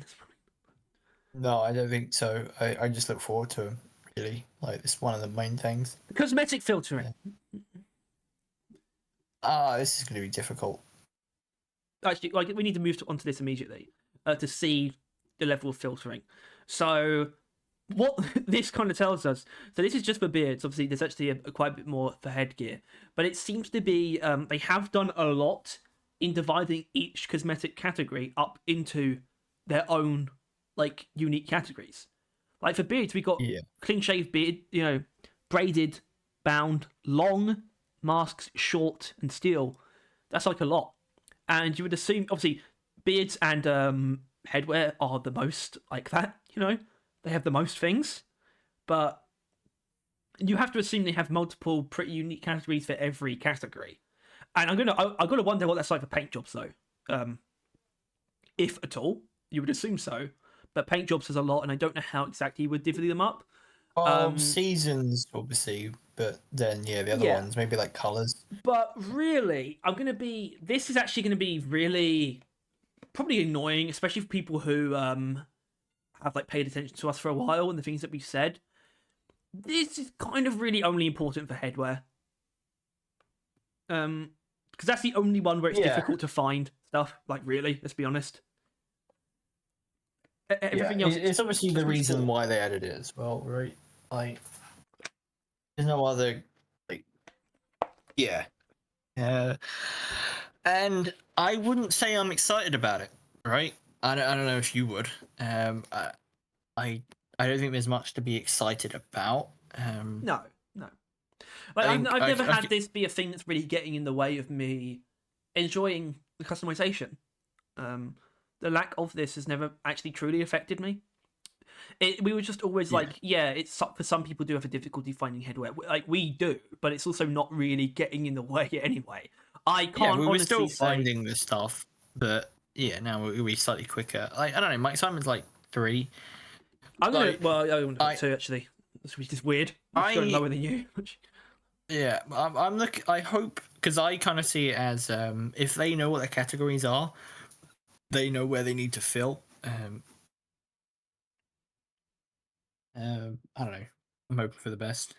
No, I don't think so. I just look forward to them, really. Like, it's one of the main things. Cosmetic filtering. This is going to be difficult. Actually, like, we need to move onto this immediately to see the level of filtering. So what this kind of tells us, so this is just for beards. Obviously, there's actually quite a bit more for headgear, but it seems to be they have done a lot in dividing each cosmetic category up into their own, like, unique categories. Like, for beards, we got clean shaved beard, you know, braided, bound, long, masks, short, and steel. That's like a lot. And you would assume, obviously, beards and headwear are the most like that, you know? They have the most things, but you have to assume they have multiple pretty unique categories for every category. And I'm gonna wonder what that's like for paint jobs though, if at all. You would assume so, but paint jobs has a lot, and I don't know how exactly you would divvy them up. Seasons, obviously, but then the other Yeah. ones, maybe like colors. But really, this is actually going to be really probably annoying, especially for people who have like paid attention to us for a while and the things that we've said. This is kind of really only important for headwear. Because that's the only one where it's difficult to find stuff. Like, really, let's be honest. Everything else. It's obviously the reason why they added it as well, right? Like, there's no other, like, yeah. And I wouldn't say I'm excited about it, right? I don't know if you would. I don't think there's much to be excited about. No. Like, I've never had this be a thing that's really getting in the way of me enjoying the customization. The lack of this has never actually truly affected me. We were just always like, it's for some people do have a difficulty finding headwear. Like, we do, but it's also not really getting in the way anyway. I can't we were honestly still say... finding the stuff, but now we'll be slightly quicker. Like, I don't know, my excitement's like 3. I'm gonna... Well, I want to go 2, actually. Which is weird. I'm going lower than you. Yeah, I'm looking. I hope, because I kind of see it as if they know what their categories are, they know where they need to fill. I don't know. I'm hoping for the best.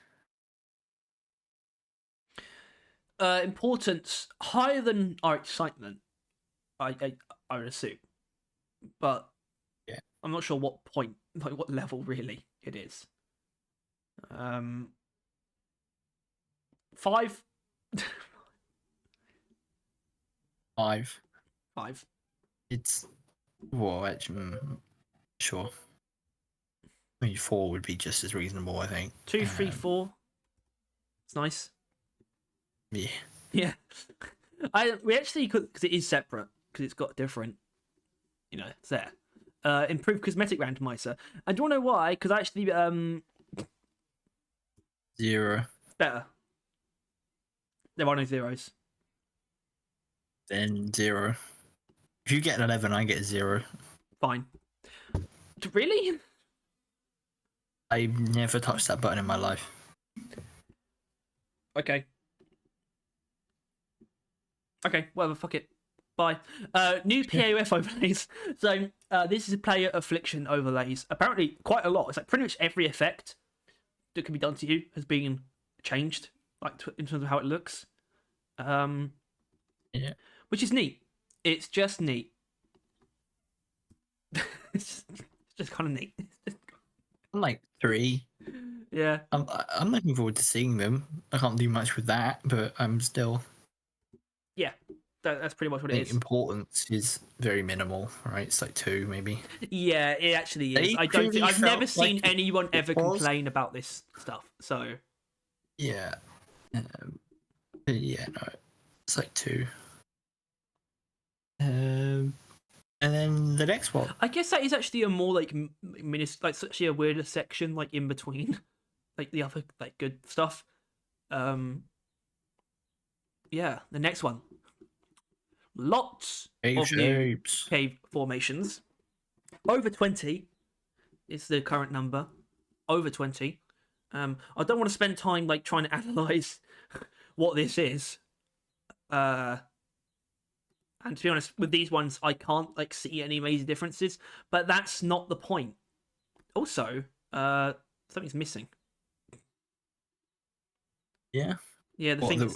Importance higher than our excitement, I would assume, but I'm not sure what point, like what level really it is. 5. 5. 5. It's actually, sure. I mean, 4 would be just as reasonable, I think. 2, 3, 4. It's nice. Yeah. We actually could, because it is separate, because it's got different, it's there. Improved cosmetic randomizer. And do you want to know why? Because actually, 0. Better. There are no zeros. Then 0. If you get an 11, I get a 0. Fine. Really? I've never touched that button in my life. Okay, whatever, fuck it. Bye. New PAF overlays. So, this is player affliction overlays. Apparently, quite a lot. It's like pretty much every effect that can be done to you has been changed, like in terms of how it looks. Which is neat. It's just neat. It's just kind of neat. I'm like 3. Yeah. I'm looking forward to seeing them. I can't do much with that, but I'm still... Yeah, that's pretty much what it is. Importance is very minimal, right? It's like 2, maybe. Yeah, it actually is. I've never seen anyone ever complain about this stuff, so... Yeah. Yeah, no. It's like 2. And then the next one. I guess that is actually a more like actually a weirder section, like in between, like the other like good stuff. Yeah, the next one. Lots of new cave formations. Over 20 is the current number. Over 20. I don't want to spend time like trying to analyze what this is. And to be honest, with these ones, I can't like see any major differences. But that's not the point. Also, something's missing. Yeah. Yeah, the thing.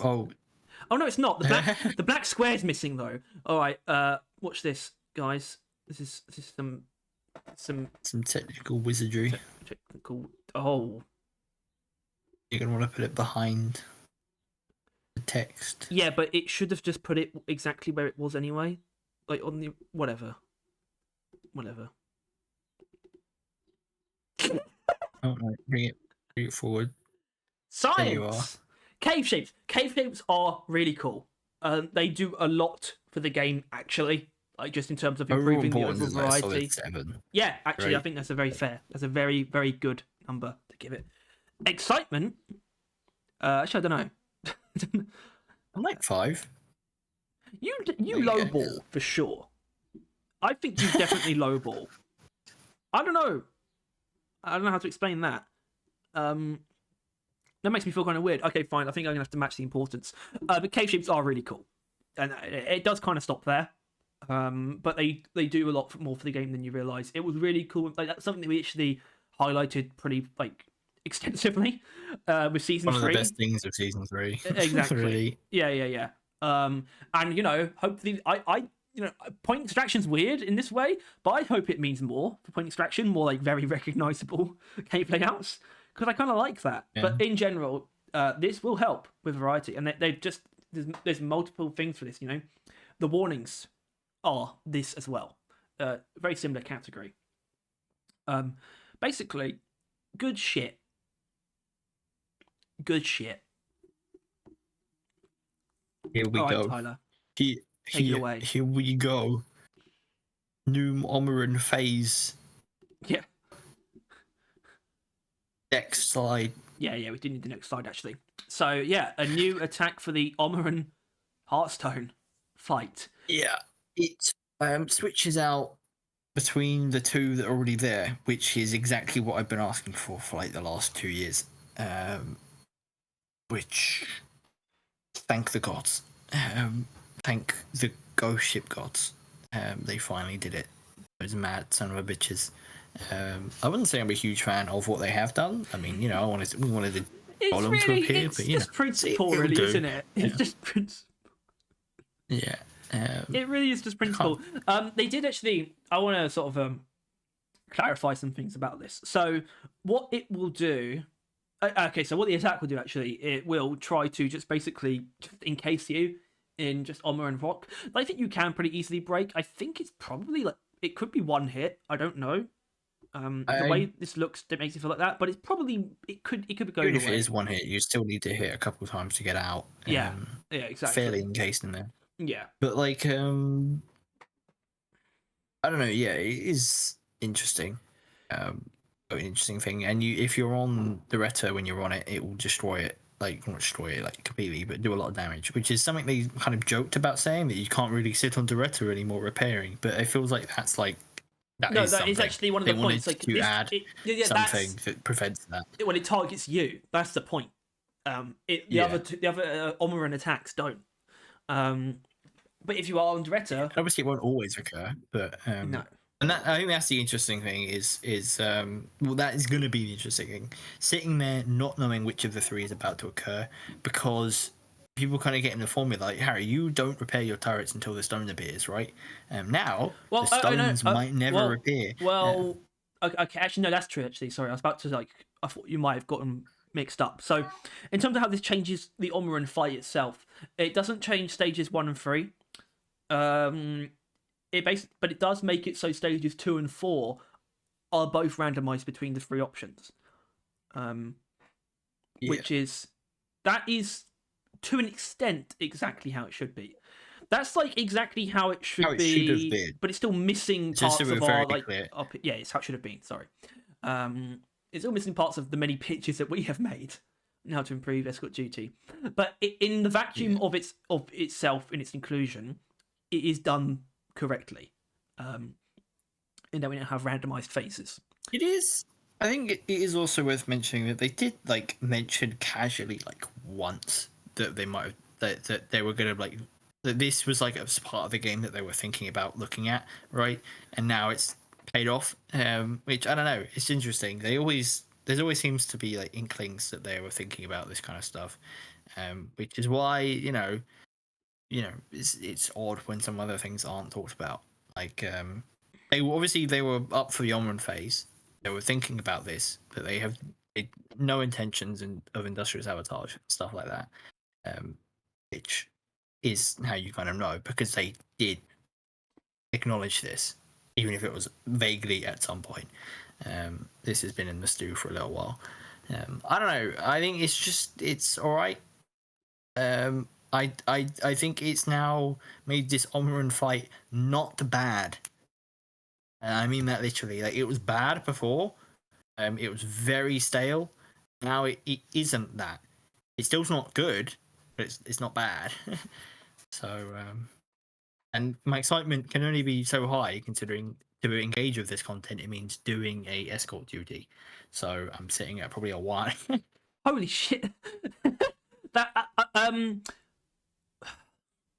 Oh no, it's not. The black square's missing though. All right. Watch this, guys. This is some technical wizardry. Technical. Oh. You're gonna want to put it behind the text. Yeah, but it should have just put it exactly where it was anyway. Like on the whatever. Oh, right. Bring it forward. Science. There you are. Cave shapes. Cave shapes are really cool. They do a lot for the game, actually. Like just in terms of improving the overall variety. Yeah, actually, right. I think that's a very fair. That's a very, very good number to give it. Excitement. Actually, I don't know. I'm like 5. You lowball for sure. I think you definitely lowball. I don't know. I don't know how to explain that. That makes me feel kind of weird. Okay, fine. I think I'm gonna have to match the importance. But cave shapes are really cool, and it does kind of stop there. But they do a lot more for the game than you realize. It was really cool. Like that's something that we actually highlighted pretty like extensively with season One of 3. the best things of season 3. Exactly. Really. Yeah. And hopefully, point extraction's weird in this way, but I hope it means more for point extraction, more like very recognizable cave layouts, because I kind of like that. Yeah. But in general, this will help with variety, and they've just there's multiple things for this. The warnings are this as well. Very similar category. Basically, good shit. Good shit. Here we All right, go. Tyler. Take it away. Here we go. New Omeran phase. Yeah. Next slide. Yeah, we did need the next slide, actually. So, yeah, a new attack for the Omeran Hearthstone fight. Yeah, it switches out between the two that are already there, which is exactly what I've been asking for like the last 2 years. Which, thank the gods. Thank the ghost ship gods. They finally did it. Those mad son of a bitches. I wouldn't say I'm a huge fan of what they have done. I mean, we wanted the column to appear, but just principle, really, isn't it? It's just principle. Yeah. It really is just principle. They did actually. I want to sort of clarify some things about this. So, what it will do. Okay, so what the attack will do actually, it will try to just basically just encase you in just armor and rock. But I think you can pretty easily break. I think it's probably like it could be one hit. I don't know. The way this looks, it makes it feel like that. But it's probably it could be going even if away. it is one hit, you still need to hit a couple of times to get out. Yeah, exactly. Fairly encased in there. Yeah, but like I don't know. Yeah, it is interesting. An interesting thing, and if you're on the Retta when you're on it, it will destroy it. Like not destroy it like completely, but do a lot of damage, which is something they kind of joked about saying that you can't really sit on Doretta anymore repairing. But it feels like that's like that is actually one of the points. Like to add something that prevents that. When it targets you, that's the point. The other Omeran attacks don't. But if you are on Doretta, obviously it won't always occur. But no. And I think that's the interesting thing is that is going to be the interesting thing. Sitting there not knowing which of the three is about to occur, because people kind of get in the formula like, Harry, you don't repair your turrets until the stone appears, right? Now, the stones might never appear. Well, okay, actually, no, that's true, actually. Sorry, I was about to, I thought you might have gotten mixed up. So, in terms of how this changes the Omeran fight itself, it doesn't change stages 1 and 3. But it does make it so stages 2 and 4 are both randomized between the 3 options. Which is to an extent exactly how it should be. That's like exactly how it should be, but it's still missing parts of our it's how it should have been. Sorry, it's still missing parts of the many pitches that we have made on how to improve escort duty. But in the vacuum of itself, in its inclusion, it is done correctly, in that we don't have randomized phases. It is. I think it is also worth mentioning that they did mention casually once that they might have that they were gonna that this was a part of the game that they were thinking about looking at, right? And now it's paid off. Which I don't know. It's interesting. There always seems to be inklings that they were thinking about this kind of stuff, which is why it's odd when some other things aren't talked about. They were up for the Omeran phase. They were thinking about this, but they have no intentions of industrial sabotage, stuff like that. Which is how you kind of know, because they did acknowledge this, even if it was vaguely at some point. This has been in the stew for a little while. I don't know. I think it's all right. I think it's now made this Omeran fight not bad. And I mean that literally. It was bad before. It was very stale. Now it isn't that. It's still not good, but it's not bad. So, and my excitement can only be so high, considering to engage with this content, it means doing a escort duty. So I'm sitting at probably a 1. Holy shit! That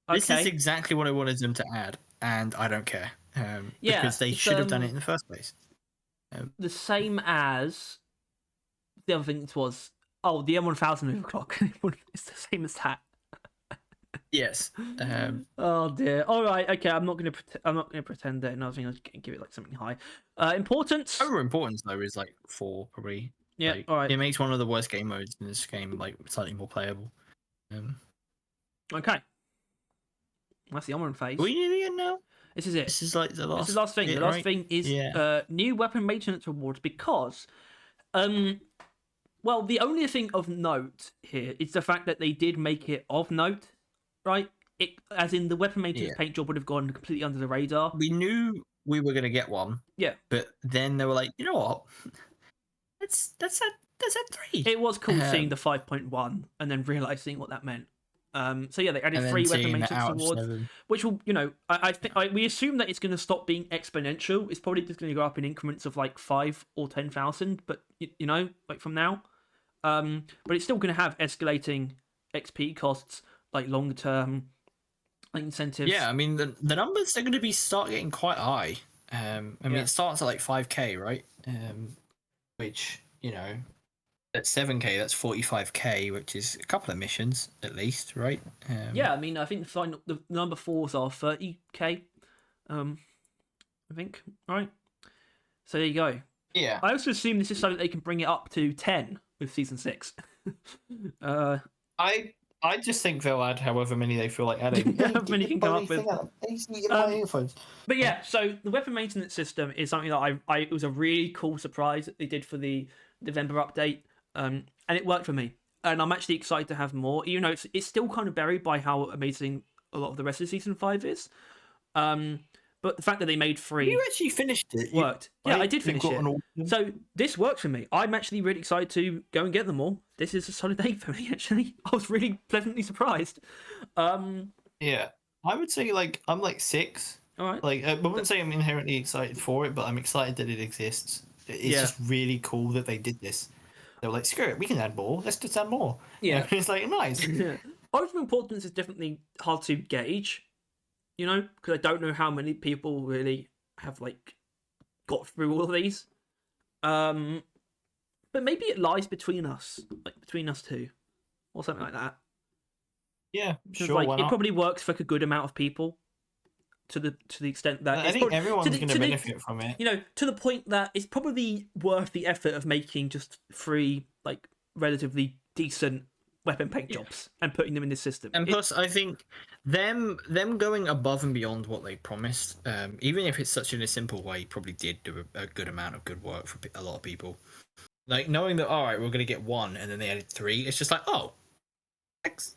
This is okay. exactly what I wanted them to add, and I don't care. Yeah, Because they it's, should have done it in the first place. the same as the other thing was the M1000 move clock. It's the same as that. Yes. Oh dear. All right. Okay. I'm not gonna pretend that another thing. I'll give it like something high. Importance. Overall importance though is like 4 probably. Yeah. Like, all right. It makes one of the worst game modes in this game like slightly more playable. Okay. That's the onward phase. Are we nearly in now? This is it. This is like the last. This is the last thing. bit, The last right? thing is Yeah. new weapon maintenance rewards because, well, the only thing of note here is the fact that they did make it of note, right? It, as in the weapon maintenance paint job would have gone completely under the radar. We knew we were gonna get one. Yeah. But then they were like, you know what? That's at 3. It was cool seeing the 5.1 and then realizing what that meant. So yeah, they added and 3 then weapon seeing maintenance that out of awards, 7. which will, I think we assume that it's going to stop being exponential. It's probably just going to go up in increments of like 5 or 10,000, but like from now. But it's still going to have escalating XP costs, like long term, like incentives. Yeah, I mean the numbers are going to start getting quite high. I mean it starts at like 5k, right? Which at 7k that's 45k, which is a couple of missions at least, right? Yeah, I mean I think the number 4s are 30k. I think, right? So there you go. Yeah. I also assume this is so that they can bring it up to 10 with season 6. I just think they'll add however many they feel like adding. However many can come up with. Earphones. But yeah, so the weapon maintenance system is something that it was a really cool surprise that they did for the November update, and it worked for me. And I'm actually excited to have more, even though it's still kind of buried by how amazing a lot of the rest of season 5 is. But the fact that they made 3 You actually finished it. worked. Yeah, I did finish it. So this worked for me. I'm actually really excited to go and get them all. This is a solid 8 for me, actually. I was really pleasantly surprised. Yeah, I would say I'm 6. All right. I wouldn't say I'm inherently excited for it, but I'm excited that it exists. It's just really cool that they did this. They were like, screw it, we can add more. Let's just add more. Yeah. It's like, nice. Yeah. Origin importance is definitely hard to gauge, because I don't know how many people really have got through all of these. But maybe it lies between us, between us two, or something like that. Yeah, Because sure. it probably works for a good amount of people, to the extent that I think everyone's going to benefit from it. To the point that it's probably worth the effort of making just 3 relatively decent weapon paint jobs and putting them in this system. And plus, I think them going above and beyond what they promised, even if it's such in a simple way, probably did do a good amount of good work for a lot of people. Knowing that, all right, we're going to get 1, and then they added 3. It's just like, oh,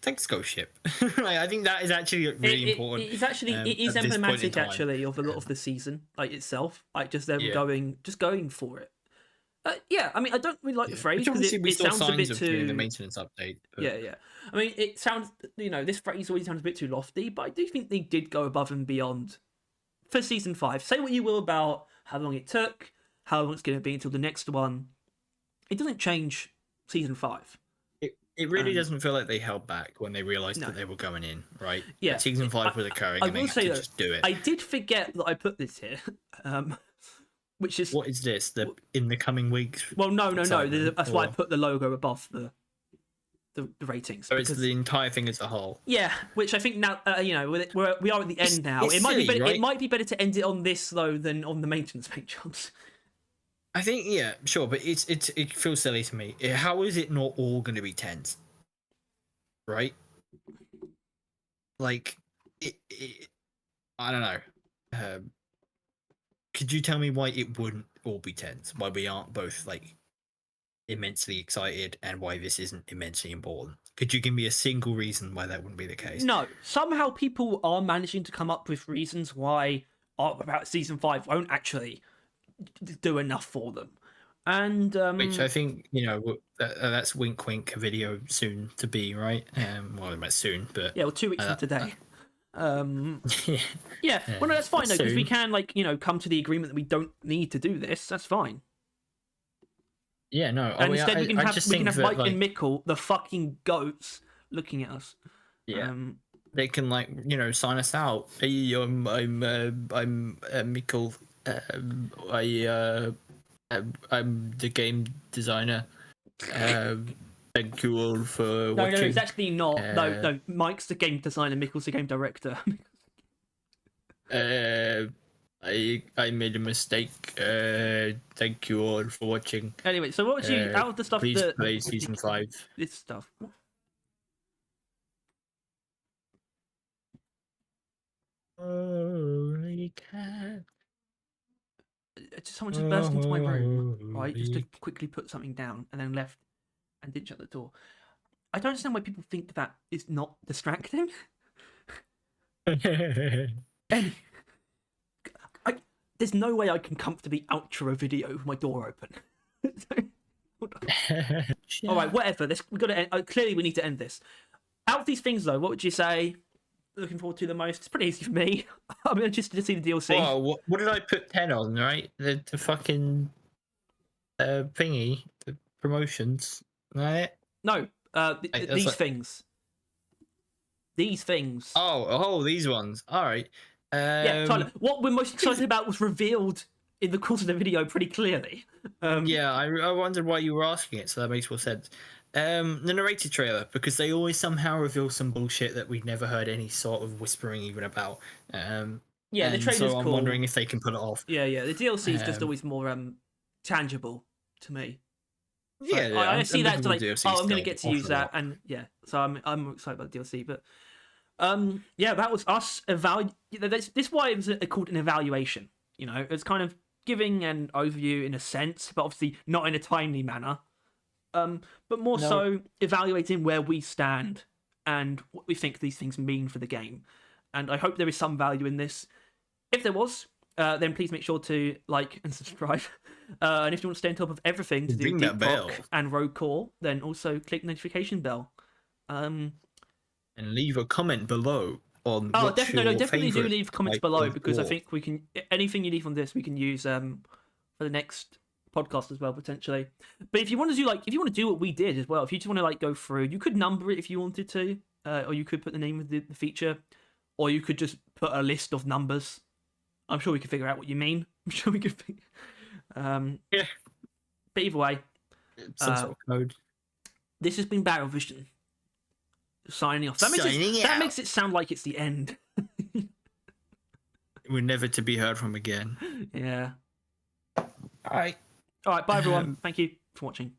thanks, Ghost Ship. I think that is actually really important. It's actually it is emblematic actually of a lot of the season itself. Just them going for it. Yeah, I mean, I don't really like the phrase because it sounds a bit too the maintenance update. But... Yeah. I mean, it sounds this phrase always sounds a bit too lofty, but I do think they did go above and beyond for season 5. Say what you will about how long it took, how long it's going to be until the next one. It doesn't change season 5. It really doesn't feel like they held back when they realised that they were going in, right? Yeah, that season 5 was occurring, and they had to just do it. I did forget that I put this here, which is what is this? In the coming weeks? Well, no. That's why I put the logo above the ratings. So it's the entire thing as a whole. Yeah, which I think now we are at the end now. It might be better. Right? It might be better to end it on this though than on the maintenance paint jobs. I think sure, but it feels silly to me. How is it not all going to be 10s? Right? I don't know. Could you tell me why it wouldn't all be 10s? Why we aren't both immensely excited, and why this isn't immensely important? Could you give me a single reason why that wouldn't be the case? No. Somehow people are managing to come up with reasons why about season 5 won't actually do enough for them, and which I think that's wink wink a video soon to be, right? Well, about soon, but 2 weeks from today. Yeah, well, no, that's fine though, because we soon. can, like, come to the agreement that we don't need to do this. That's fine. Yeah, no. And instead, we can I have just we can think have that, Mike like, and Mickle, the fucking goats, looking at us. yeah, they can, like, sign us out. Hey, I'm Mikkel. I'm the game designer. Thank you all for No, watching. it's actually not. No. Mike's the game designer, Mickle's the game director. I made a mistake. Thank you all for watching. Anyway, so what would you out of the stuff Please that play season 5. this stuff? Holy cat. Someone just burst into my room, right? Just to quickly put something down and then left and didn't shut the door. I don't understand why people think that is not distracting. Any, there's no way I can comfortably outro a video with my door open. All right, whatever. We got to end. Clearly, we need to end this. Out of these things, though, what would you say? Looking forward to the most. It's pretty easy for me. I'm interested to see the DLC. Oh, what did I put 10 on? Right, the fucking thingy, the promotions, right? No, these like... things. These things. Oh, these ones. All right. Yeah, Tyler. What we're most excited about was revealed in the course of the video pretty clearly. Yeah, I wondered why you were asking it, so that makes more sense. The narrated trailer, because they always somehow reveal some bullshit that we've never heard any sort of whispering even about. Yeah, the trailer's so I'm cool. wondering if they can pull it off. Yeah, the DLC is just always more tangible to me. So Yeah, I see that to like, I'm going to still get to use that, and yeah, so I'm excited about the DLC. But yeah, that was us This is why it was called an evaluation. It's kind of giving an overview in a sense, but obviously not in a timely manner. But more so evaluating where we stand and what we think these things mean for the game. And I hope there is some value in this. If there was, then please make sure to like and subscribe. And if you want to stay on top of everything to do with Deep Rock and Rogue Core, then also click the notification bell. And leave a comment below on definitely do leave comments below, because I think we can, anything you leave on this we can use for the next podcast as well, potentially. But if you want to do what we did as well, if you just want to like go through, you could number it if you wanted to, or you could put the name of the feature, or you could just put a list of numbers. I'm sure we could figure out what you mean. I'm sure we could yeah, but either way, some sort of code. This has been Battle Vision signing off. That makes it sound like it's the end. We're never to be heard from again. Yeah. All right. Bye everyone. Thank you for watching.